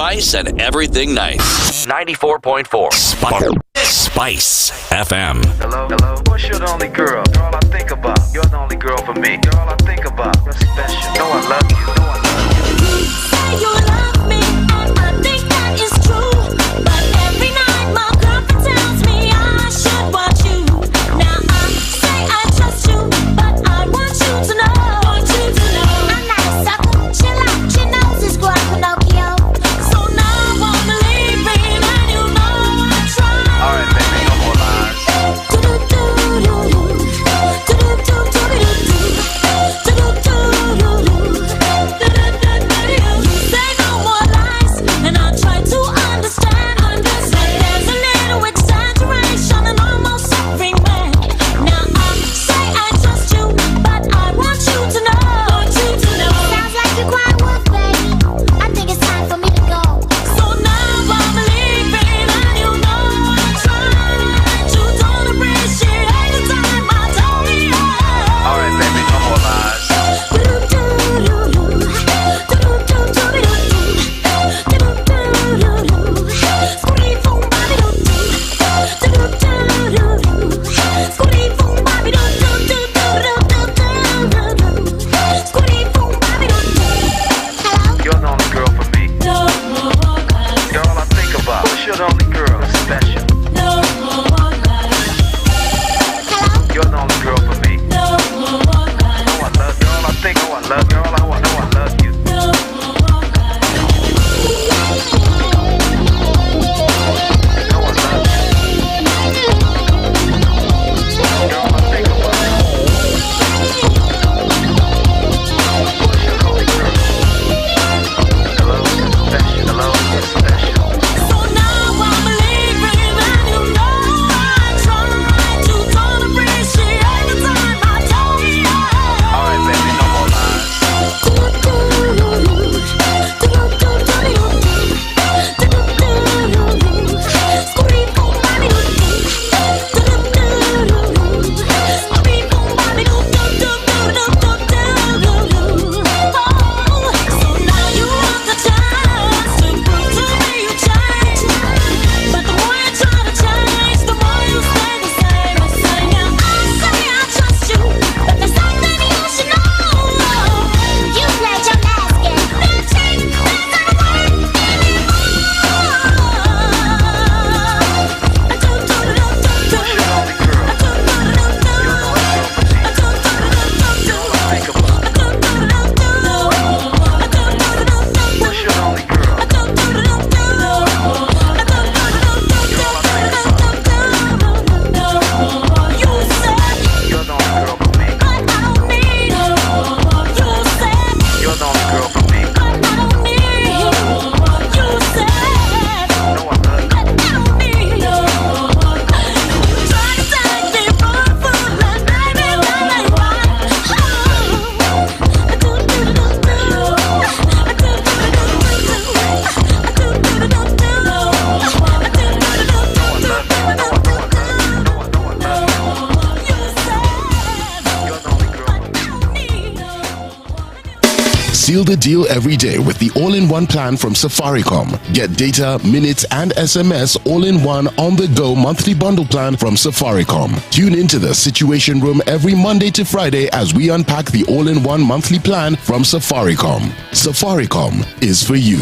spice and everything nice. 94.4 Spice FM. Hello, what's your only girl? Girl I think about. You're the only girl for me. Girl I think about. You're special. No, I love you. No, I love you. Say you love me, and I think that is true. But every night my girlfriend tells me I should want you. Now I say I trust you, but I want you to know. I'm not a sucker. Chill out. She knows it's girl Pinocchio. So now I'm leaving, and you know I try. All right, baby, no more lies. Say no more lies, and I'll try to understand. But there's a little exaggeration and almost suffering man. Now I say I trust you, but I want you to know. Sounds like you're quite worth, baby. I think it's time for me to go. So now I'm leaving, and you know I tried. You don't appreciate the time I told you. All right, baby, no more lies. You're the only girl for me. Girl I think about. What's your only girl? Special. You're the only girl for me. Oh, I love. Girl I think. Oh, I love. Girl I know I love you. Seal the deal every day with the all-in-one plan from Safaricom. Get data, minutes, and SMS all-in-one on-the-go monthly bundle plan from Safaricom. Tune into the Situation Room every Monday to Friday as we unpack the all-in-one monthly plan from Safaricom. Safaricom is for you.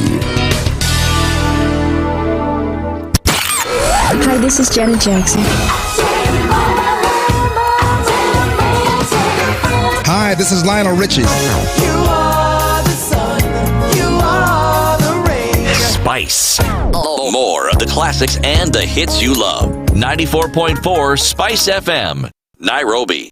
Hi, this is Janet Jackson. Hi, this is Lionel Richie. Spice. More of the classics and the hits you love. 94.4 Spice FM, Nairobi.